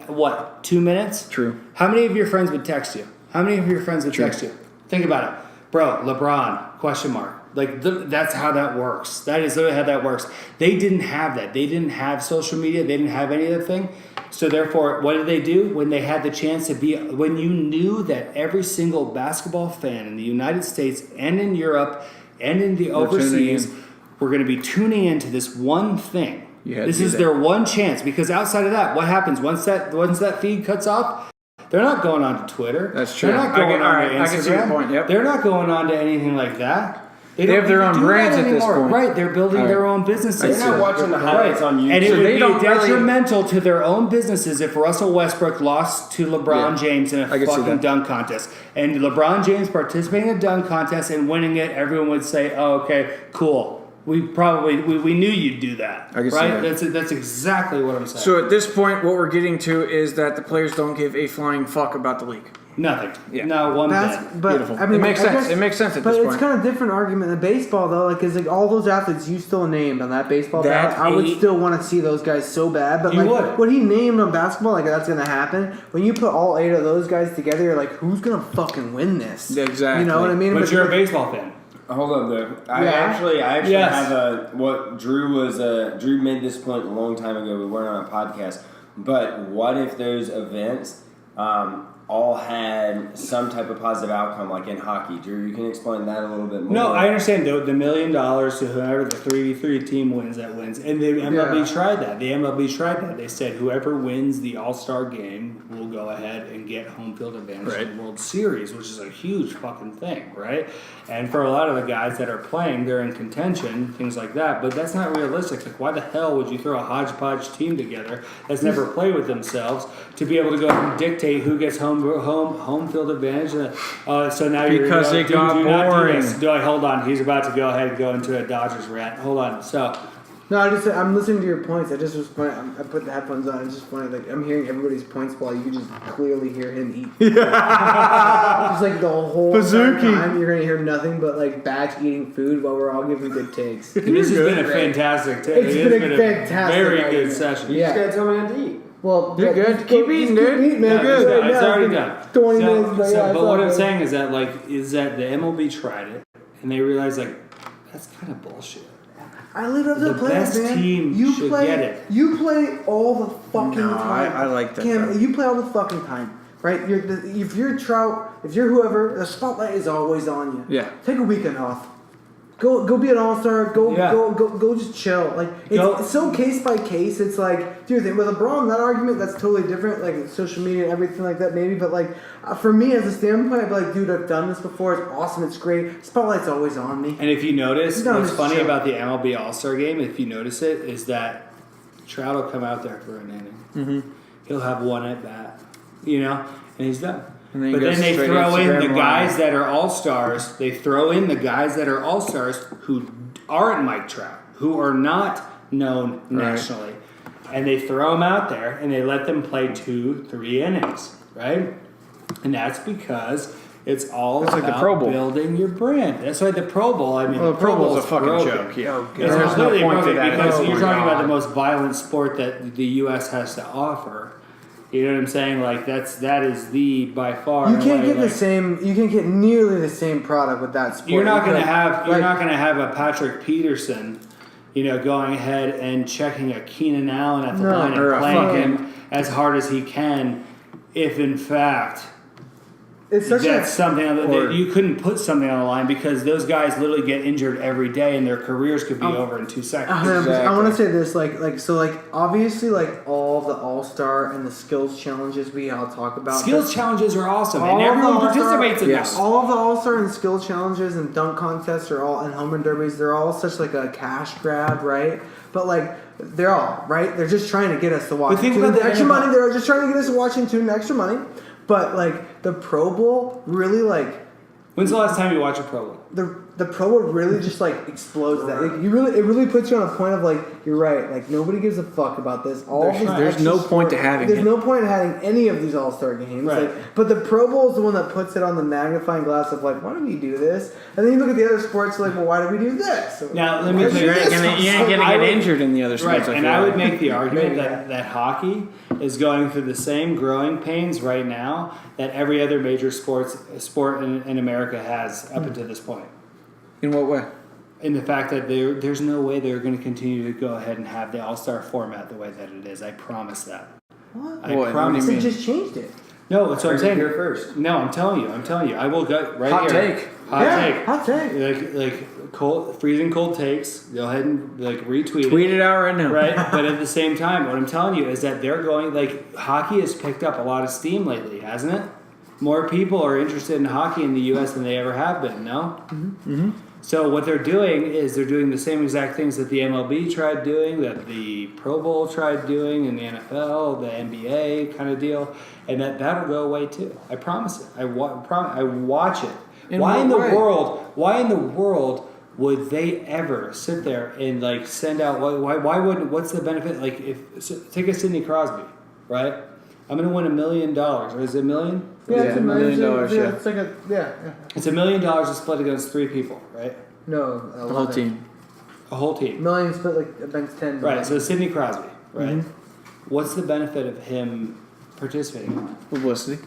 2 minutes? True. How many of your friends would text you? How many of your friends would text you? Think about it. Bro, LeBron, question mark. Like, that's how that works. That is literally how that works. They didn't have that. They didn't have social media. They didn't have any of that thing. So, therefore, what did they do? When they had the chance to be, when you knew that every single basketball fan in the United States and in Europe and in the overseas were going to be tuning into this one thing. This is their one chance. Because outside of that, what happens? Once that feed cuts off, they're not going on to Twitter. That's true. They're not going on to Instagram. I can see your point. Yep. They're not going on to anything like that. They have their own brands at this point. Right, they're building their own businesses. They're not watching the highlights on YouTube. And it would be detrimental to their own businesses if Russell Westbrook lost to LeBron James in a fucking dunk contest. And LeBron James participating in a dunk contest and winning it, everyone would say, oh, okay, cool. We knew you'd do that, I can right? see that. That's exactly what I'm saying. So at this point, what we're getting to is that the players don't give a flying fuck about the league. Nothing. Yeah. No one bit. But beautiful. I mean, it makes sense. It makes sense at this point. But it's kind of different argument in baseball though, like because like all those athletes you still named on that baseball ballot, I would still want to see those guys so bad. But like what he named on basketball, like that's gonna happen. When you put all 8 of those guys together, you're like, who's gonna fucking win this? Exactly. You know what I mean? But you're a baseball fan. Hold up, though. I actually have what Drew made this point a long time ago. We weren't on a podcast, but what if those events all had some type of positive outcome, like in hockey? Drew, you can explain that a little bit more. No, I understand the $1 million to whoever the 3v3 team wins that wins, and the MLB tried that. The MLB tried that. They said whoever wins the All-Star game will go ahead and get home field advantage in the World Series, which is a huge fucking thing, right? And for a lot of the guys that are playing, they're in contention, things like that. But that's not realistic. Like, why the hell would you throw a hodgepodge team together that's never played with themselves to be able to go and dictate who gets home field advantage? So now because it got boring. Hold on, he's about to go ahead and go into a Dodgers rant. Hold on. So. No, I'm listening to your points. I just was funny. I put the headphones on. It's just funny. Like I'm hearing everybody's points while you can just clearly hear him eat. Just like the whole time, you're gonna hear nothing but like batch eating food while we're all giving good takes. This has been a fantastic take. It's been a fantastic very good session. You just gotta tell me not to eat. Well, You're good. Keep eating, just dude. Keep eating, man. Yeah, Right it's now, already been done. 20 minutes, but yeah, but what I'm good. saying is that the MLB tried it and they realized that's kind of bullshit. I leave it up to The the players, best man. team you should play, get it. You play all the fucking time. I like that, Cam, though. you play all the fucking time, right? If you're Trout, if you're whoever, the spotlight is always on you. Yeah. Take a weekend off. Go be an all-star. Go just chill. Like it's so case by case. It's like, dude, with LeBron, that argument that's totally different. Like social media and everything like that, maybe. But like for me as a standpoint, I'd be like, dude, I've done this before. It's awesome. It's great. Spotlight's always on me. And if you notice, No, what's just funny chill. about the MLB All-Star Game, if you notice it, is that Trout will come out there for an inning. Mm-hmm. He'll have one at bat, and he's done. And then he But goes then they straight throw in Instagram the guys Live. that are all-stars. They throw in the guys that are all-stars who aren't Mike Trout, who are not known nationally. And they throw them out there, and they let them play 2-3 innings, right? And that's because it's all That's about like the Pro Bowl. building your brand. That's why the Pro Bowl, I mean, Well, the Pro Bowl's a Bowl's fucking broken. joke. Yeah. Oh, It's There's no completely point to broken that. because Oh you're my talking about God. the most violent sport that the U.S. has to offer. You know what I'm saying? Like that is the by far. You can't away, get the like, same. You can get nearly the same product with that sport. You're not going to Like- have. You're like- not going to have a Patrick Peterson, going ahead and checking a Keenan Allen at the No, line or and a playing fucking- him as hard as he can, if in fact It's such that's a. something or- that you couldn't put something on the line because those guys literally get injured every day and their careers could be over in 2 seconds. I want to say this, obviously, all the All-Star and the skills challenges we all talk about. Skills challenges are awesome, and All of the everyone All-Star- participates in Yes. them. All of the All-Star and skill challenges and dunk contests are all and home run derbies. They're all such like a cash grab, right? But they're all right. They're just trying to get us to watch. But think Tune about the the extra NFL. money. They're just trying to get us to watch and tune the extra money. But the Pro Bowl really When's the last time you watched a Pro Bowl? the Pro Bowl really just explodes that. It really puts you on a point of you're right. Nobody gives a fuck about this. There's no point to having There's it. no point in having any of these All-Star games. Right. But the Pro Bowl is the one that puts it on the magnifying glass of why do we do this? And then you look at the other sports well, why do we do this? Now, let me Why do tell we you do this. this? You ain't gonna I get would- injured in the other Right, sports. and feel I like. would make the argument Maybe. that hockey is going through the same growing pains right now that every other major sport in America has up until this point. In what way? In the fact that there's no way they're going to continue to go ahead and have the All-Star format the way that it is. I promise that. What? I What? promise. What do They you mean? just changed it. No, that's what I'm saying. Here first. No, I'm telling you. I will go right Hot here. take. Hot take. Hot take. Like cold, freezing cold takes. Go ahead and retweet Tweet it out right now. right? But at the same time, what I'm telling you is that they're going hockey has picked up a lot of steam lately, hasn't it? More people are interested in hockey in the U.S. than they ever have been. No. Mm-hmm. So what they're doing is they're doing the same exact things that the MLB tried doing, that the Pro Bowl tried doing, in the NFL, the NBA kind of deal, and that'll go away too. I promise it. I watch it. In Why what in the way? world? Why in the world would they ever sit there and send out? Why wouldn't? What's the benefit? Take a Sidney Crosby, right? I'm going to win $1 million. Or is it $1 million? Yeah, Yeah, it's $1 million, yeah. It's like a yeah. It's $1 million to split against 3 people, right? No, The whole team. A whole team. Million split against 10. Right, so Sidney Crosby, right? Mm-hmm. What's the benefit of him participating? Publicity.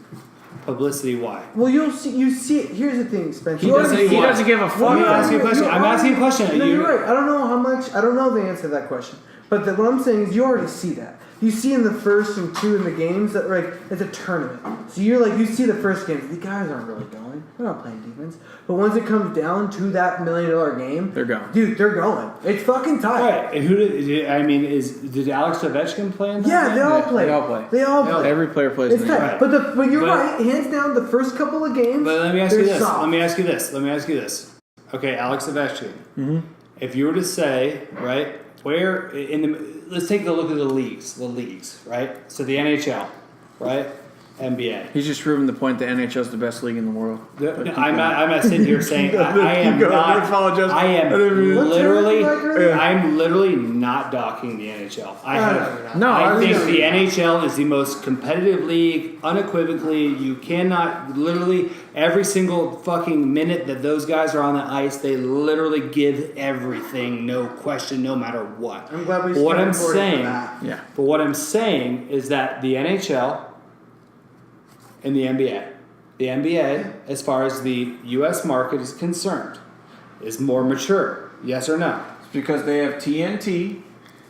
Publicity, why? Well, you see it. Here's the thing, Spencer. He You already doesn't- see he it. doesn't give a fuck. Let me ask you a question. I'm asking a question. No, You- you're right. I don't know how much. I don't know the answer to that question. But what I'm saying is, you already see that. You see in the first and 2 in the games that it's a tournament. So you see the first game. The guys aren't really going. They're not playing defense. But once it comes down to that $1 million game, They're going. Dude, they're going. It's fucking tight. Right, and did Alex Ovechkin play in that? Yeah, they all Yeah, play. they all play. They all play. Every player plays It's in the tight. game. Right. But you're But- right. Hands down, the first couple of games. But let me ask you they're this. soft. Let me ask you this. Okay, Alex Ovechkin. Mm-hmm. If you were to say, right, where let's take a look at the leagues, right? So the NHL, right? NBA. He's just proving the point that NHL is the best league in the world. I'm not sitting here saying I am going. not. I apologize. I am I didn't mean- I'm literally not docking the NHL. I think the NHL is the most competitive league, unequivocally. You cannot literally every single fucking minute that those guys are on the ice, they literally give everything, no question, no matter what. I'm glad we But what I'm for saying, that. Yeah. but what I'm saying is that the NHL and the NBA, as far as the U.S. market is concerned, is more mature. Yes or no? It's because they have TNT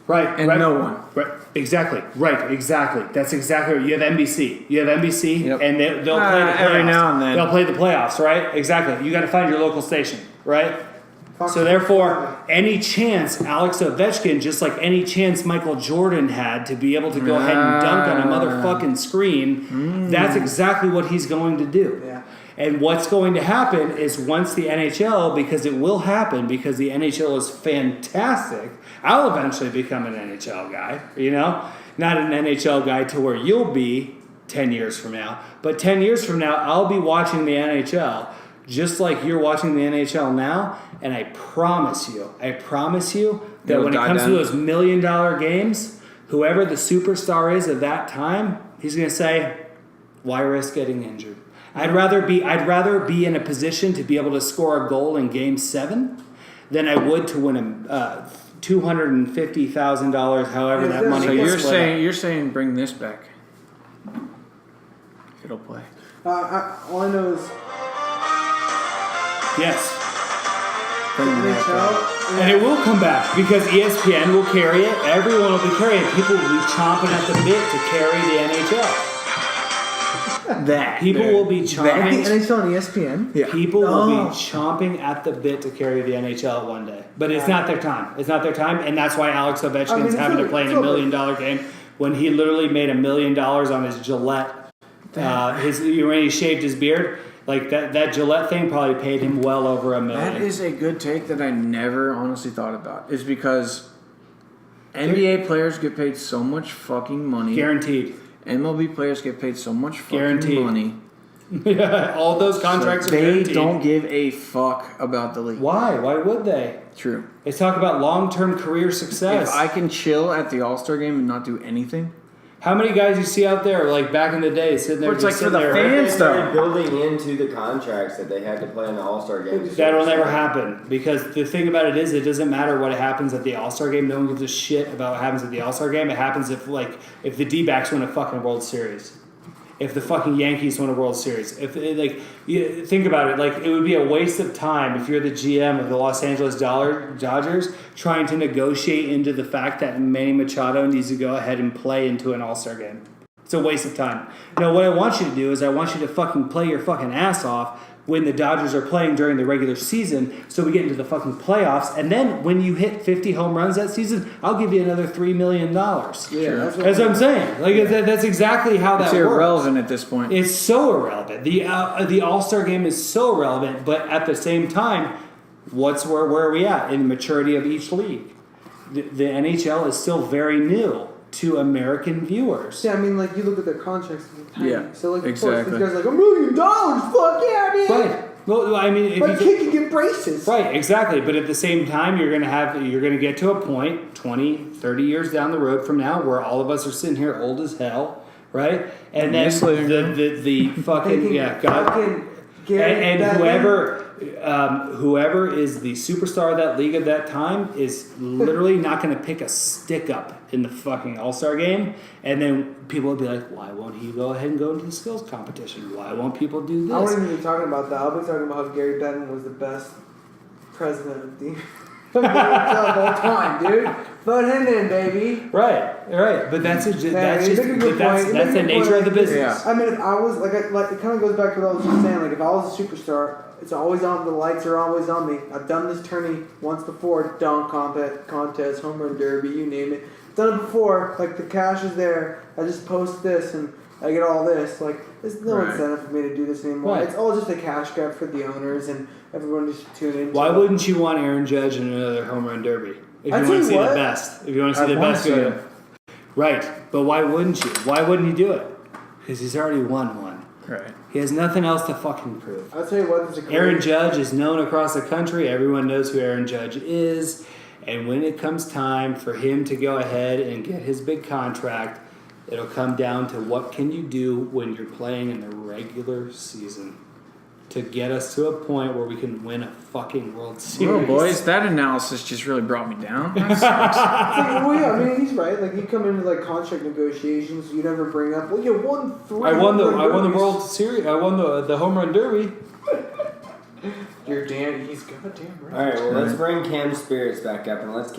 Right. and right, no one. Right. Exactly. Right. Exactly. That's exactly right. You have NBC. Yep. And they'll play the playoffs. Every now and then. They'll play the playoffs, right? Exactly. You got to find your local station, right? Fuck So therefore, any chance Alex Ovechkin, just like any chance Michael Jordan had to be able to go ahead and dunk on a motherfucking screen, that's exactly what he's going to do. Yeah. And what's going to happen is once the NHL, because it will happen, because the NHL is fantastic, I'll eventually become an NHL guy, you know? Not an NHL guy to where you'll be 10 years from now, but 10 years from now, I'll be watching the NHL just like you're watching the NHL now, and I promise you that It'll when it die comes to down. those $1 million games, whoever the superstar is at that time, he's going to say, why risk getting injured? I'd rather be in a position to be able to score a goal in Game 7 than I would to win a $250,000, however that money So gets split up. you're saying bring this back. If it'll play. All I know is Yes. Bring the that back. NHL. And it will come back because ESPN will carry it. Everyone will be carrying it. People will be chomping at the bit to carry the NHL. That. People dude. will be The chomping. NHL and ESPN. Yeah. People will Oh. be chomping at the bit to carry the NHL one day. But it's not their time. It's not their time, and that's why Alex Ovechkin's I mean, having to play in it's $1 over. million game when he literally made $1 million on his Gillette. When he shaved his beard, like that Gillette thing probably paid him well over $1 million. That is a good take that I never honestly thought about. Is because NBA players get paid so much fucking money. Guaranteed. MLB players get paid so much fucking Guaranteed. money. All those contracts are They guaranteed. don't give a fuck about the league. Why? Why would they? True. Let's talk about long-term career success. If I can chill at the All-Star game and not do anything, How many guys you see out there, like back in the day, sitting there Well, it's like just for sitting the there? fans, They started building into the contracts that they had to play in the All-Star games. That'll never happen because the thing about it is, it doesn't matter what happens at the All-Star game. No one gives a shit about what happens at the All-Star game. It happens if the D-backs win a fucking World Series. If the fucking Yankees win a World Series, think about it, like it would be a waste of time if you're the GM of the Los Angeles Dodgers trying to negotiate into the fact that Manny Machado needs to go ahead and play into an All-Star game. It's a waste of time. No, what I want you to do is I want you to fucking play your fucking ass off when the Dodgers are playing during the regular season, so we get into the fucking playoffs, and then when you hit 50 home runs that season, I'll give you another $3 million. Yeah, That's what I'm saying. Like that's exactly how that it's works. irrelevant at this point. It's so irrelevant. The All-Star game is so irrelevant, but at the same time, where are we at in the maturity of each league? The NHL is still very new to American viewers. Yeah, I mean, like you look at their contracts. Tiny. Yeah, So like, exactly. of course, these guys are like $1 million. Fuck yeah, dude. Right. Well, I mean, if But you a kid can get braces. right, exactly. But at the same time, you're going to get to a point 20, 30 years down the road from now where all of us are sitting here old as hell, right? And then This living room. the fucking God. Fucking get And that whoever is the superstar of that league at that time is literally not going to pick a stick up in the fucking All-Star game, and then people will be like, why won't he go ahead and go into the skills competition? Why won't people do I this? wouldn't even be talking about that. I'll be talking about how Gary Bettman was the best president of the of all time, dude. Vote him in, baby. Right. But that's You make a good point. that's the nature of the business. Yeah. I mean, if I was like it kind of goes back to what I was just saying. Like, if I was a superstar, it's always on. The lights are always on me. I've done this tourney once before. Dunk contest, home run derby, you name it. Done it before. Like the cash is there. I just post this and I get all this. Like, there's no Right. incentive for me to do this anymore. Right. It's all just a cash grab for the owners and everyone just tune in. Why wouldn't you want Aaron Judge in another home run derby? If I'd you want to say see what? the best. If you want to see I the wanna best see go it. Right. But why wouldn't you? Why wouldn't you do it? Because he's already won one. Right. He has nothing else to fucking prove. I'll tell you what, there's a great... Aaron Judge is known across the country. Everyone knows who Aaron Judge is. And when it comes time for him to go ahead and get his big contract, it'll come down to what can you do when you're playing in the regular season to get us to a point where we can win a fucking World Series. Well, boys, that analysis just really brought me down. It's like, well, yeah, I mean, he's right. Like, you come into like contract negotiations, you never bring up, well, you won 3. I won the World Series. I won the Home Run Derby. He's goddamn right. All right, well, let's bring Cam's spirits back up and let's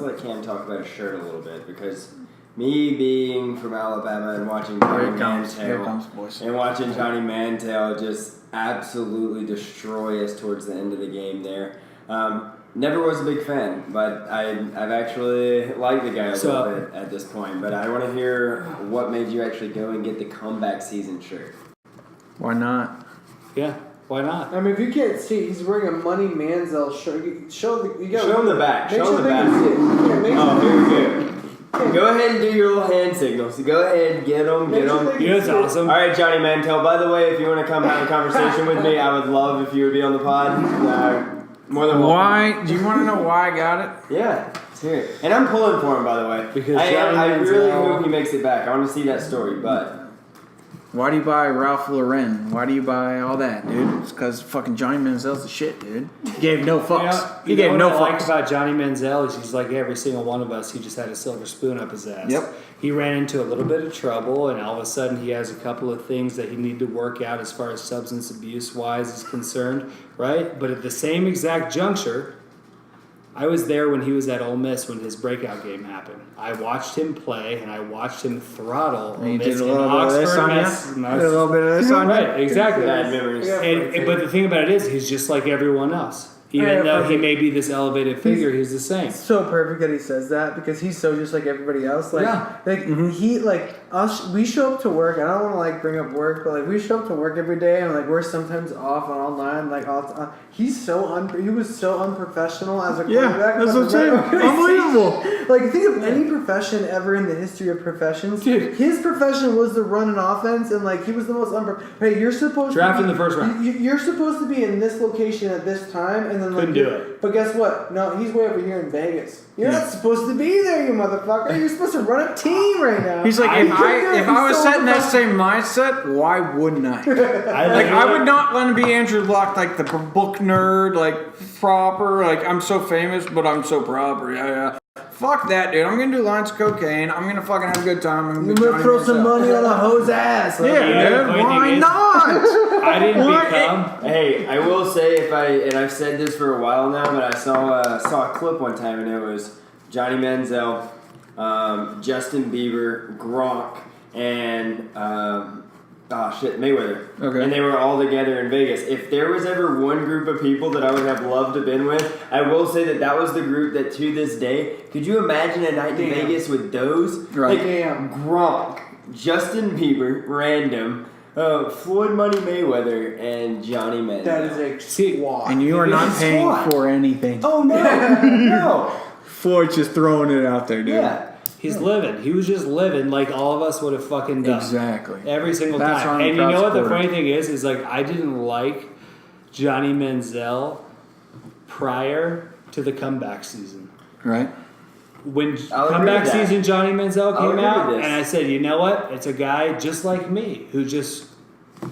let Cam talk about his shirt a little bit because me being from Alabama and watching Johnny Manziel and watching Johnny Manziel just absolutely destroy us towards the end of the game there. Never was a big fan, but I've actually liked the guy a little bit at this point. But I want to hear what made you actually go and get the comeback season shirt. Why not? Yeah, why not? I mean, if you can't see, he's wearing a Money Manziel shirt. Show him the back. Show him the back. Oh, here we go. Go ahead and do your little hand signals. Go ahead, get them. You know what's awesome? All right, Johnny Manziel. By the way, if you want to come have a conversation with me, I would love if you would be on the pod. More than welcome. Why? Do you want to know why I got it? Yeah, let's hear it. And I'm pulling for him, by the way. Because I really hope he makes it back. I want to see that story, but... Why do you buy Ralph Lauren? Why do you buy all that, dude? It's because fucking Johnny Manziel's the shit, dude. He gave no fucks. He gave no fucks. What I like about Johnny Manziel is he's like every single one of us. He just had a silver spoon up his ass. Yep. He ran into a little bit of trouble, and all of a sudden he has a couple of things that he need to work out as far as substance abuse wise is concerned, right? But at the same exact juncture, I was there when he was at Ole Miss when his breakout game happened. I watched him play, and I watched him throttle Ole Miss in Oxford. Did a little bit of this on you? Right, exactly. Bad memories. But the thing about it is, he's just like everyone else. Even though he may be this elevated figure, he's the same. It's so perfect that he says that because he's so just like everybody else. Like, he like us. We show up to work. And I don't want to like bring up work, but like we show up to work every day, and like we're sometimes off and online. Like he's so he was so unprofessional as a quarterback. Yeah, that's what I'm saying. Unbelievable. Like think of any profession ever in the history of professions. Dude. His profession was to run an offense, and like he was the most Hey, you're supposed drafted to in the first round. You're supposed to be in this location at this time, and then couldn't do it. But guess what? No, he's way over here in Vegas. You're not supposed to be there, you motherfucker. You're supposed to run a team right now. He's like, if I was set in that same mindset, why wouldn't I? I would not want to be Andrew Luck, like the book nerd, like proper, like I'm so famous, but I'm so proper. Yeah. Fuck that, dude. I'm gonna do lines of cocaine. I'm gonna fucking have a good time. I'm gonna throw some money on a hoe's ass. Dude, why not? I didn't become. Hey, I will say I've said this for a while now, but I saw a clip one time, and it was Johnny Manziel, Justin Bieber, Gronk, and Mayweather. Okay. And they were all together in Vegas. If there was ever one group of people that I would have loved to been with, I will say that was the group that to this day, could you imagine a night in Vegas with those? Right. Like Gronk, Justin Bieber, random, Floyd Money Mayweather, and Johnny Manziel. That is a squad. And you are not paying for anything. Oh, no. No. Floyd's just throwing it out there, dude. Yeah. He's living. He was just living like all of us would have fucking done. Exactly. Every single time. And you know what the funny thing is like I didn't like Johnny Manziel prior to the comeback season. Right. When comeback season Johnny Manziel came out, and I said, you know what? It's a guy just like me who just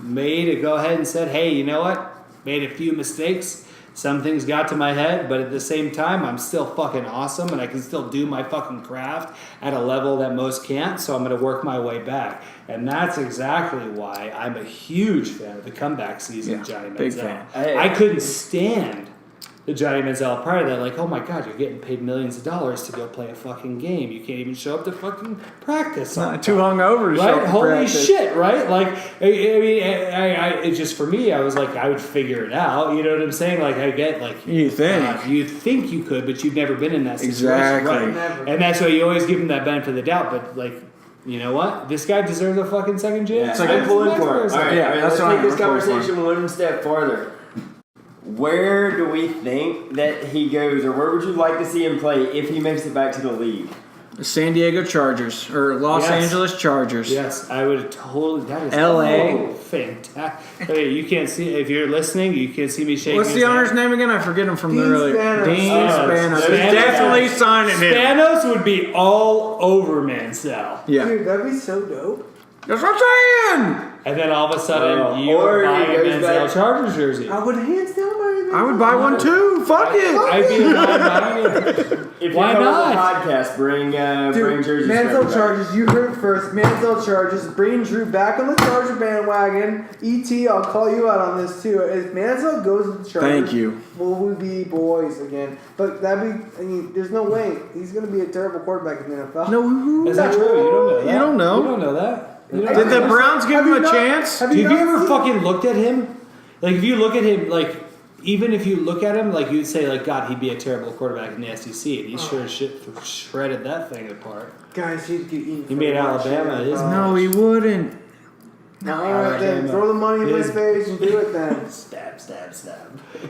made it go ahead and said, hey, you know what? Made a few mistakes. Some things got to my head, but at the same time, I'm still fucking awesome, and I can still do my fucking craft at a level that most can't, so I'm going to work my way back. And that's exactly why I'm a huge fan of the comeback season, Johnny Manziel. Big fan. I couldn't stand the Johnny Manziel prior to that, like, oh my God, you're getting paid millions of dollars to go play a fucking game. You can't even show up to fucking practice. Not too hungover to show up to Holy practice. shit, right? Like, I mean, it just for me, I was like, I would figure it out. You know what I'm saying? Like, I get like, you think you could, but you've never been in that situation, exactly. right? Never. And that's why you always give him that benefit of the doubt. But like, you know what? This guy deserves a fucking second chance. Yeah, I'm pulling for it. All right, let's take this I'm conversation one step farther. Where do we think that he goes, or where would you like to see him play if he makes it back to the league? The San Diego Chargers or Los Yes. Angeles Chargers. Yes, I would totally. That is LA. Fantastic. Hey, you can't see if you're listening. You can't see me shaking. What's his the hand. owner's name again? I forget him from the Dean earlier. Spanos. Dean Spanos. Spanos. He's definitely signing him. Spanos would be all over Manziel. Yeah. Dude, that'd be so dope. That's what I'm saying. And then all of a sudden, Or you're he buying a goes Manziel back- Chargers jersey. I would hands down buy anything. I would buy one too. Fuck it. I'd be buying it. If Why you come not? on the podcast, bring Dude, jerseys. Manziel for everybody. Chargers, you heard it first. Manziel Chargers, bring Drew back on the Charger bandwagon. ET, I'll call you out on this too. If Manziel goes to the Chargers, Thank you. will we be boys again? But there's no way. He's going to be a terrible quarterback in the NFL. No, who? Is that true? You don't know that. You don't know. You don't know that. You don't Did know the that. Browns give Have him you a not- chance? have Have you not ever seen- fucking looked at him? Like, if you look at him, like, even if you look at him, like, you'd say, like, God, he'd be a terrible quarterback in the SEC. And he sure as shit shredded that thing apart. Guys, he'd get eaten. He for made lunch. Alabama his- No, he wouldn't. All right, then. Throw the money in my His- face and do it then. Stab, stab, stab.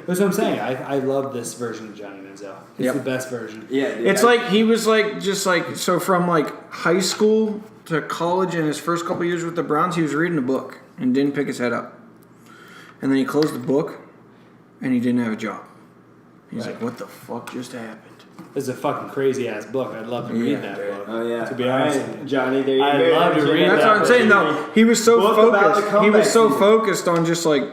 That's what I'm saying. I love this version of Johnny Manziel. It's Yep. the best version. Yeah, dude, It's like he was like just like so from like high school to college and his first couple years with the Browns, he was reading a book and didn't pick his head up. And then he closed the book and he didn't have a job. He's Right. like, what the fuck just happened? It's a fucking crazy ass book. I'd love to Yeah, read that dude. book. Oh yeah. To be honest, Alright, Johnny, there you I'd go. love to read That's that what I'm saying though. He was so Book about the focused. He was so comeback. focused on just like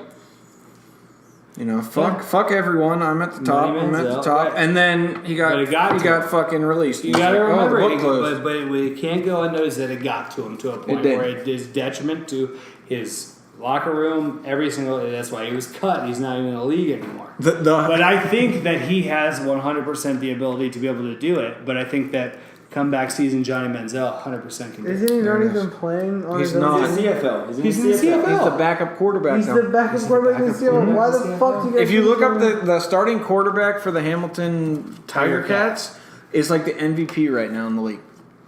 fuck everyone. I'm at the top. Money I'm at the Manziel, top. right. And then he got But it got he to got him. fucking released. You He's got to like, remember, oh, the book closed. but we can't go unnoticed that it got to him to a point did. where it is detriment to his locker room. Every single that's why he was cut. He's not even in the league anymore. But I think that he has 100% the ability to be able to do it. But I think that comeback season Johnny Manziel 100% can do it. Isn't he not There it even is. playing on He's his own not. He's team? in the CFL. He's in the CFL. He's the backup quarterback He's now. the backup He's the quarterback in the backup CFL. quarterback Why in the the fuck do you guys If you think look up he's the starting quarterback for the Hamilton Tiger Cats, is like the MVP right now in the league.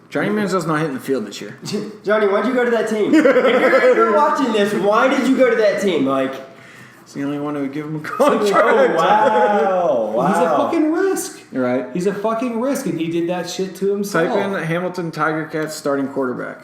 Johnny Manziel's not hitting the field this year. Johnny, why'd you go to that team? if you're watching this, why did you go to that team? Like, It's the only one who would give him a oh contract. wow, He's a fucking risk. You're right. He's a fucking risk, and he did that shit to himself. Type in Hamilton Tiger Cats starting quarterback.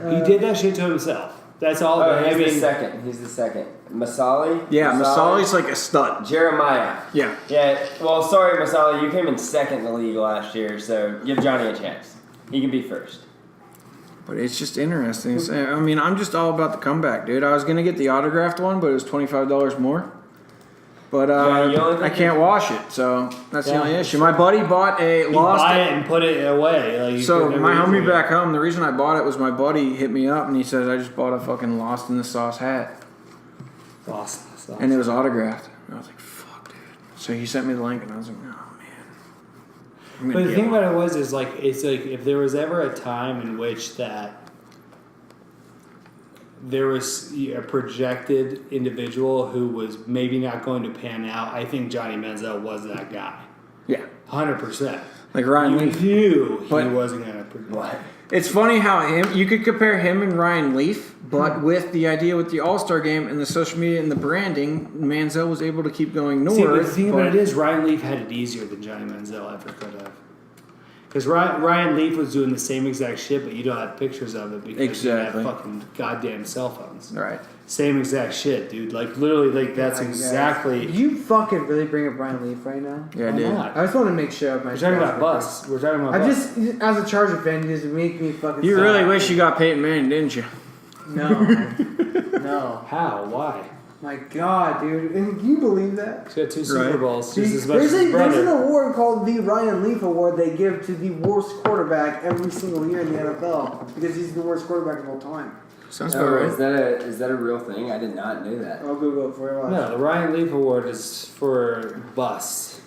He did that shit to himself. That's all. Oh, I he's mean, the second. He's the second. Masali? Yeah, Masali's like a stud. Jeremiah. Yeah. Yeah, well, sorry, Masali, you came in second in the league last year, so give Johnny a chance. He can be first. But it's just interesting. I mean, I'm just all about the comeback, dude. I was going to get the autographed one, but it was $25 more. But Yeah, you only I can't wash it, so that's the Yeah. only issue. My buddy bought a you lost. buy it and put it away. Like, you So could my never homie use it. back home, the reason I bought it was my buddy hit me up and he says I just bought a fucking Lost in the Sauce hat Awesome. and it was autographed. And I was like, fuck, dude. So he sent me the link and I was like, oh man. I'm But gonna the get thing one. about it was, is like, it's like if there was ever a time in which that there was a projected individual who was maybe not going to pan out, I think Johnny Manziel was that guy. Yeah, 100%. like Ryan You Leaf. knew But- he wasn't going to. What? It's funny how you could compare him and Ryan Leaf, but with the idea with the All-Star game and the social media and the branding, Manziel was able to keep going north. See, but the thing about but- it is, Ryan Leaf had it easier than Johnny Manziel ever could have. Because Ryan Leaf was doing the same exact shit, but you don't have pictures of it because Exactly. you have fucking goddamn cell phones. Right. Same exact shit, dude. Like, literally, like, that's exactly... You fucking really bring up Brian Leaf right now? Yeah, I Why did. not? I just want to make sure of my. We're talking about bus. We're talking about I bus. just, as a Charger fan, you just make me fucking. You sad. really wish you got Peyton Manning, didn't you? No. No. How? Why? My God, dude. And can you believe that? He's got 2 Super Right. Bowls, just as much There's, as his there's an brother. award called the Ryan Leaf Award they give to the worst quarterback every single year in the NFL because he's the worst quarterback of all time. Sounds about Oh, right. is that a real thing? I did not know that. I'll Google it for you. Watch. No, the Ryan Leaf Award is for busts.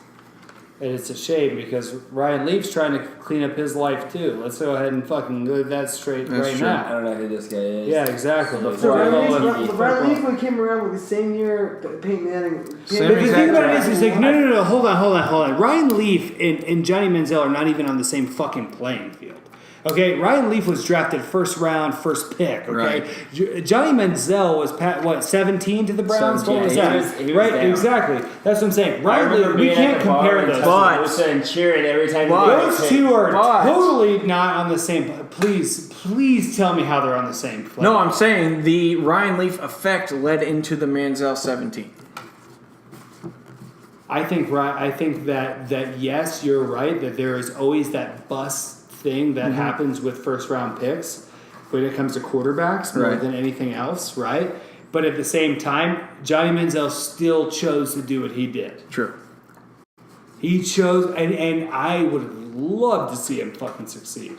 And it's a shame because Ryan Leaf's trying to clean up his life too. Let's go ahead and fucking go that straight That's right true. I now. don't know who this guy is. Yeah, exactly. Before So I Ryan go on Leaf, TV. Ryan Leaf when came around with the same year Peyton Manning. Same But the exact thing about it draft. is like, no, hold on. Ryan Leaf and Johnny Manziel are not even on the same fucking playing field. Okay, Ryan Leaf was drafted first round, first pick. Okay, Right. Johnny Manziel was 17 to the Browns. 17, What was yeah, that? he was Right, down. exactly. That's what I'm saying. I Ryan remember Leaf, we being can't at the bar compare in those. Tuscaloosa and cheering every time. Those two are But- totally not on the same. Please tell me how they're on the same plane. No, I'm saying the Ryan Leaf effect led into the Manziel 17. I think that yes, you're right. That there is always that bust thing that happens with first round picks when it comes to quarterbacks more Right. than anything else, right? But at the same time, Johnny Manziel still chose to do what he did. True. He chose, and I would have loved to see him fucking succeed.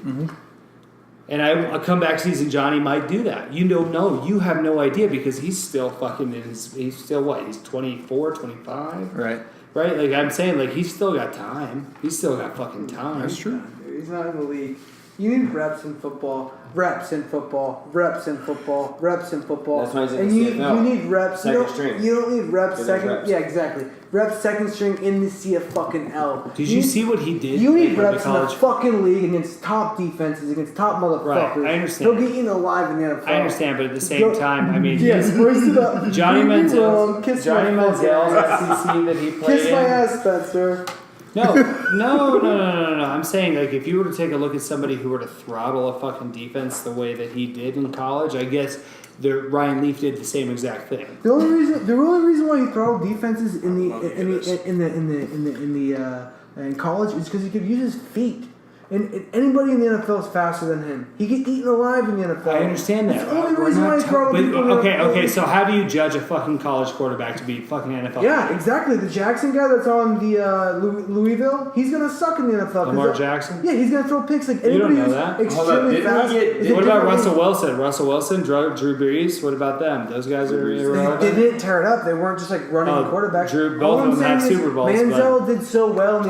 And a comeback season, Johnny might do that. You don't know. You have no idea because he's still fucking he's still what? He's 24, 25? Right. Right? Like I'm saying, like he's still got time. He's still got fucking time. That's true. He's not in the league. You need reps in football. Reps in football. Reps in football. Reps in football. That's why he's in and the you CFL. need reps. Second string. You don't need reps Give second. those reps. Yeah, exactly. Reps second string in the CFL. Did you see what he did? You need in reps in the college? fucking league against top defenses, against top motherfuckers. Right, I understand. He'll get eaten alive in the NFL. I understand, but at the same time, I mean, Yes, hoist it up. Johnny Prove me wrong. Manziel, Kiss Johnny my fucking Manziel's ass. SEC that he played Kiss my in. ass, Spencer. No. I'm saying, like, if you were to take a look at somebody who were to throttle a fucking defense the way that he did in college, I guess Ryan Leaf did the same exact thing. The only reason why you throw defenses in college is because he could use his feet. And anybody in the NFL is faster than him. He get eaten alive in the NFL. I understand that. That's the only reason why you throw people in the NFL. Okay. So how do you judge a fucking college quarterback to be fucking NFL? Yeah, exactly. The Jackson guy that's on the Louisville, he's gonna suck in the NFL. Lamar Jackson? Yeah, he's gonna throw picks like You don't anybody know who's that. extremely fast. What about Russell Wilson? Russell Wilson, Drew Brees. What about them? Those guys are irrelevant. They didn't tear it up. They weren't just like running quarterbacks. Both All of I'm them had saying is Super Bowls. Manziel did so well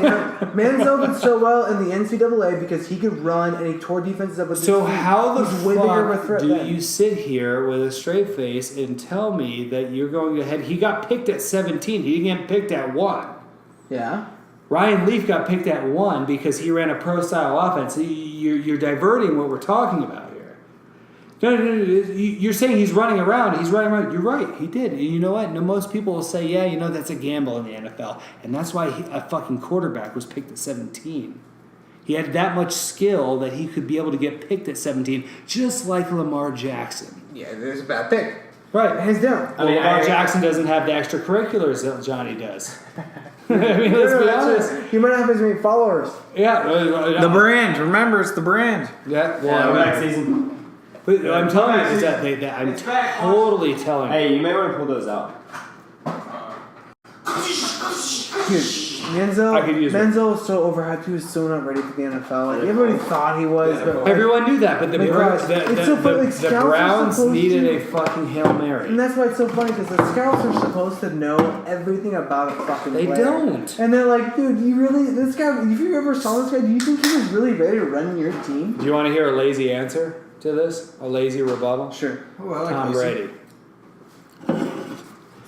in the NCAA because he could run and he tore defenses up with So his feet. how the He's way bigger of a fuck threat do then. you sit here with a straight face and tell me that you're going ahead? He got picked at 17. He didn't get picked at 1. Yeah. Ryan Leaf got picked at 1 because he ran a pro-style offense. You're diverting what we're talking about here. No. You're saying he's running around. He's running around. You're right. He did. And you know what? No, most people will say, yeah, that's a gamble in the NFL. And that's why a fucking quarterback was picked at 17. He had that much skill that he could be able to get picked at 17, just like Lamar Jackson. Yeah, there's a bad pick. Right. Hands down. Well, Lamar Jackson doesn't have the extracurriculars that Johnny does. I mean, let's be honest. He might not have as many followers. Yeah. The brand. Remember, it's the brand. Yeah. Yeah, Well, back season. but I'm telling you is that I'm totally telling you. Hey, you may want to pull those out. Dude, I could use Manziel was so overhyped. He was so not ready for the NFL. Like, everybody thought he was, but like, Everyone knew that, but the Like, it's so funny, like, the scouts are Browns supposed needed to- a fucking Hail Mary. and that's why it's so funny because the scouts are supposed to know everything about a fucking They player. don't. And they're like, dude, you really, this guy, if you ever saw this guy, do you think he was really ready to run your team? Do you want to hear a lazy answer to this? A lazy rebuttal? Sure. Tom Brady.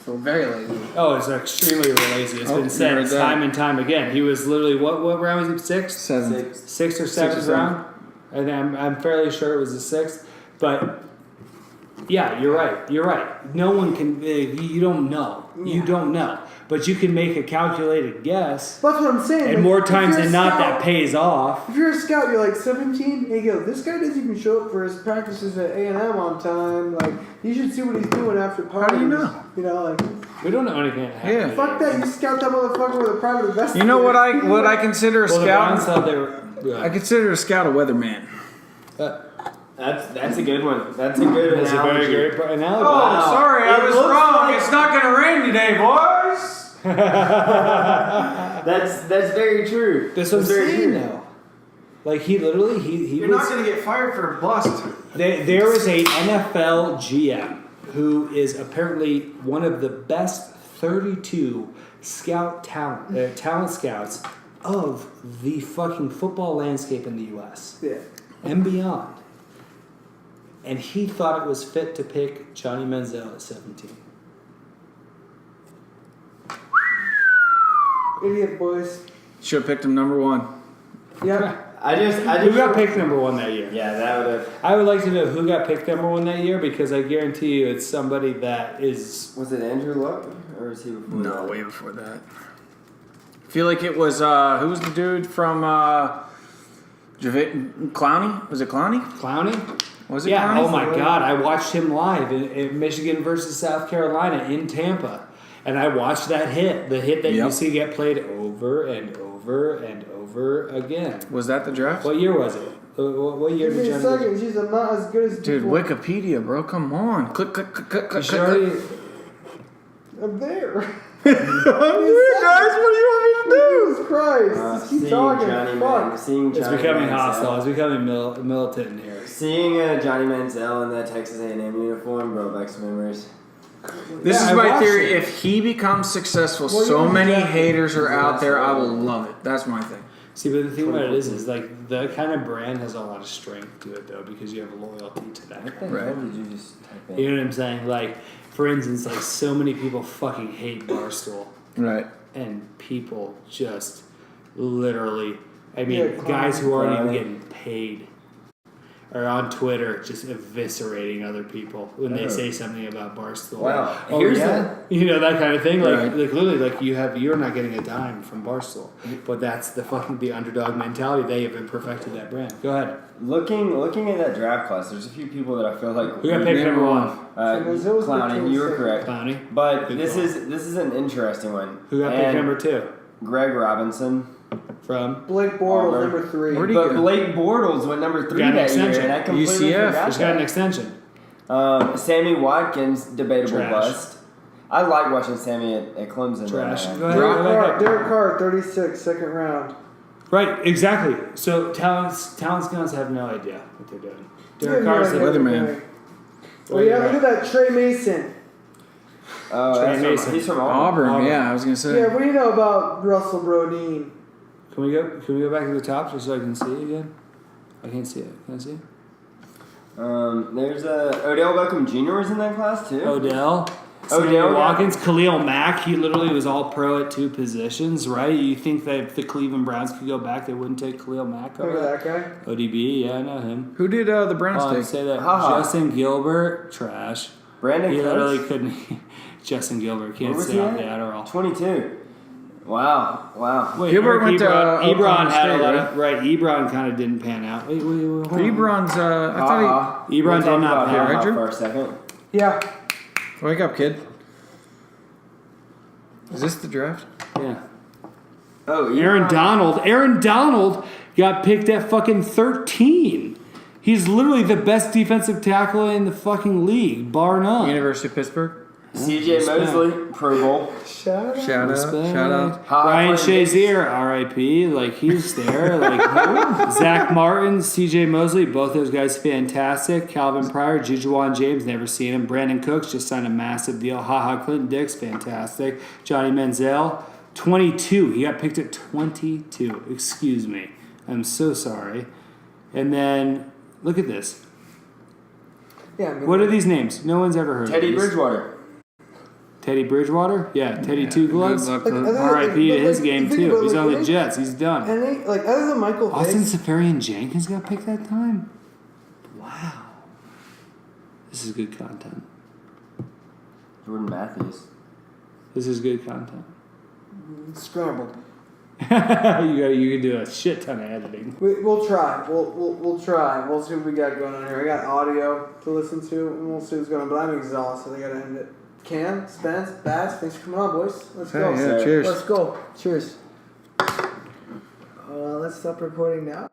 So very lazy. Oh, it's extremely lazy. It's been you said heard that. time and time again. He was literally what round was he? Sixth, 7. sixth or seventh round. And I'm fairly sure it was the sixth. But yeah, you're right. You're right. No one can. You don't know. You Yeah. don't know. But you can make a calculated guess. That's what I'm saying. And like, more if times you're a than not, scout- that pays off. If you're a scout, you're like 17, and you go, this guy doesn't even show up for his practices at A&M on time. Like, you should see what he's doing after parties. do you know? You know, like, We don't know anything that happened. Yeah. fuck that. You scout that motherfucker with a private investigator. You know what I consider a Well, the Browns scout? thought they were. I consider a scout a weatherman. That's a good one. That's a good That's a analogy. very great analogy. Wow. sorry, It looks like- It's not going to rain today, boys. That's very true. That's what I'm That's very saying, true. though. Like he literally he You're was. not going to get fired for a bust. There is a NFL GM who is apparently one of the best 32 talent scouts of the fucking football landscape in the U.S. Yeah. and beyond. And he thought it was fit to pick Johnny Manziel at 17. Idiot boys. Should have picked him number 1. Yeah. Who got picked number 1 that year? Yeah, that would have. I would like to know who got picked number 1 that year because I guarantee you it's somebody that is. Was it Andrew Luck or was he before? No, that? way before that. I feel like it was who was the dude from Clowney? Was it Clowney? Clowney? Was it Yeah. Clowney? Oh my God! I watched him live in Michigan versus South Carolina in Tampa, and I watched that hit. The hit that you see get played over and over and over again. Was that the draft? What year was it? What year Give me did a John? second. She's not as good as Dude, people. Wikipedia, bro. Come on. Click. She already. I'm there. I'm here, guys. What do you want me to do? Jesus Christ. Just keep talking. Fuck. It's becoming hostile. It's becoming militant in here. Seeing Johnny Manziel in that Texas A&M uniform brought back some memories. This Yeah, is I my watched theory. it. If he becomes successful, Well, so you're many exactly- haters are out there, I will love it. That's my thing. See, but the thing about it is like the kind of brand has a lot of strength to it though because you have loyalty to that. What the Right. hell did you just type in? You know what I'm saying? Like, for instance, like so many people fucking hate Barstool, Right. and people just literally, I mean, Yeah, guys who aren't even clowning. getting paid are on Twitter just eviscerating other people when they say something about Barstool. Wow. Oh, Here's yeah? You know, that kind of thing. Like, Right. like literally, like you're not getting a dime from Barstool, but that's the underdog mentality. They have perfected that brand. Go ahead. Looking at that draft class, there's a few people that I feel like Who got picked number 1? Manziel was Clowney, picked you were second. correct. Clowney. But Good this call. is an interesting one. Who got picked And number 2? Greg Robinson. From Blake Bortles, Auburn. number 3. Where'd he But go? Blake Bortles went number 3 Got an that year, extension. and I completely UCF. forgot He's got an that. extension. Sammy Watkins, debatable Trash. bust. I like watching Sammy at Clemson. Trash. man. Go ahead. Derek Go Carr, ahead. Derek Carr, 36, second round. Right, exactly. So talent scouts have no idea what they're doing. Derek Yeah, Carr's yeah, the Weatherman. Oh yeah, look at that, Trey Mason. Oh, Trey that's Mason. from, he's from Auburn. Auburn. Yeah, I was gonna say. Yeah, what do you know about Russell Brodeen? Can we go back to the top just so I can see it again? I can't see it. Can I see it? There's Odell Beckham Jr. was in that class too. Odell. Sammy Watkins, Khalil Mack, he literally was all pro at 2 positions, right? You think that if the Cleveland Browns could go back, they wouldn't take Khalil Mack over Remember that? that guy? ODB, yeah, I know him. Who did the Browns Oh, I'd take? say that. Ha-ha. Justin Gilbert, trash. Brandon He literally Cooks, couldn't. Justin Gilbert can't Where was stay he off at? the Adderall. 22. Wow. Wait, Gilbert Eric went to, Ebron had a Oklahoma lot State, of right. Ebron kind of didn't pan out. Wait, hold on. Ebron's. I thought Ebron We'll did talk not about pan Ha-Ha out. for a second. Yeah. he. Wake up, kid. Is this the draft? Yeah. Oh, Aaron Donald. Aaron Donald got picked at fucking 13. He's literally the best defensive tackle in the fucking league, bar none. University of Pittsburgh. CJ Respect. Mosley, Pro Bowl. Shout out. Shout out. Respect. Shout out. Ha-ha Ryan playing Shazier, R.I.P. Like he's there. Like Zach Martin, C.J. Mosley, both those guys fantastic. Calvin Pryor, Jujuan James, never seen him. Brandon Cooks just signed a massive deal. Ha-ha Clinton Dix, fantastic. Johnny Manziel, 22. He got picked at 22. Excuse me. I'm so sorry. And then look at this. Yeah, I mean, What are these names? No one's ever heard Teddy of these. Bridgewater. Teddy Bridgewater? Yeah, Teddy Two Gloves. Good luck Like, to- other- R.I.P. to like, his like, game think too. about, He's like, on the they- Jets. He's done. And they, like, other than Michael Austin Vick, Safarian Jenkins got picked that time? Wow. This is good content. Jordan Matthews. This is good content. scrambled. you can do a shit ton of editing. We'll try. We'll try. We'll see what we got going on here. I got audio to listen to, and we'll see what's going on. But I'm exhausted. I gotta end it. Cam, Spence, Bats, thanks for coming on, boys. Let's go. Yeah, cheers. Let's go. Cheers. Let's stop recording now.